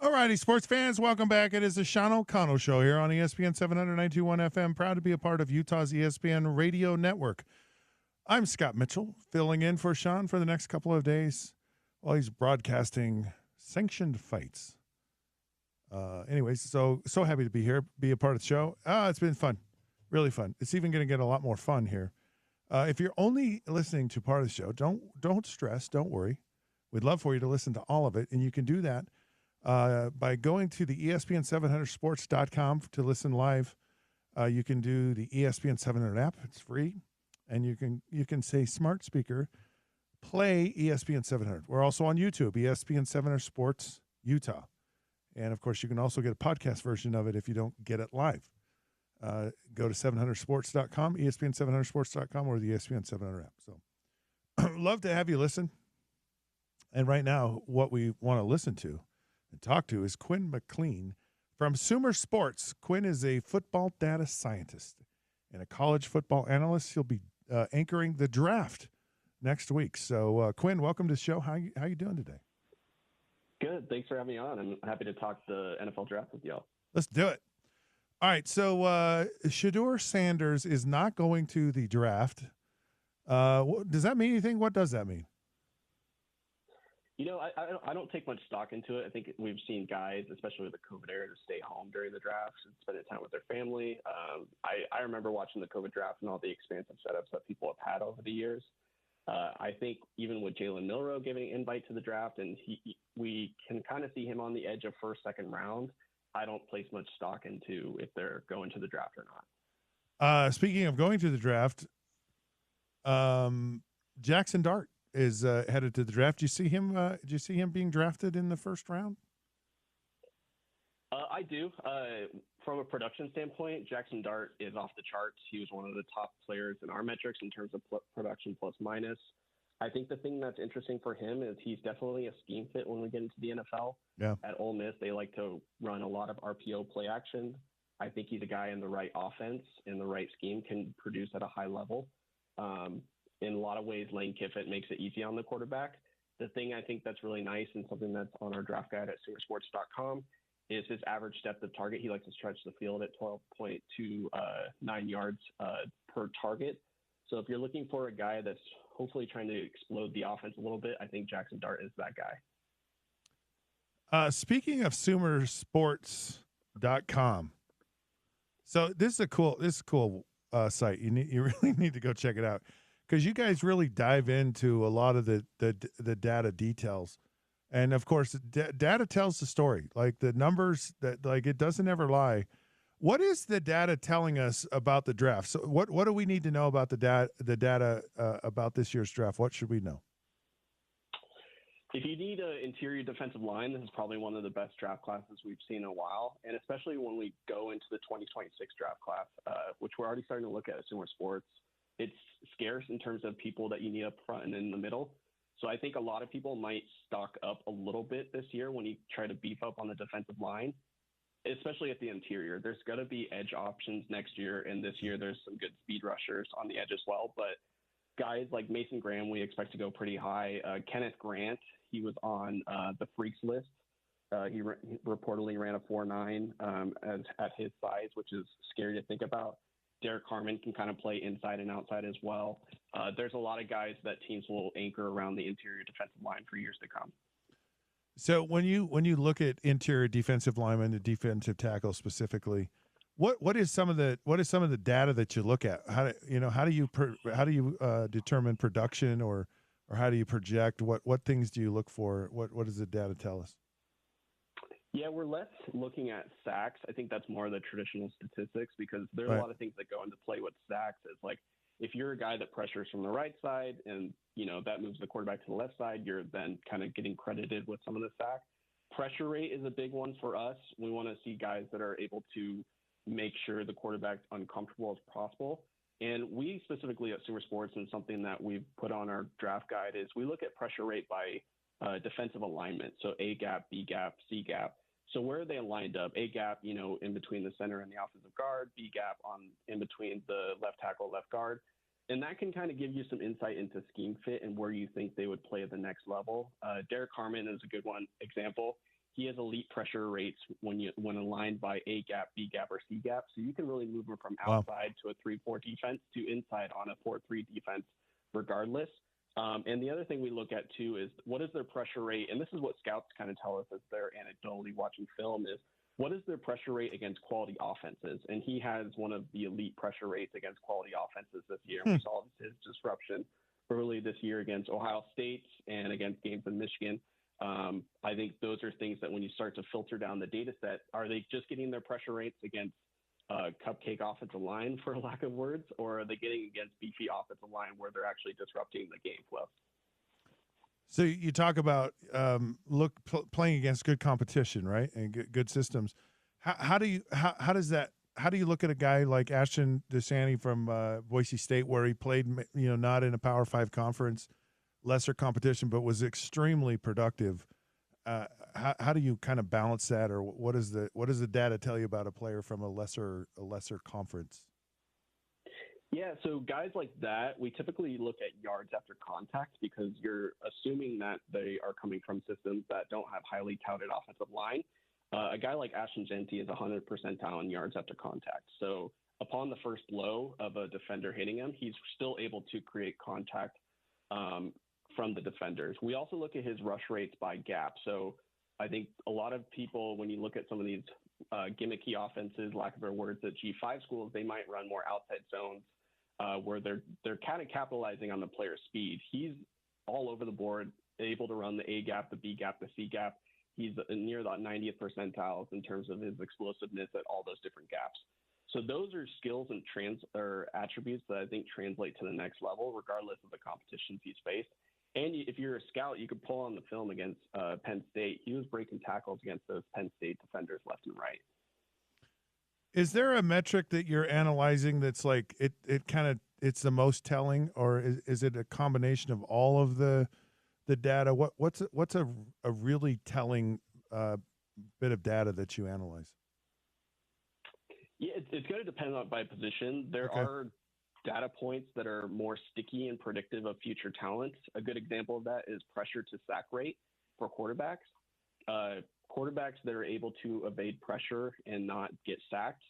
All righty, sports fans, welcome back. It is the Sean O'Connell Show here on ESPN 791 FM. Proud to be a part of Utah's ESPN radio network. I'm Scott Mitchell, filling in for Sean for the next couple of days while he's broadcasting sanctioned fights. Anyways, so happy to be here, be a part of the show. It's been fun, really fun. It's even going to get a lot more fun here. If you're only listening to part of the show, don't stress, don't worry. We'd love for you to listen to all of it, and you can do that by going to the ESPN700sports.com to listen live. You can do the ESPN 700 app; it's free, and you can say smart speaker, play ESPN 700. We're also on YouTube, ESPN 700 Sports Utah, and of course you can also get a podcast version of it if you don't get it live. Go to 700sports.com, ESPN700sports.com, or the ESPN 700 app. So, love to have you listen. And right now, what we want to listen to and talk to is Quinn McLean from Sumer Sports. Quinn is a football data scientist and a college football analyst. He'll be anchoring the draft next week. So, Quinn, welcome to the show. How you doing today? Good. Thanks for having me on. I'm happy to talk the NFL draft with y'all. Let's do it. All right. So, Shedeur Sanders is not going to the draft. Does that mean anything? What does that mean? You know, I don't take much stock into it. I think we've seen guys, especially with the COVID era, to stay home during the drafts and spend time with their family. I remember watching the COVID draft and all the expansive setups that people have had over the years. I think even with Jalen Milroe giving an invite to the draft, and we can kind of see him on the edge of first, second round. I don't place much stock into if they're going to the draft or not. Speaking of going to the draft, Jackson Dart is headed to the draft. Did you see him being drafted in the first round? I do. From a production standpoint, Jackson Dart is off the charts. He was one of the top players in our metrics in terms of production plus minus. I think the thing that's interesting for him is he's definitely a scheme fit when we get into the NFL. Yeah. At Ole Miss, they like to run a lot of RPO play action. I think he's a guy in the right offense, in the right scheme, can produce at a high level. In a lot of ways, Lane Kiffin makes it easy on the quarterback. The thing I think that's really nice and something that's on our draft guide at SumerSports.com is his average depth of target. He likes to stretch the field at 12.29 yards per target. So if you're looking for a guy that's hopefully trying to explode the offense a little bit, I think Jackson Dart is that guy. Speaking of SumerSports.com, so this is a cool site. You really need to go check it out because you guys really dive into a lot of the data details. And of course, data tells the story. Like the numbers, that like it doesn't ever lie. What is the data telling us about the draft? So what do we need to know about the data about this year's draft? What should we know? If you need an interior defensive line, this is probably one of the best draft classes we've seen in a while, and especially when we go into the 2026 draft class, which we're already starting to look at Sumer Sports. It's scarce in terms of people that you need up front and in the middle. So I think a lot of people might stock up a little bit this year when you try to beef up on the defensive line, especially at the interior. There's going to be edge options next year, and this year there's some good speed rushers on the edge as well. But guys like Mason Graham, we expect to go pretty high. Kenneth Grant, he was on the freaks list. He reportedly ran a 4.9 at his size, which is scary to think about. Derek Harmon can kind of play inside and outside as well. There's a lot of guys that teams will anchor around the interior defensive line for years to come. So when you look at interior defensive linemen, the defensive tackle specifically, what is some of the data that you look at? How do you determine production or how do you project? What things do you look for? What does the data tell us? Yeah, we're less looking at sacks. I think that's more of the traditional statistics because there are Right. a lot of things that go into play with sacks. It's like if you're a guy that pressures from the right side and, that moves the quarterback to the left side, you're then kind of getting credited with some of the sack. Pressure rate is a big one for us. We want to see guys that are able to make sure the quarterback's uncomfortable as possible. And we specifically at Sumer Sports, and something that we've put on our draft guide, is we look at pressure rate by defensive alignment. So A gap, B gap, C gap. So where are they lined up? A gap, in between the center and the offensive guard. B gap in between the left tackle, left guard. And that can kind of give you some insight into scheme fit and where you think they would play at the next level. Derek Harmon is a good example. he has elite pressure rates when aligned by A gap, B gap, or C gap. So you can really move him from outside to a 3-4 defense to inside on a 4-3 defense regardless. And the other thing we look at too is what is their pressure rate, and this is what scouts kind of tell us as they're anecdotally watching film, is what is their pressure rate against quality offenses? And he has one of the elite pressure rates against quality offenses this year. We saw his disruption early this year against Ohio State and against games in Michigan. I think those are things that when you start to filter down the data set, are they just getting their pressure rates against cupcake offensive line, for lack of words, or are they getting against beefy offensive line where they're actually disrupting the game flow? So you talk about playing against good competition, right, and good systems. How do you look at a guy like Ashton DeSanti from Boise State, where he played, not in a Power 5 conference, lesser competition, but was extremely productive? How do you kind of balance that, or what does the data tell you about a player from a lesser conference? Yeah, so guys like that, we typically look at yards after contact because you're assuming that they are coming from systems that don't have highly touted offensive line. A guy like Ashton Jeanty is 100 percentile in yards after contact. So upon the first blow of a defender hitting him, he's still able to create contact from the defenders. We also look at his rush rates by gap. So I think a lot of people, when you look at some of these gimmicky offenses, lack of better words, at G5 schools, they might run more outside zones where they're kind of capitalizing on the player's speed. He's all over the board, able to run the A gap, the B gap, the C gap. He's near the 90th percentiles in terms of his explosiveness at all those different gaps. So those are skills and attributes that I think translate to the next level, regardless of the competitions he's faced. And if you're a scout, you could pull on the film against Penn State. He was breaking tackles against those Penn State defenders left and right. Is there a metric that you're analyzing that's like it's the most telling, or is it a combination of all of the data? What's a really telling bit of data that you analyze? Yeah, it's going to depend on by position. There are data points that are more sticky and predictive of future talent. A good example of that is pressure to sack rate for quarterbacks. Quarterbacks that are able to evade pressure and not get sacked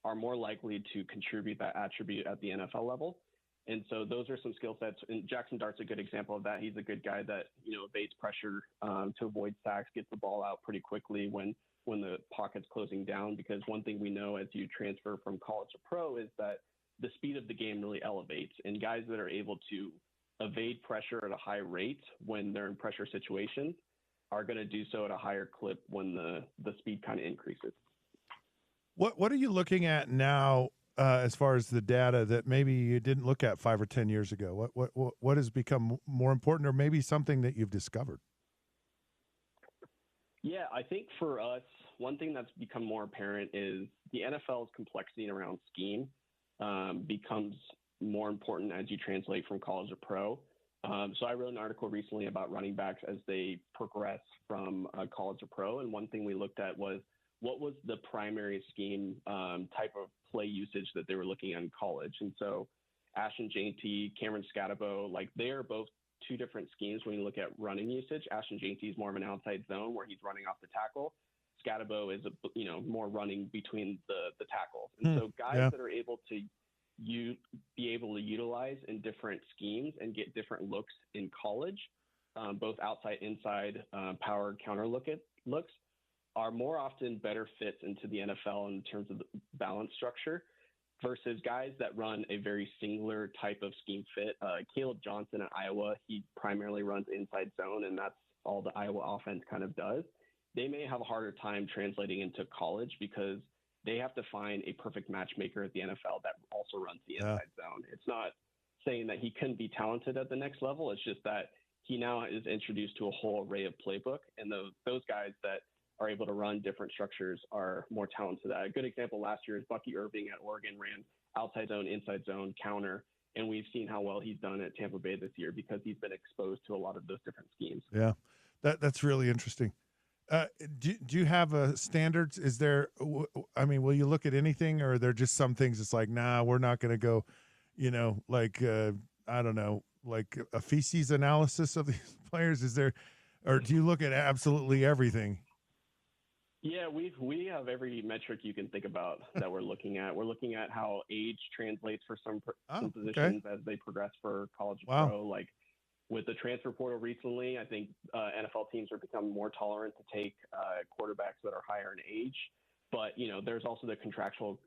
are more likely to contribute that attribute at the NFL level. And so those are some skill sets. And Jackson Dart's a good example of that. He's a good guy that, evades pressure to avoid sacks, gets the ball out pretty quickly when the pocket's closing down. Because one thing we know as you transfer from college to pro is that the speed of the game really elevates. And guys that are able to evade pressure at a high rate when they're in pressure situations are going to do so at a higher clip when the speed kind of increases. What are you looking at now as far as the data that maybe you didn't look at 5 or 10 years ago? What has become more important, or maybe something that you've discovered? Yeah, I think for us, one thing that's become more apparent is the NFL's complexity around scheme becomes more important as you translate from college to pro. So I wrote an article recently about running backs as they progress from college to pro. And one thing we looked at was what was the primary scheme type of play usage that they were looking at in college. And so Ashton Jeanty, Cameron Scatabo, they are both two different schemes when you look at running usage. Ashton Jeanty is more of an outside zone where he's running off the tackle. Scatabo is more running between the tackles. And so guys that are able to be able to utilize in different schemes and get different looks in college, both outside, inside, power, counter looks, are more often better fits into the NFL in terms of the balance structure versus guys that run a very singular type of scheme fit. Caleb Johnson at Iowa, he primarily runs inside zone, and that's all the Iowa offense kind of does. They may have a harder time translating into college because they have to find a perfect matchmaker at the NFL that also runs the inside zone. It's not saying that he couldn't be talented at the next level. It's just that he now is introduced to a whole array of playbook, and those guys that are able to run different structures are more talented. A good example last year is Bucky Irving at Oregon ran outside zone, inside zone, counter, and we've seen how well he's done at Tampa Bay this year because he's been exposed to a lot of those different schemes. Yeah, that's really interesting. Do you have standards? Is there, will you look at anything, or are there just some things it's like, nah, we're not going to go, I don't know, like a feces analysis of these players? Is there, or do you look at absolutely everything? Yeah, we have every metric you can think about that we're looking at. We're looking at how age translates for some positions as they progress for college and pro. Like with the transfer portal recently, I think NFL teams are becoming more tolerant to take quarterbacks that are higher in age. But, there's also the contractual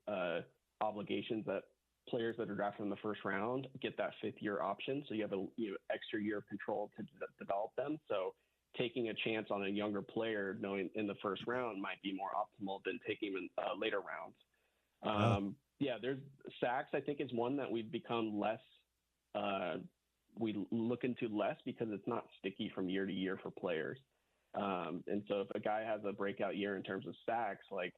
obligations that players that are drafted in the first round get that fifth-year option. So you have an extra year of control to develop them. So taking a chance on a younger player knowing in the first round might be more optimal than taking him in later rounds. There's sacks, I think, is one that we've become less we look into less because it's not sticky from year to year for players. And so if a guy has a breakout year in terms of sacks, like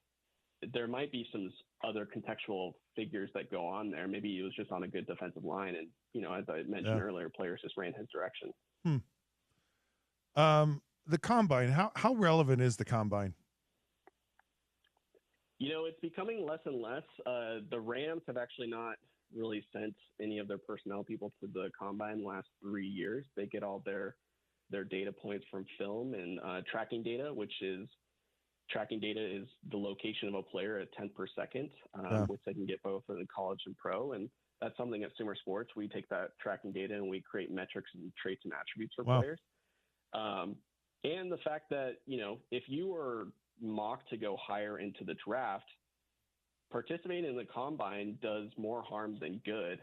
there might be some other contextual figures that go on there. Maybe he was just on a good defensive line and, as I mentioned earlier, players just ran his direction. The combine, how relevant is the combine? It's becoming less and less. The Rams have actually not really sent any of their personnel people to the combine the last 3 years. They get all their data points from film and tracking data, tracking data is the location of a player at 10th per second, which they can get both in college and pro. And that's something at Sumer Sports. We take that tracking data and we create metrics and traits and attributes for players. And the fact that, if you were mocked to go higher into the draft, participating in the combine does more harm than good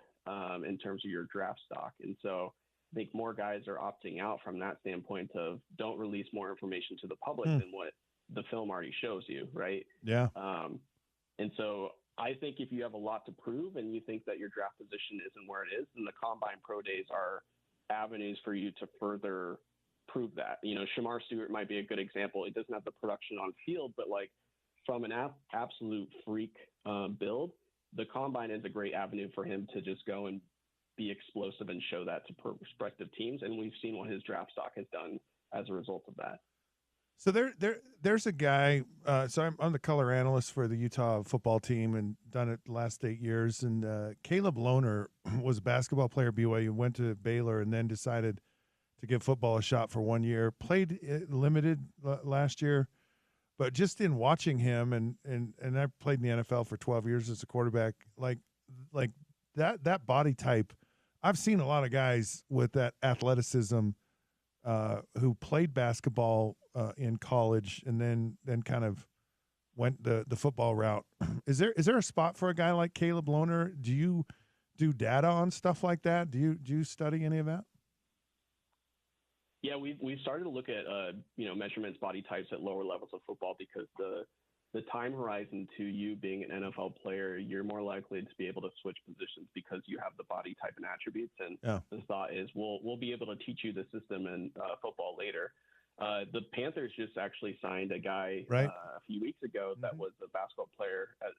in terms of your draft stock. And so I think more guys are opting out from that standpoint of don't release more information to the public than what the film already shows you, right? Yeah. And so I think if you have a lot to prove and you think that your draft position isn't where it is, then the combine pro days are avenues for you to further prove that. Shamar Stewart might be a good example. He doesn't have the production on field, but like from an absolute freak build, the combine is a great avenue for him to just go and be explosive and show that to prospective teams. And we've seen what his draft stock has done as a result of that. So there's a guy. So I'm the color analyst for the Utah football team and done it the last 8 years. And Caleb Lohner was a basketball player at BYU, went to Baylor, and then decided to give football a shot for 1 year. Played limited last year, but just in watching him, and I played in the NFL for 12 years as a quarterback. Like that body type, I've seen a lot of guys with that athleticism who played basketball in college and then kind of went the football route. Is there a spot for a guy like Caleb Lohner? Do you do data on stuff like that? Do you study any of that? Yeah, we've started to look at measurements, body types at lower levels of football because the time horizon to you being an NFL player, you're more likely to be able to switch positions because you have the body type and attributes. And the thought is we'll be able to teach you the system in football later. The Panthers just actually signed a guy a few weeks ago that was a basketball player at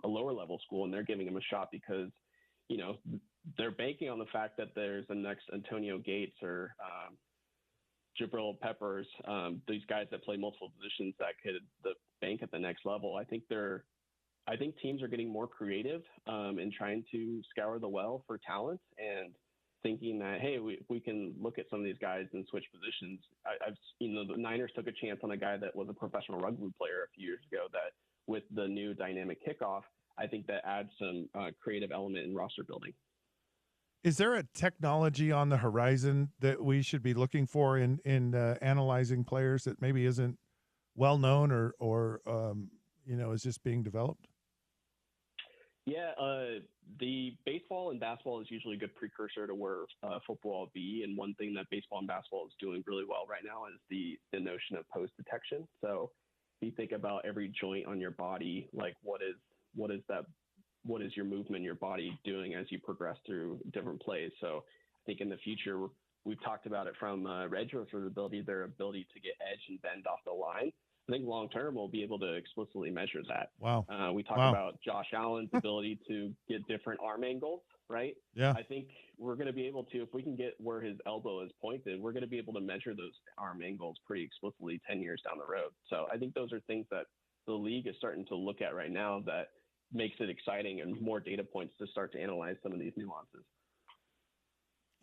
a lower level school, and they're giving him a shot because, they're banking on the fact that there's a next Antonio Gates or Jabril Peppers, these guys that play multiple positions that could the bank at the next level. I think teams are getting more creative in trying to scour the well for talent and thinking that, hey, we can look at some of these guys and switch positions. The Niners took a chance on a guy that was a professional rugby player a few years ago that with the new dynamic kickoff, I think that adds some creative element in roster building. Is there a technology on the horizon that we should be looking for in analyzing players that maybe isn't well known or is just being developed? Yeah, the baseball and basketball is usually a good precursor to where football will be. And one thing that baseball and basketball is doing really well right now is the notion of post detection. So if you think about every joint on your body, like what is your movement in your body doing as you progress through different plays? So I think in the future, we've talked about it from edge rusher's ability, their ability to get edge and bend off the line. I think long term we'll be able to explicitly measure that. Wow. We talk about Josh Allen's ability to get different arm angles, right? Yeah. I think we're going to be able to, if we can get where his elbow is pointed, we're going to be able to measure those arm angles pretty explicitly 10 years down the road. So I think those are things that the league is starting to look at right now that makes it exciting and more data points to start to analyze some of these nuances.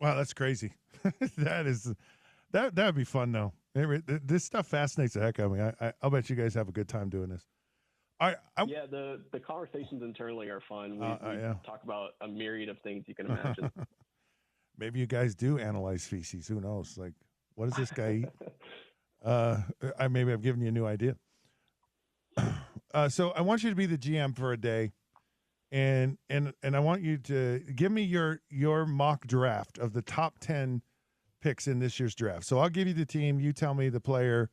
Wow, that's crazy. That'd be fun though. This stuff fascinates the heck out of me. I'll bet you guys have a good time doing this. Yeah, the conversations internally are fun. We talk about a myriad of things you can imagine. Maybe you guys do analyze feces. Who knows? Like, what does this guy eat? Maybe I've given you a new idea. So I want you to be the GM for a day, and I want you to give me your mock draft of the top 10 picks in this year's draft. So I'll give you the team. You tell me the player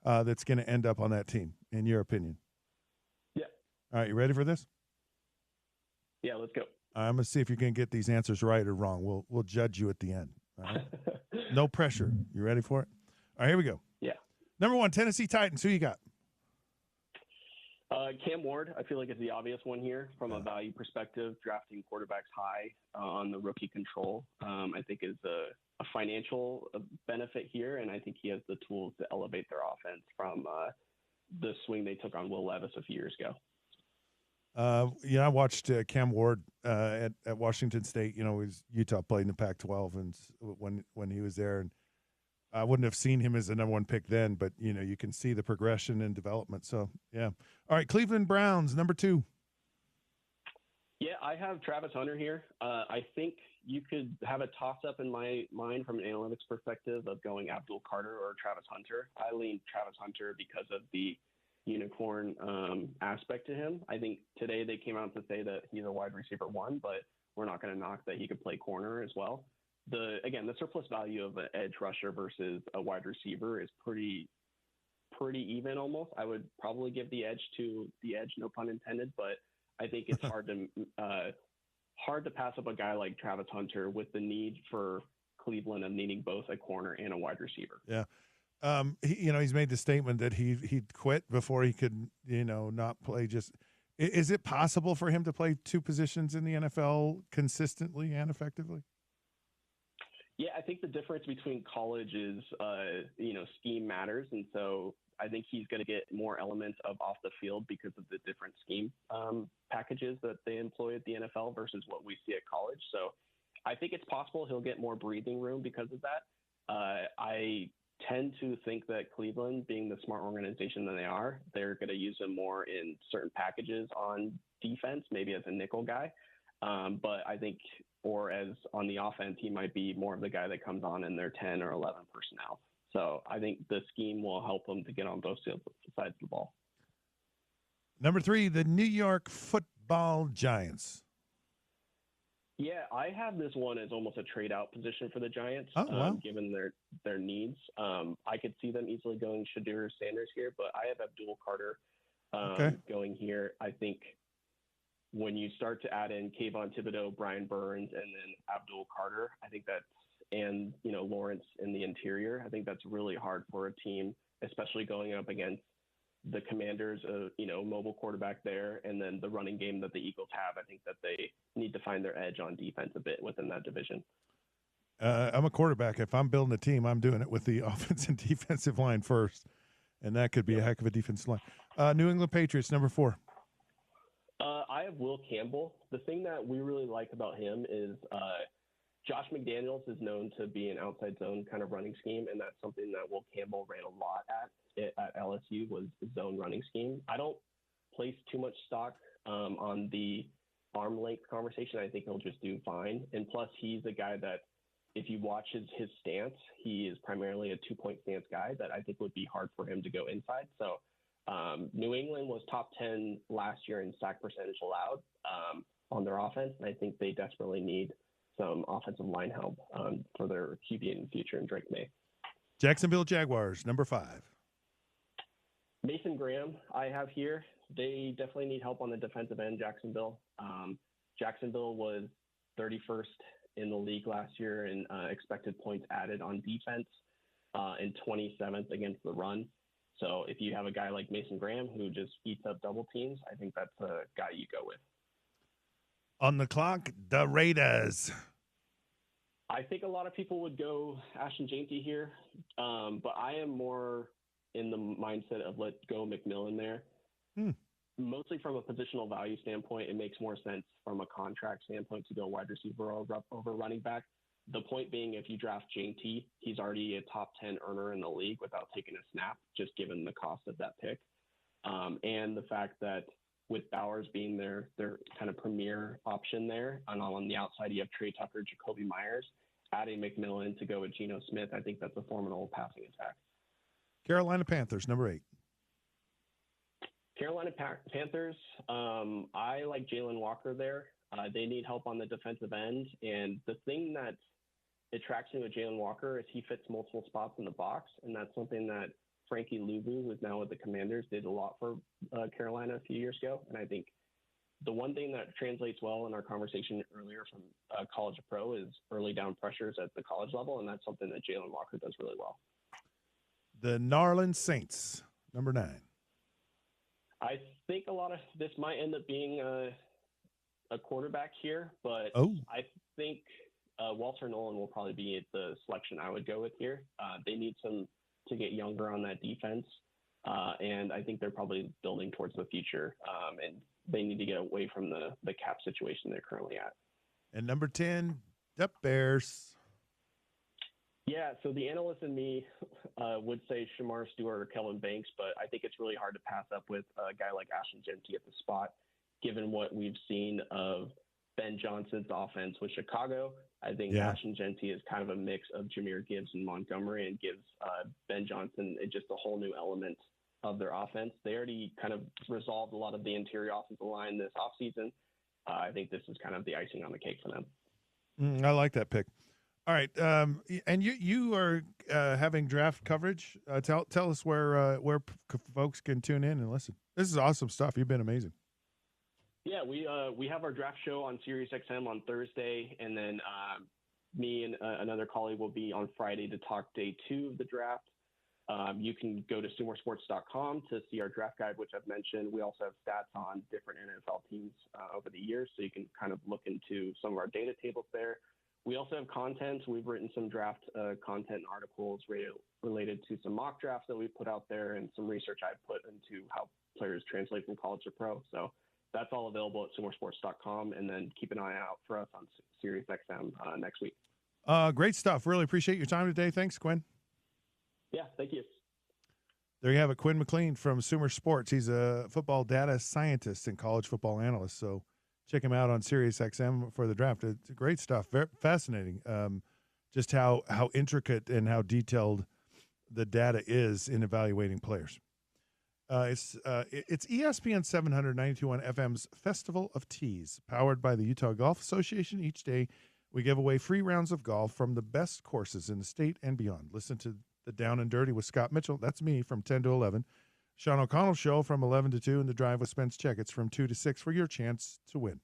that's going to end up on that team, in your opinion. Yeah. All right, you ready for this? Yeah, let's go. I'm going to see if you can get these answers right or wrong. We'll judge you at the end. All right? No pressure. You ready for it? All right, here we go. Yeah. Number 1, Tennessee Titans. Who you got? Cam Ward, I feel like is the obvious one here from a value perspective. Drafting quarterbacks high on the rookie control, I think is a financial benefit here, and I think he has the tools to elevate their offense from the swing they took on Will Levis a few years ago. I watched Cam Ward at Washington State. Utah played in the Pac-12, and when he was there, and I wouldn't have seen him as the number 1 pick then, but you can see the progression and development. So yeah. All right, Cleveland Browns, number 2. Yeah, I have Travis Hunter here. I think you could have a toss-up in my mind from an analytics perspective of going Abdul Carter or Travis Hunter. I lean Travis Hunter because of the unicorn aspect to him. I think today they came out to say that he's a wide receiver 1, but we're not going to knock that he could play corner as well. The surplus value of an edge rusher versus a wide receiver is pretty even almost. I would probably give the edge to the edge, no pun intended, but I think it's hard to pass up a guy like Travis Hunter with the need for Cleveland of needing both a corner and a wide receiver. Yeah. He's made the statement that he'd quit before he could, not play. Is it possible for him to play 2 positions in the NFL consistently and effectively? Yeah, I think the difference between college is, scheme matters. And so I think he's going to get more elements of off the field because of the different scheme packages that they employ at the NFL versus what we see at college. So I think it's possible he'll get more breathing room because of that. I tend to think that Cleveland, being the smart organization that they are, they're going to use him more in certain packages on defense, maybe as a nickel guy. But I think, or as on the offense, he might be more of the guy that comes on in their 10 or 11 personnel. So I think the scheme will help them to get on both sides of the ball. Number 3, the New York Football Giants. Yeah, I have this one as almost a trade-out position for the Giants, given their needs. I could see them easily going Shadur Sanders here, but I have Abdul Carter going here. I think when you start to add in Kayvon Thibodeau, Brian Burns, and then Abdul Carter, I think and Lawrence in the interior, I think that's really hard for a team, especially going up against the Commanders, mobile quarterback there, and then the running game that the Eagles have. I think that they need to find their edge on defense a bit within that division. I'm a quarterback. If I'm building a team, I'm doing it with the offensive and defensive line first, and that could be a heck of a defensive line. New England Patriots, number 4. I have Will Campbell. The thing that we really like about him is Josh McDaniels is known to be an outside zone kind of running scheme, and that's something that Will Campbell ran a lot at LSU was the zone running scheme. I don't place too much stock on the arm length conversation. I think he'll just do fine. And plus, he's a guy that if you watch his stance, he is primarily a 2-point stance guy that I think would be hard for him to go inside. So New England was top 10 last year in sack percentage allowed on their offense, and I think they desperately need some offensive line help for their QB in the future in Drake May. Jacksonville Jaguars, number 5. Mason Graham, I have here. They definitely need help on the defensive end, Jacksonville. Jacksonville was 31st in the league last year in expected points added on defense and 27th against the run. So if you have a guy like Mason Graham who just eats up double teams, I think that's a guy you go with. On the clock, the Raiders. I think a lot of people would go Ashton Janty here, but I am more in the mindset of let go McMillan there. Mostly from a positional value standpoint, it makes more sense from a contract standpoint to go wide receiver over running back. The point being, if you draft JT, he's already a top 10 earner in the league without taking a snap, just given the cost of that pick. And the fact that with Bowers being their kind of premier option there, and on the outside you have Trey Tucker, Jacoby Myers, adding McMillan to go with Geno Smith, I think that's a formidable passing attack. Carolina Panthers, number 8. Carolina Panthers, I like Jalen Walker there. They need help on the defensive end, and the thing that attracts me with Jalen Walker is he fits multiple spots in the box, and that's something that Frankie Luvu, who's now with the Commanders, did a lot for Carolina a few years ago. And I think the one thing that translates well in our conversation earlier from college to pro is early down pressures at the college level, and that's something that Jalen Walker does really well. The Narland Saints, number 9. I think a lot of this might end up being a quarterback here, but I think Walter Nolan will probably be the selection I would go with here. They need to get younger on that defense, and I think they're probably building towards the future, and they need to get away from the cap situation they're currently at. And number 10, the Bears. Yeah, so the analyst in me would say Shamar Stewart or Kelvin Banks, but I think it's really hard to pass up with a guy like Ashton Jeanty at the spot, given what we've seen of Ben Johnson's offense with Chicago. I think Ashton Jeanty is kind of a mix of Jahmyr Gibbs and Montgomery, and gives Ben Johnson just a whole new element of their offense. They already kind of resolved a lot of the interior offensive line this offseason. I think this is kind of the icing on the cake for them. I like that pick. All right, and you are having draft coverage. Tell us where folks can tune in and listen. This is awesome stuff. You've been amazing. Yeah, we have our draft show on SiriusXM on Thursday, and then me and another colleague will be on Friday to talk day 2 of the draft. You can go to sumosports.com to see our draft guide, which I've mentioned. We also have stats on different NFL teams over the years, so you can kind of look into some of our data tables there. We also have content. We've written some draft content and articles related to some mock drafts that we've put out there, and some research I've put into how players translate from college to pro. So that's all available at sumosports.com, and then keep an eye out for us on SiriusXM next week. Great stuff. Really appreciate your time today. Thanks, Quinn. Yeah, thank you. There you have it, Quinn McLean from Sumer Sports. He's a football data scientist and college football analyst. So check him out on SiriusXM for the draft. It's great stuff. Very fascinating. Just how intricate and how detailed the data is in evaluating players. It's ESPN 792 FM's Festival of Tees, powered by the Utah Golf Association. Each day, we give away free rounds of golf from the best courses in the state and beyond. Listen to the Down and Dirty with Scott Mitchell. That's me from 10 to 11. Sean O'Connell Show from 11 to 2, and The Drive with Spence Checketts from 2 to 6 for your chance to win.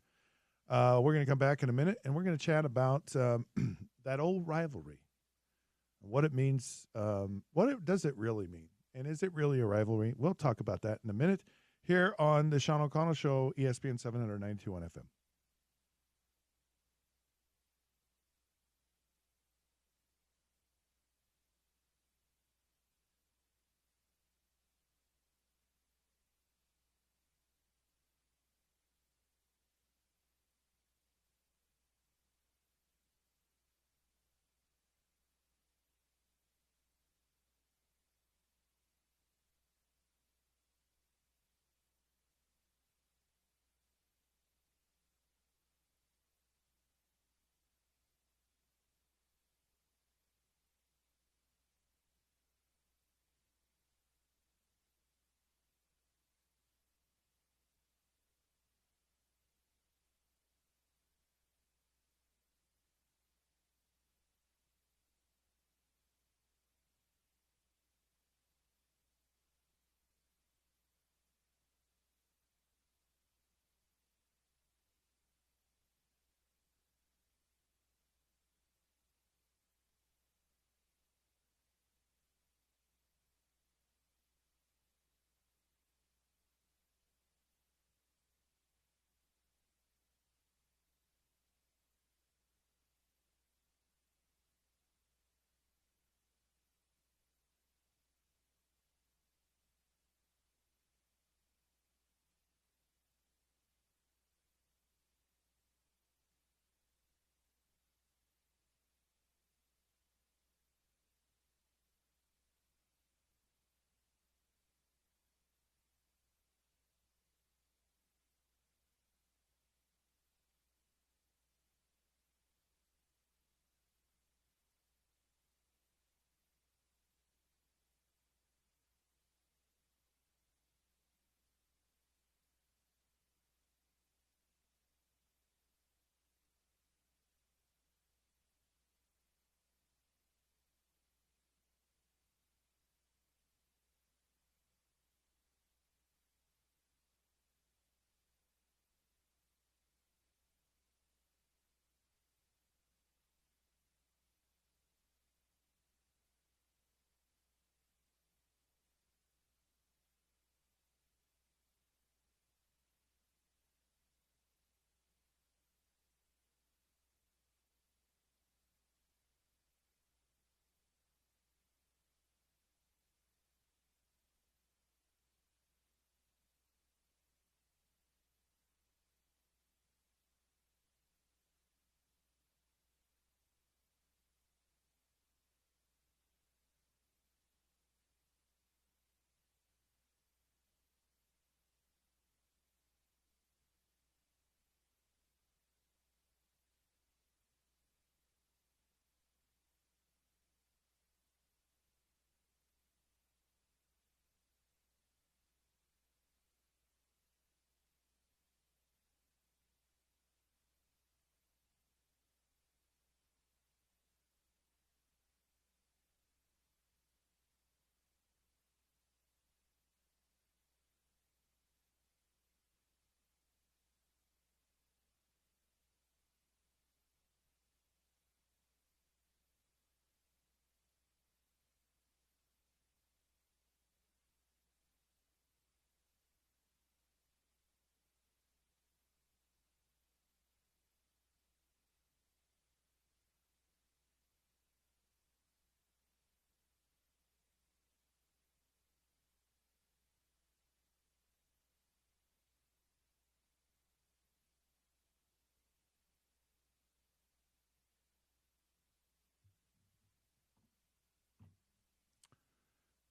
We're going to come back in a minute, and we're going to chat about that old rivalry, what it means, does it really mean, and is it really a rivalry? We'll talk about that in a minute here on the Sean O'Connell Show, ESPN 792 on FM.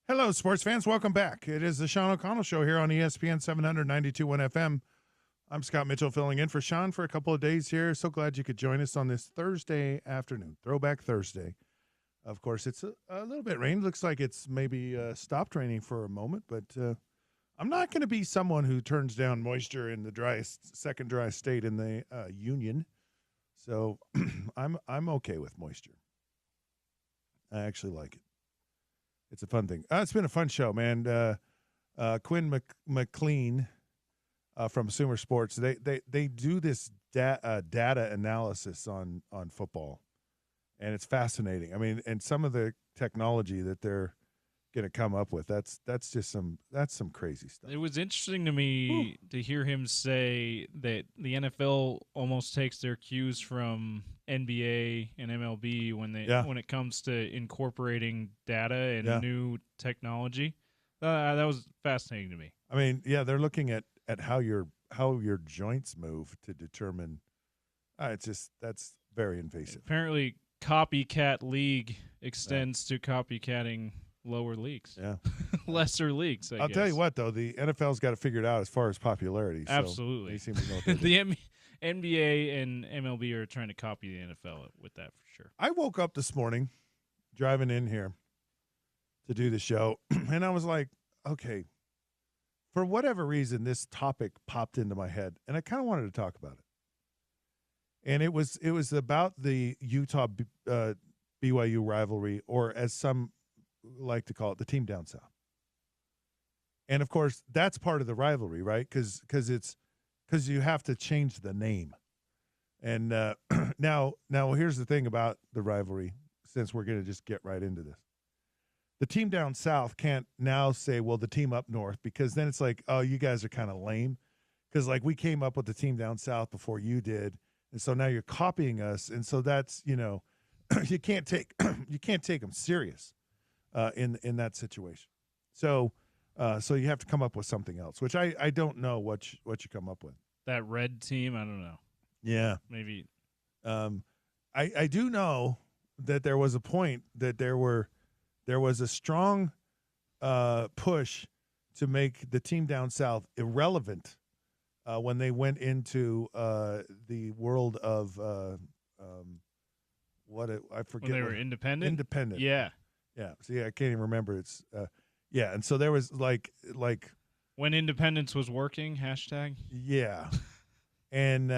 Hello, sports fans. Welcome back. It is the Sean O'Connell Show here on ESPN 792.1 FM. I'm Scott Mitchell filling in for Sean for a couple of days here. So glad you could join us on this Thursday afternoon, Throwback Thursday. Of course, it's a little bit rainy. Looks like it's maybe stopped raining for a moment, but I'm not going to be someone who turns down moisture in the second driest state in the union. So I'm okay with moisture. I actually like it. It's a fun thing. It's been a fun show, man. Quinn McLean from Sumer Sports, they do this data analysis on football, and it's fascinating. I mean, and some of the technology that they're going to come up with, that's some crazy stuff. It was interesting to me to hear him say that the NFL almost takes their cues from NBA and MLB when it comes to incorporating data and new technology. That was fascinating to me. I mean, yeah, they're looking at how your joints move to determine. That's very invasive. Apparently, copycat league extends to copycatting lower leagues. Yeah. Lesser leagues, I'll tell you what, though, the NFL's got to figure it out as far as popularity. Absolutely. So they seem to know what they're the NBA and MLB are trying to copy the NFL with that for sure. I woke up this morning driving in here to do the show, and I was like, okay, for whatever reason, this topic popped into my head, and I kind of wanted to talk about it. And it was about the Utah BYU rivalry, or as some like to call it, the team down south. And of course, that's part of the rivalry, right? Because you have to change the name. And now here's the thing about the rivalry, since we're going to just get right into this. The team down south can't now say, well, the team up north, because then it's like, oh, you guys are kind of lame. Because like we came up with the team down south before you did. And so now you're copying us. And so that's, you can't take them serious in that situation. So you have to come up with something else, which I don't know what you come up with. That red team, I don't know. Yeah. Maybe. I do know that there was a point that there was a strong push to make the team down south irrelevant when they went into the world of I forget. When they were independent? Independent. Yeah. Yeah. See, I can't even remember. It's and so there was like when independence was working, hashtag. Yeah. And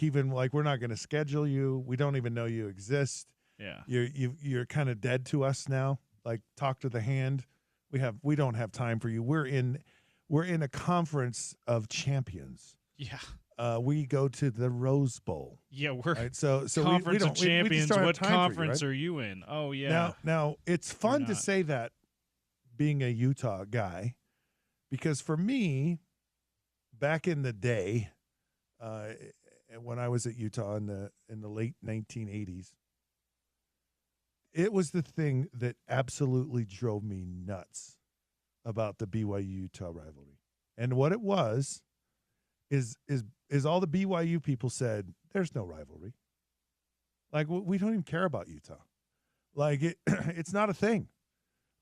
even we're not going to schedule you. We don't even know you exist. Yeah. You're kind of dead to us now. Like, talk to the hand. We don't have time for you. We're in a conference of champions. Yeah. We go to the Rose Bowl. Yeah, we're right? So conference of champions. What conference you, are you in? Oh yeah. Now it's fun to say that, being a Utah guy, because for me, back in the day, when I was at Utah in the late 1980s, it was the thing that absolutely drove me nuts about the BYU-Utah rivalry. And what it was is all the BYU people said, there's no rivalry. Like, we don't even care about Utah. Like, it's not a thing.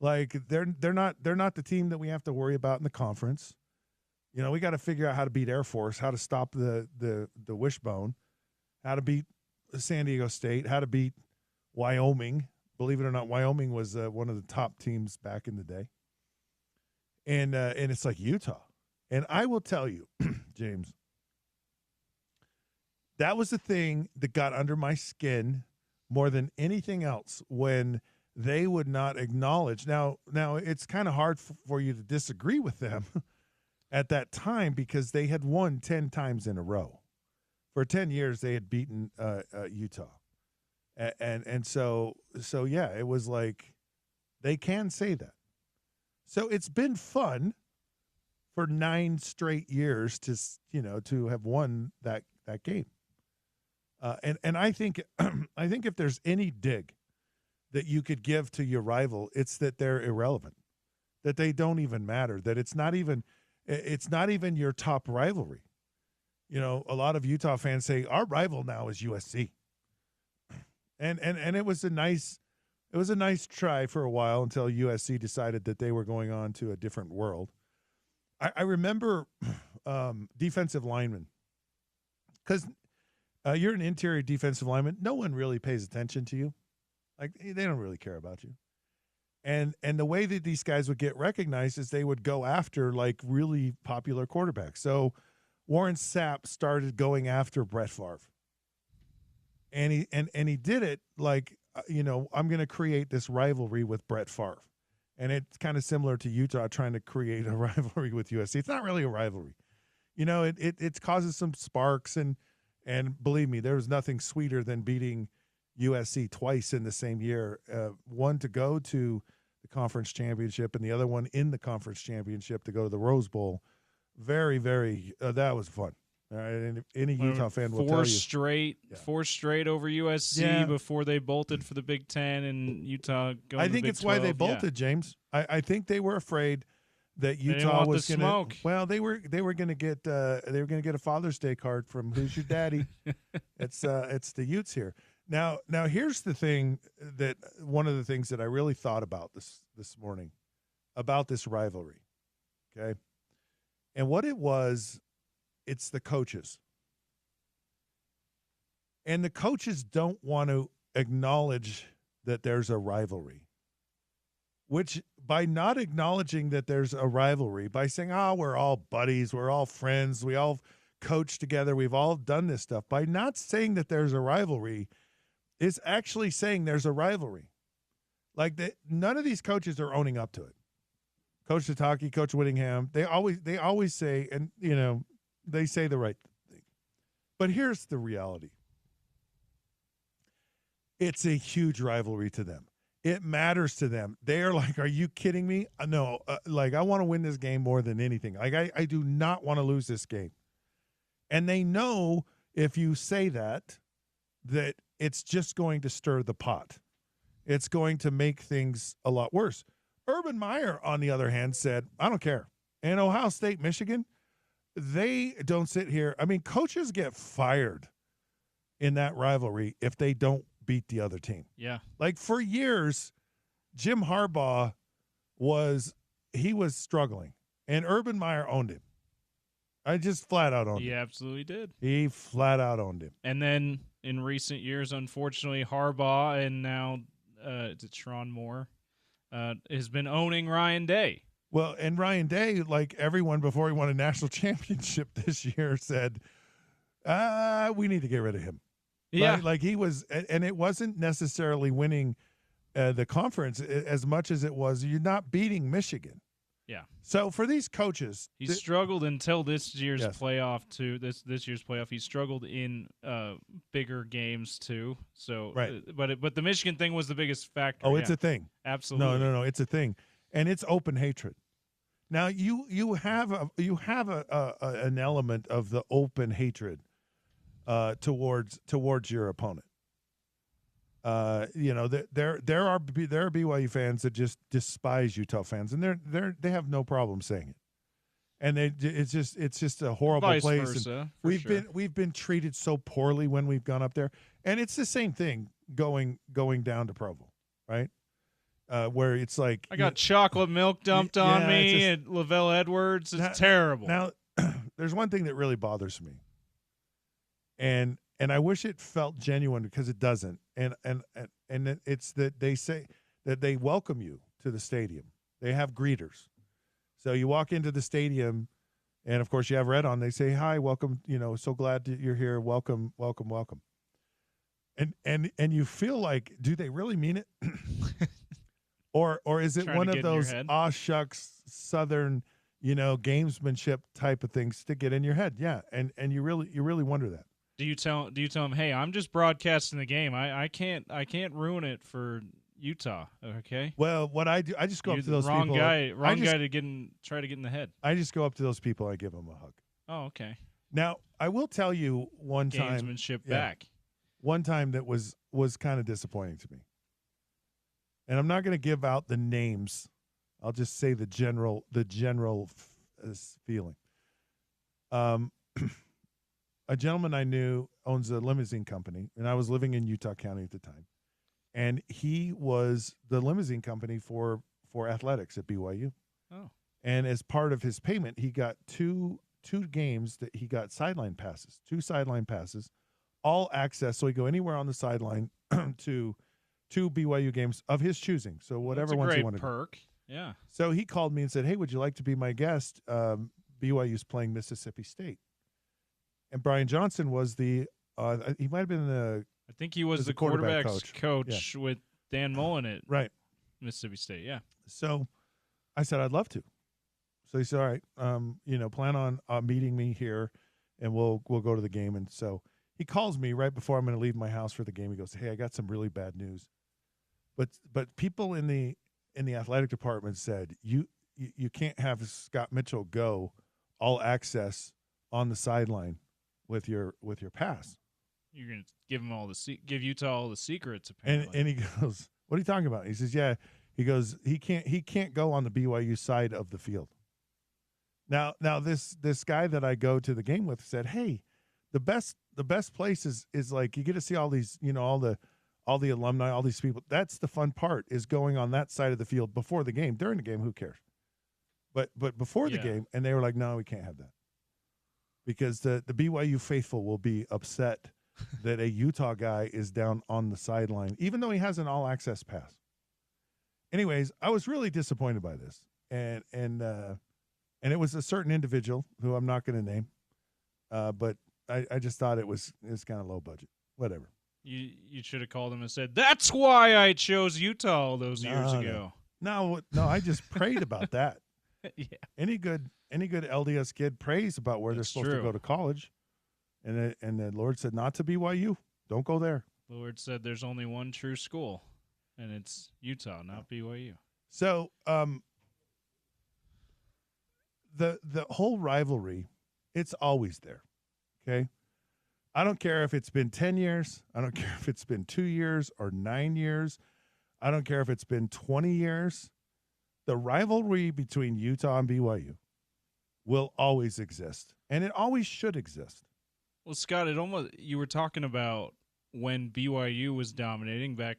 Like, they're not the team that we have to worry about in the conference. We got to figure out how to beat Air Force, how to stop the wishbone, how to beat San Diego State, how to beat Wyoming. Believe it or not, Wyoming was one of the top teams back in the day. And it's like Utah. And I will tell you, James, that was the thing that got under my skin more than anything else, when they would not acknowledge. Now it's kind of hard for you to disagree with them at that time, because they had won 10 times in a row. For 10 years, they had beaten Utah. And so yeah, it was like they can say that. So it's been fun for 9 straight years to have won that game. And I think if there's any dig that you could give to your rival, it's that they're irrelevant, that they don't even matter, that it's not even your top rivalry. A lot of Utah fans say our rival now is USC. And it was a nice It was a nice try for a while until USC decided that they were going on to a different world. I remember defensive linemen, because you're an interior defensive lineman. No one really pays attention to you. Like, they don't really care about you. And the way that these guys would get recognized is they would go after, like, really popular quarterbacks. So Warren Sapp started going after Brett Favre. And he did it like, I'm going to create this rivalry with Brett Favre. And it's kind of similar to Utah trying to create a rivalry with USC. It's not really a rivalry. It causes some sparks. And believe me, there was nothing sweeter than beating USC twice in the same year. One to go to the conference championship and the other one in the conference championship to go to the Rose Bowl. Very, very, that was fun. All right, and any Utah fan will tell you. Four straight over USC before they bolted for the Big Ten, and Utah going I to think the Big it's why 12. they bolted, James. I think they were afraid that Utah was going to. Well, they were going to get a Father's Day card from Who's Your Daddy. It's the Utes here. Now here's the thing that one of the things that I really thought about this morning about this rivalry. Okay, and what it was. It's the coaches. And the coaches don't want to acknowledge that there's a rivalry. Which, by not acknowledging that there's a rivalry, by saying, we're all buddies, we're all friends, we all coach together, we've all done this stuff, by not saying that there's a rivalry, is actually saying there's a rivalry. Like, none of these coaches are owning up to it. Coach Sataki, Coach Whittingham, they always say, and, they say the right thing. But here's the reality. It's a huge rivalry to them. It matters to them. They are like, are you kidding me? No, I want to win this game more than anything. Like, I do not want to lose this game. And they know if you say that it's just going to stir the pot. It's going to make things a lot worse. Urban Meyer, on the other hand, said, I don't care. And Ohio State, Michigan, they don't sit here. I mean, coaches get fired in that rivalry if they don't beat the other team. Yeah. Like, for years, Jim Harbaugh was struggling, and Urban Meyer owned him. I just flat out owned him. He absolutely did. He flat out owned him. And then in recent years, unfortunately, Harbaugh and now is it Sharon Moore has been owning Ryan Day. Well, and Ryan Day, like everyone before he won a national championship this year, said, we need to get rid of him. Yeah. Like he was, and it wasn't necessarily winning the conference as much as it was you're not beating Michigan. Yeah. So for these coaches, he struggled until this year's playoff too. This year's playoff, he struggled in bigger games too. So, right. But the Michigan thing was the biggest factor. Oh, it's a thing. Absolutely. No, it's a thing, and it's open hatred. Now you have an element of the open hatred towards your opponent. There are BYU fans that just despise Utah fans, and they have no problem saying it. And it's just a horrible Vice place. Versa, and we've been treated so poorly when we've gone up there, and it's the same thing going down to Provo, right? Where it's like I got chocolate milk dumped on me at Lavelle Edwards. It's terrible. Now, there's one thing that really bothers me, and I wish it felt genuine because it doesn't. And it's that they say that they welcome you to the stadium. They have greeters. So you walk into the stadium, and of course you have red on. They say, "Hi, welcome. So glad that you're here. Welcome, welcome, welcome." And you feel like, do they really mean it? Or is it one of those aw shucks Southern, gamesmanship type of things to get in your head? Yeah, and you really wonder that. Do you tell them, hey, I'm just broadcasting the game. I can't ruin it for Utah. Okay. Well, what I do, I just go up to those wrong people. Guy to try to get in the head. I just go up to those people. I give them a hug. Oh, okay. Now I will tell you one time. Gamesmanship back. One time that was kind of disappointing to me. And I'm not going to give out the names. I'll just say the general feeling. A gentleman I knew owns a limousine company, and I was living in Utah County at the time. and he was the limousine company for athletics at BYU. Oh. And as part of his payment, he got two games that he got sideline passes, 2 sideline passes, all access, so he go anywhere on the sideline to 2 BYU games of his choosing. So whatever ones he wanted. That's a great perk. Yeah. So he called me and said, "Hey, would you like to be my guest? BYU's playing Mississippi State." And Brian Johnson was he might have been I think he was the quarterback's coach with Dan Mullen at Mississippi State. Yeah. So I said, "I'd love to." So he said, "All right, plan on meeting me here, and we'll go to the game." And so he calls me right before I'm going to leave my house for the game. He goes, "Hey, I got some really bad news." But people in the athletic department said you can't have Scott Mitchell go all access on the sideline with your pass. You're going to give Utah all the secrets, apparently. And he goes, "What are you talking about?" He says, "Yeah." He goes, he can't go on the BYU side of the field. Now this guy that I go to the game with said, "Hey, the best place is like you get to see all these, all the alumni, all these people. That's the fun part, is going on that side of the field before the game. During the game, who cares? But before the game," and they were like, "No, we can't have that. Because the BYU faithful will be upset that a Utah guy is down on the sideline, even though he has an all-access pass." Anyways, I was really disappointed by this. And it was a certain individual who I'm not going to name, but I just thought it was kind of low budget. Whatever. You should have called him and said, "That's why I chose Utah all those years ago." No, I just prayed about that. Yeah. Any good LDS kid prays about where they're supposed to go to college, and the Lord said, "Not to BYU. Don't go there." The Lord said, "There's only one true school, and it's Utah, not BYU." So, the whole rivalry, it's always there. Okay. I don't care if it's been 10 years. I don't care if it's been 2 years or 9 years. I don't care if it's been 20 years. The rivalry between Utah and BYU will always exist, and it always should exist. Well, Scott, you were talking about when BYU was dominating back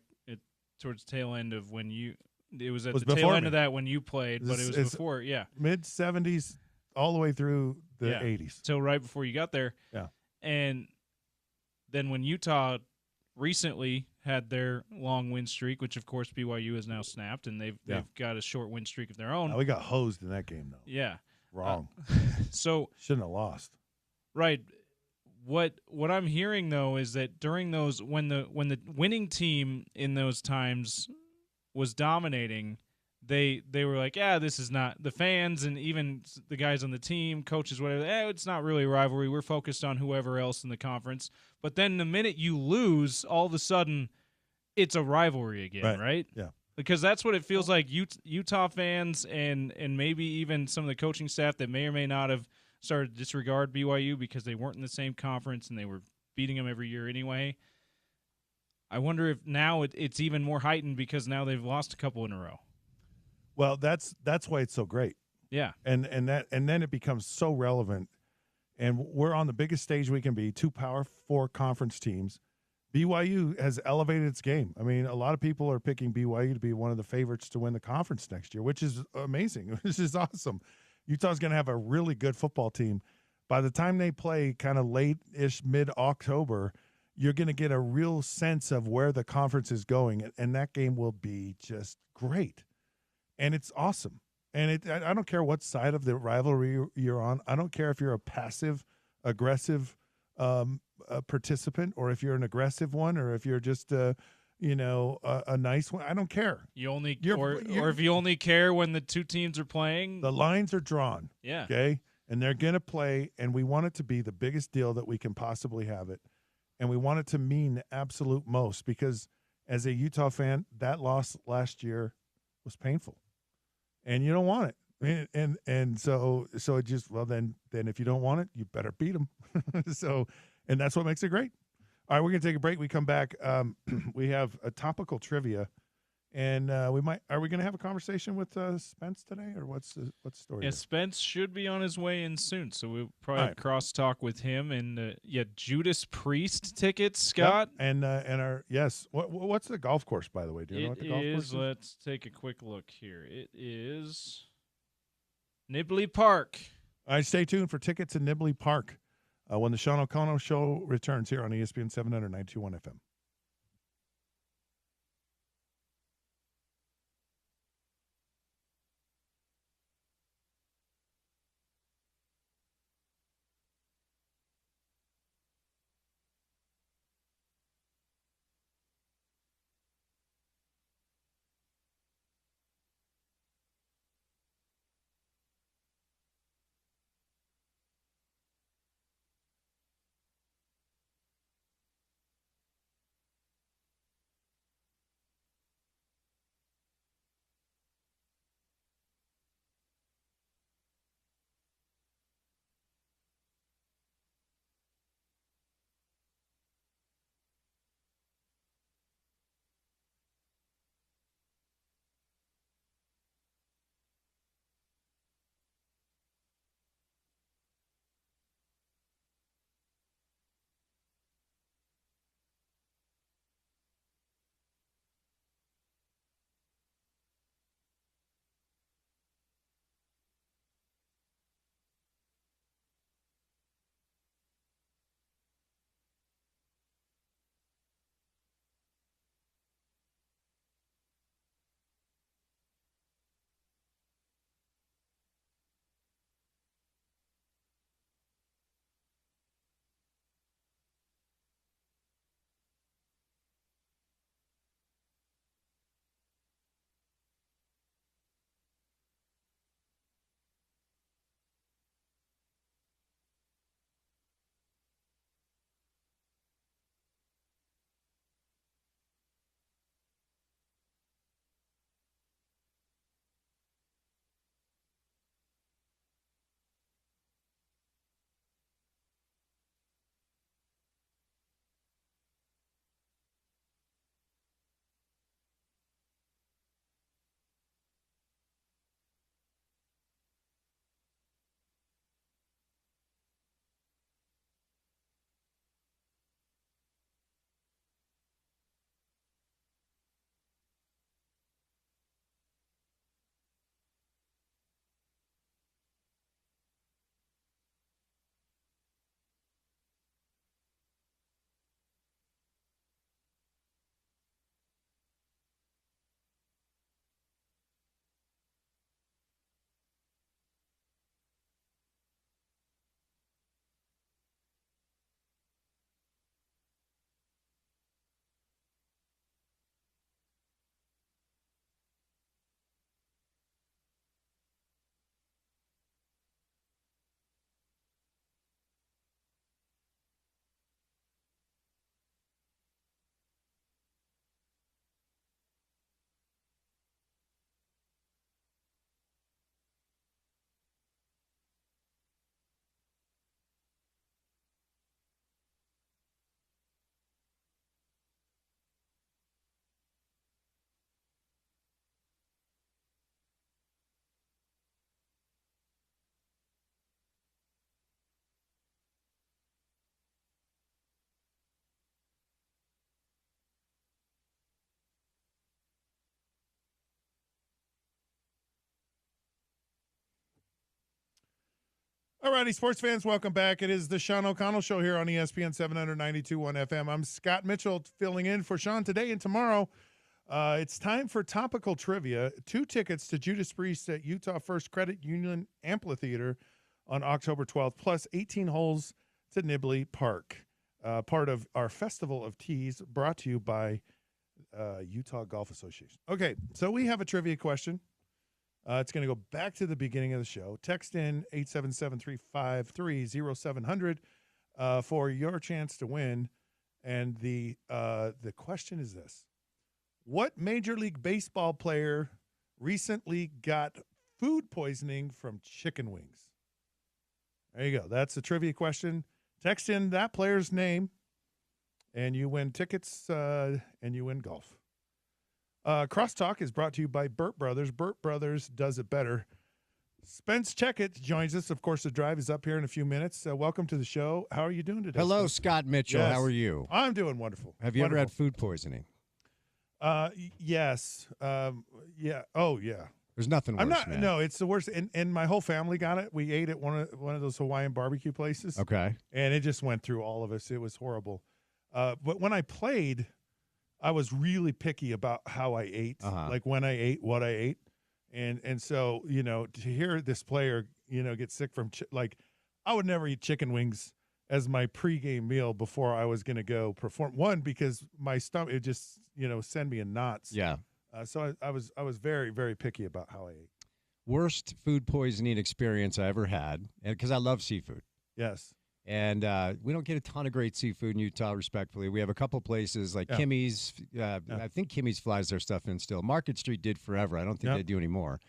towards the tail end of when it was at the tail end of that when you played, but it was before, yeah. Mid-70s all the way through the 80s. Till right before you got there. Yeah. And then when Utah recently had their long win streak, which of course BYU has now snapped, and they've got a short win streak of their own. Now, we got hosed in that game, though. Yeah. Wrong. So shouldn't have lost. Right. What I'm hearing though is that during those when the winning team in those times was dominating, they were like, "Yeah, this is not," the fans and even the guys on the team, coaches, whatever, "It's not really a rivalry. We're focused on whoever else in the conference." But then the minute you lose, all of a sudden it's a rivalry again, right? Yeah. Because that's what it feels like. Utah fans and maybe even some of the coaching staff that may or may not have started to disregard BYU because they weren't in the same conference and they were beating them every year anyway. I wonder if now it's even more heightened because now they've lost a couple in a row. Well, that's why it's so great. Yeah. And then it becomes so relevant. And we're on the biggest stage we can be, 2 Power 4 conference teams. BYU has elevated its game. I mean, a lot of people are picking BYU to be one of the favorites to win the conference next year, which is amazing. This is awesome. Utah's going to have a really good football team. By the time they play kind of late-ish, mid-October, you're going to get a real sense of where the conference is going, and that game will be just great. And it's awesome. And I don't care what side of the rivalry you're on. I don't care if you're a passive, aggressive participant, or if you're an aggressive one, or if you're just a nice one. I don't care. Or if you only care when the two teams are playing. The lines are drawn. Yeah. Okay. And they're going to play, and we want it to be the biggest deal that we can possibly have it. And we want it to mean the absolute most, because as a Utah fan, that loss last year was painful, and you don't want it. And so it just, well, then if you don't want it, you better beat them. And that's what makes it great. All right, we're going to take a break. We come back. We have a topical trivia, And are we going to have a conversation with Spence today, or what's the story? Yeah, Spence should be on his way in soon, so we'll probably right. cross talk with him. And Judas Priest tickets, Scott. Yep. And our yes. What's the golf course, by the way? Do you know what the golf course is? Let's take a quick look here. It is Nibley Park. All right, stay tuned for tickets in Nibley Park when the Sean O'Connell Show returns here on ESPN 700 921 FM. All righty, sports fans, welcome back. It is the Sean O'Connell Show here on ESPN 792.1 FM. I'm Scott Mitchell filling in for Sean today and tomorrow. It's time for topical trivia. 2 tickets to Judas Priest at Utah First Credit Union Amphitheater on October 12th, plus 18 holes to Nibley Park, part of our Festival of Tees brought to you by Utah Golf Association. Okay, so we have a trivia question. It's going to go back to the beginning of the show. Text in 877-353-0700 for your chance to win. And the question is this. What Major League Baseball player recently got food poisoning from chicken wings? There you go. That's the trivia question. Text in that player's name, and you win tickets and you win golf. Crosstalk is brought to you by Burt Brothers. Burt Brothers does it better. Spence Checketts joins us. Of course, the drive is up here in a few minutes. Welcome to the show. How are you doing today? Hello, Spence? Scott Mitchell. Yes. How are you? I'm doing wonderful. Have you ever had food poisoning? Yes. Yeah. Oh, yeah. There's nothing worse, I'm not. man. No, it's the worst. And my whole family got it. We ate at one of those Hawaiian barbecue places. Okay. And it just went through all of us. It was horrible. But when I played, I was really picky about how I ate, like when I ate, what I ate. And so, to hear this player, get sick from, I would never eat chicken wings as my pregame meal before I was going to go perform. One, because my stomach, it just, send me in knots. Yeah. So I was very, very picky about how I ate. Worst food poisoning experience I ever had, and because I love seafood. Yes. And we don't get a ton of great seafood in Utah, respectfully. We have a couple places like Kimmy's. I think Kimmy's flies their stuff in still. Market Street did forever. I don't think they do anymore.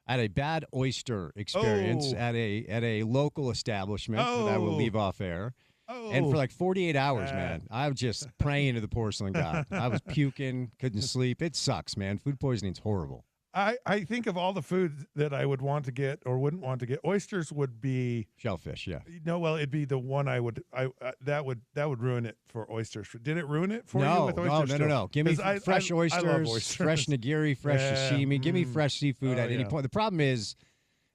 I had a bad oyster experience at a local establishment that I will leave off air. And for like 48 hours, man, I was just praying to the porcelain god. I was puking, couldn't sleep. It sucks, man. Food poisoning's horrible. I think of all the food that I would want to get or wouldn't want to get, oysters would be shellfish. Yeah. No, well, it'd be the one I would that would ruin it for oysters. Did it ruin it for you with oysters? No. Give me fresh oysters, I love oysters, fresh nigiri, fresh sashimi. Give me fresh seafood at any point. The problem is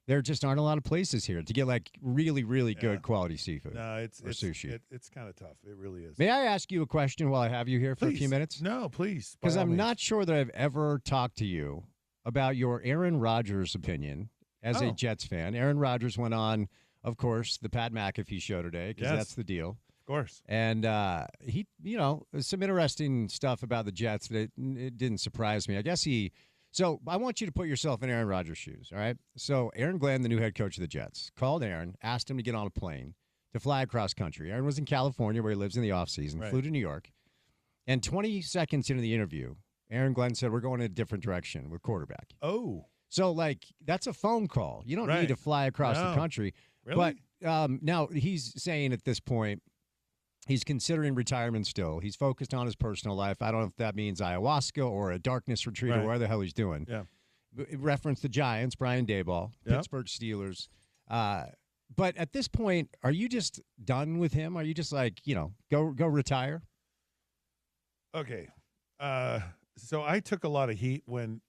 there just aren't a lot of places here to get like really, really good quality seafood. No, it's sushi. It's kind of tough. It really is. May I ask you a question while I have you here for a few minutes? No, please. Because I'm not sure that I've ever talked to you about your Aaron Rodgers opinion as a Jets fan. Aaron Rodgers went on, of course, the Pat McAfee show today, because that's the deal. Of course. And he, some interesting stuff about the Jets that it didn't surprise me. I guess so I want you to put yourself in Aaron Rodgers' shoes, all right? So Aaron Glenn, the new head coach of the Jets, called Aaron, asked him to get on a plane to fly across country. Aaron was in California where he lives in the offseason, flew to New York. And 20 seconds into the interview, Aaron Glenn said, we're going in a different direction with quarterback. Oh. So, that's a phone call. You don't need to fly across the country. Really? But now he's saying at this point he's considering retirement still. He's focused on his personal life. I don't know if that means ayahuasca or a darkness retreat or where the hell he's doing. Yeah. Reference the Giants, Brian Daboll, Pittsburgh Steelers. But at this point, are you just done with him? Are you just like, go retire? Okay. So I took a lot of heat when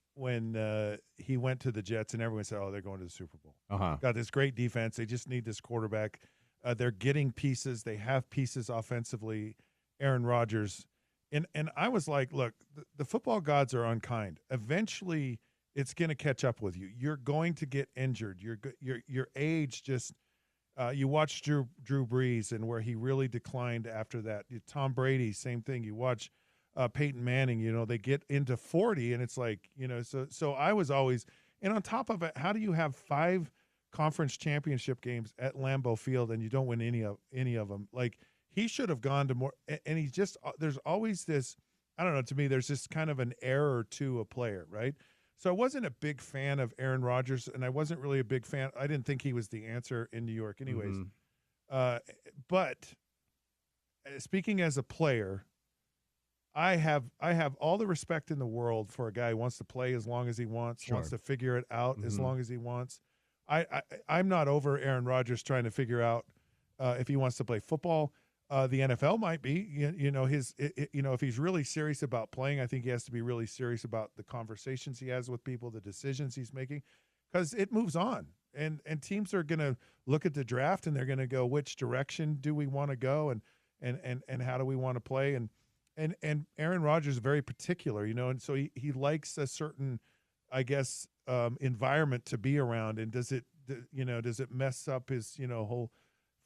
he went to the Jets and everyone said, oh, they're going to the Super Bowl. Got this great defense. They just need this quarterback. They're getting pieces. They have pieces offensively. Aaron Rodgers. And I was like, look, the football gods are unkind. Eventually, it's going to catch up with you. You're going to get injured. Your age just you watch Drew Brees and where he really declined after that. Tom Brady, same thing. You watch Peyton Manning, they get into 40 and it's like, so I was always, and on top of it, how do you have 5 conference championship games at Lambeau Field and you don't win any of them? Like, he should have gone to more, and he's just, there's always this, I don't know, to me, there's just kind of an error to a player, right? So I wasn't a big fan of Aaron Rodgers, and I wasn't really a big fan. I didn't think he was the answer in New York anyways. But speaking as a player, I have all the respect in the world for a guy who wants to play as long as he wants, wants to figure it out as long as he wants. I'm not over Aaron Rodgers trying to figure out if he wants to play football. The NFL might be, if he's really serious about playing, I think he has to be really serious about the conversations he has with people, the decisions he's making, because it moves on. And teams are going to look at the draft and they're going to go, which direction do we want to go, and how do we want to play? And Aaron Rodgers is very particular, and so he likes a certain, I guess, environment to be around. And does it mess up his, whole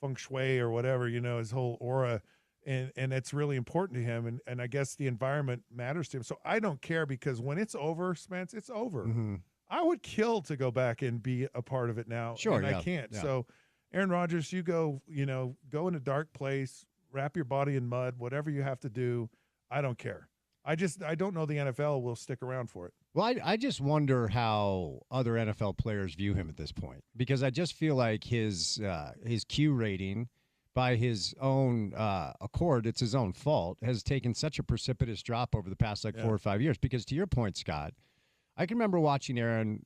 feng shui or whatever, his whole aura, and it's really important to him. And I guess the environment matters to him. So I don't care, because when it's over, Spence, it's over. I would kill to go back and be a part of it now. Sure, and I can't. Yeah. So Aaron Rodgers, you go in a dark place, wrap your body in mud, whatever you have to do. I don't care. I don't know the NFL will stick around for it. Well, I just wonder how other NFL players view him at this point, because I just feel like his Q rating by his own accord, it's his own fault, has taken such a precipitous drop over the past 4 or 5 years. Because to your point, Scott, I can remember watching Aaron,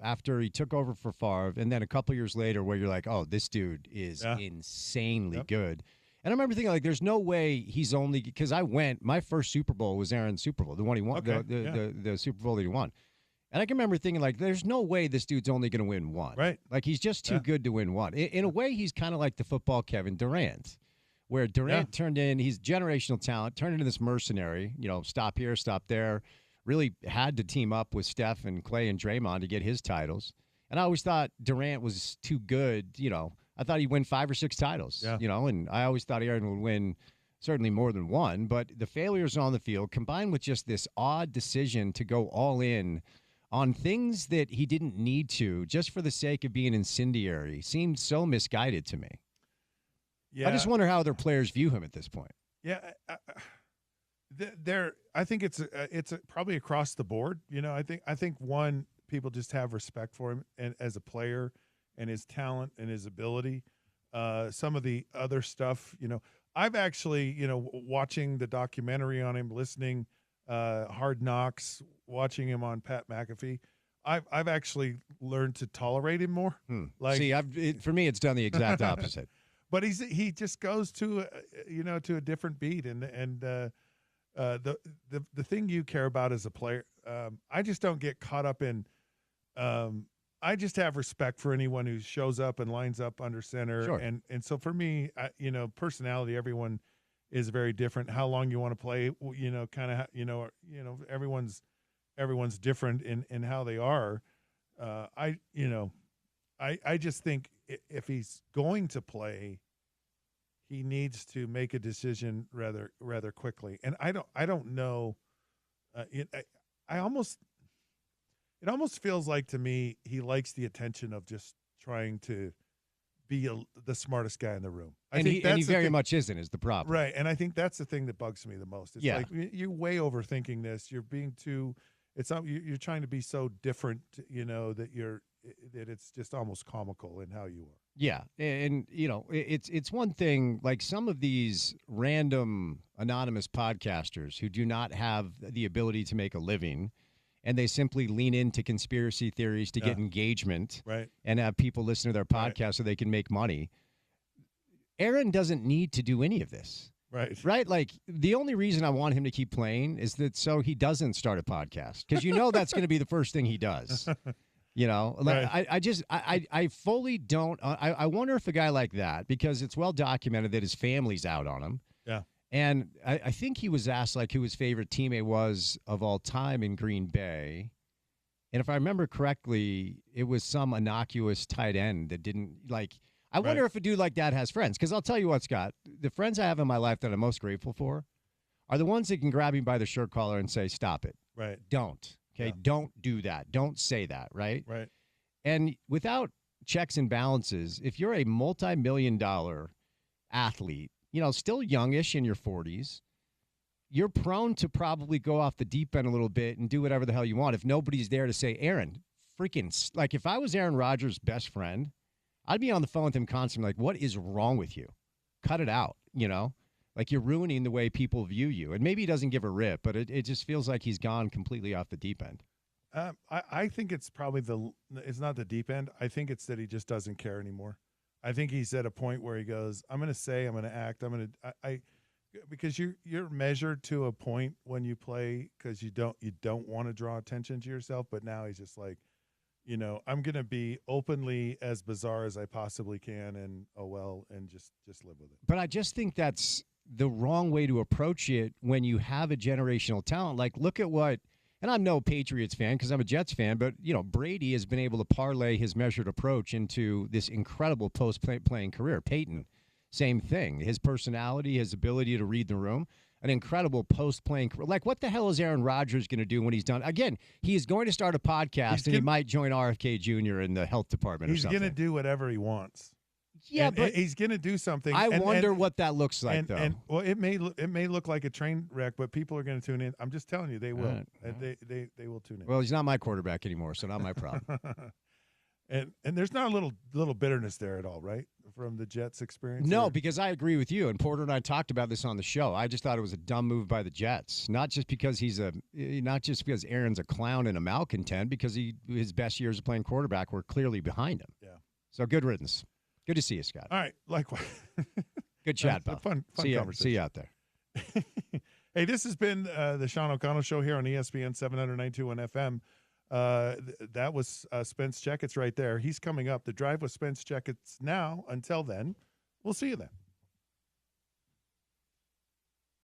after he took over for Favre, and then a couple years later where you're like, oh, this dude is insanely good. And I remember thinking, there's no way he's only – because my first Super Bowl was Aaron's Super Bowl, the one he won, the Super Bowl that he won. And I can remember thinking, there's no way this dude's only going to win one. Right. He's just too good to win one. In a way, he's kind of like the football Kevin Durant, where Durant turned in – he's generational talent, turned into this mercenary, stop here, stop there, really had to team up with Steph and Clay and Draymond to get his titles. And I always thought Durant was too good, I thought he'd win 5 or 6 titles, and I always thought Aaron would win certainly more than one. But the failures on the field, combined with just this odd decision to go all in on things that he didn't need to, just for the sake of being incendiary, seemed so misguided to me. Yeah, I just wonder how other players view him at this point. Yeah, I think it's probably across the board. I think one, people just have respect for him and as a player, and his talent and his ability. Some of the other stuff, I've actually, watching the documentary on him, listening, Hard Knocks, watching him on Pat McAfee, I've actually learned to tolerate him more. For me, it's done the exact opposite. But he just goes to to a different beat, and the thing you care about as a player, I just don't get caught up in. I just have respect for anyone who shows up and lines up under center. Sure. And so for me, personality, everyone is very different. How long you want to play, everyone's different in how they are. I just think if he's going to play, he needs to make a decision rather quickly. And I don't know. It almost feels like to me he likes the attention of just trying to be the smartest guy in the room. And he very much isn't, is the problem. Right, and I think that's the thing that bugs me the most. It's like you're way overthinking this. You're being too – you're trying to be so different, that it's just almost comical in how you are. Yeah, and it's one thing, like some of these random anonymous podcasters who do not have the ability to make a living – and they simply lean into conspiracy theories to get engagement, right, and have people listen to their podcast so they can make money. Aaron doesn't need to do any of this. Right? The only reason I want him to keep playing is that so he doesn't start a podcast, because that's going to be the first thing he does. Right. I fully don't. I wonder if a guy like that, because it's well documented that his family's out on him. Yeah. And I think he was asked who his favorite teammate was of all time in Green Bay. And if I remember correctly, it was some innocuous tight end that didn't I wonder if a dude like that has friends. Because I'll tell you what, Scott, the friends I have in my life that I'm most grateful for are the ones that can grab me by the shirt collar and say, stop it. Right. Don't. Okay. Yeah. Don't do that. Don't say that. Right. Right. And without checks and balances, if you're a multi-million-dollar athlete, still youngish in your 40s, you're prone to probably go off the deep end a little bit and do whatever the hell you want if nobody's there to say, Aaron, if I was Aaron Rodgers' best friend, I'd be on the phone with him constantly what is wrong with you? Cut it out, you're ruining the way people view you. And maybe he doesn't give a rip, but it just feels like he's gone completely off the deep end. I think it's probably it's not the deep end. I think it's that he just doesn't care anymore. I think he's at a point where he goes, I'm going to say, I'm going to act, because you're measured to a point when you play, because you don't want to draw attention to yourself. But now he's just I'm going to be openly as bizarre as I possibly can, and and just live with it. But I just think that's the wrong way to approach it when you have a generational talent. Look at what. And I'm no Patriots fan because I'm a Jets fan, but, Brady has been able to parlay his measured approach into this incredible post-playing career. Peyton, same thing. His personality, his ability to read the room, an incredible post-playing career. What the hell is Aaron Rodgers going to do when he's done? Again, he is going to start a podcast, and he might join RFK Jr. in the health department or something. He's going to do whatever he wants. Yeah, but he's going to do something. I wonder what that looks like, though. Well, it may look like a train wreck, but people are going to tune in. I'm just telling you, they will. They will tune in. Well, he's not my quarterback anymore, so not my problem. And there's not a little bitterness there at all, right? from the Jets experience? No, or? because I agree with you. And Porter and I talked about this on the show. I just thought it was a dumb move by the Jets. Not just because Aaron's a clown and a malcontent, because his best years of playing quarterback were clearly behind him. Yeah. So good riddance. Good to see you, Scott. All right, likewise. Good chat, pal. Fun conversation. See you out there. Hey, this has been the Sean O'Connell Show here on ESPN 792 FM. That was Spence Checketts right there. He's coming up. The Drive with Spence Checketts now. Until then, we'll see you then.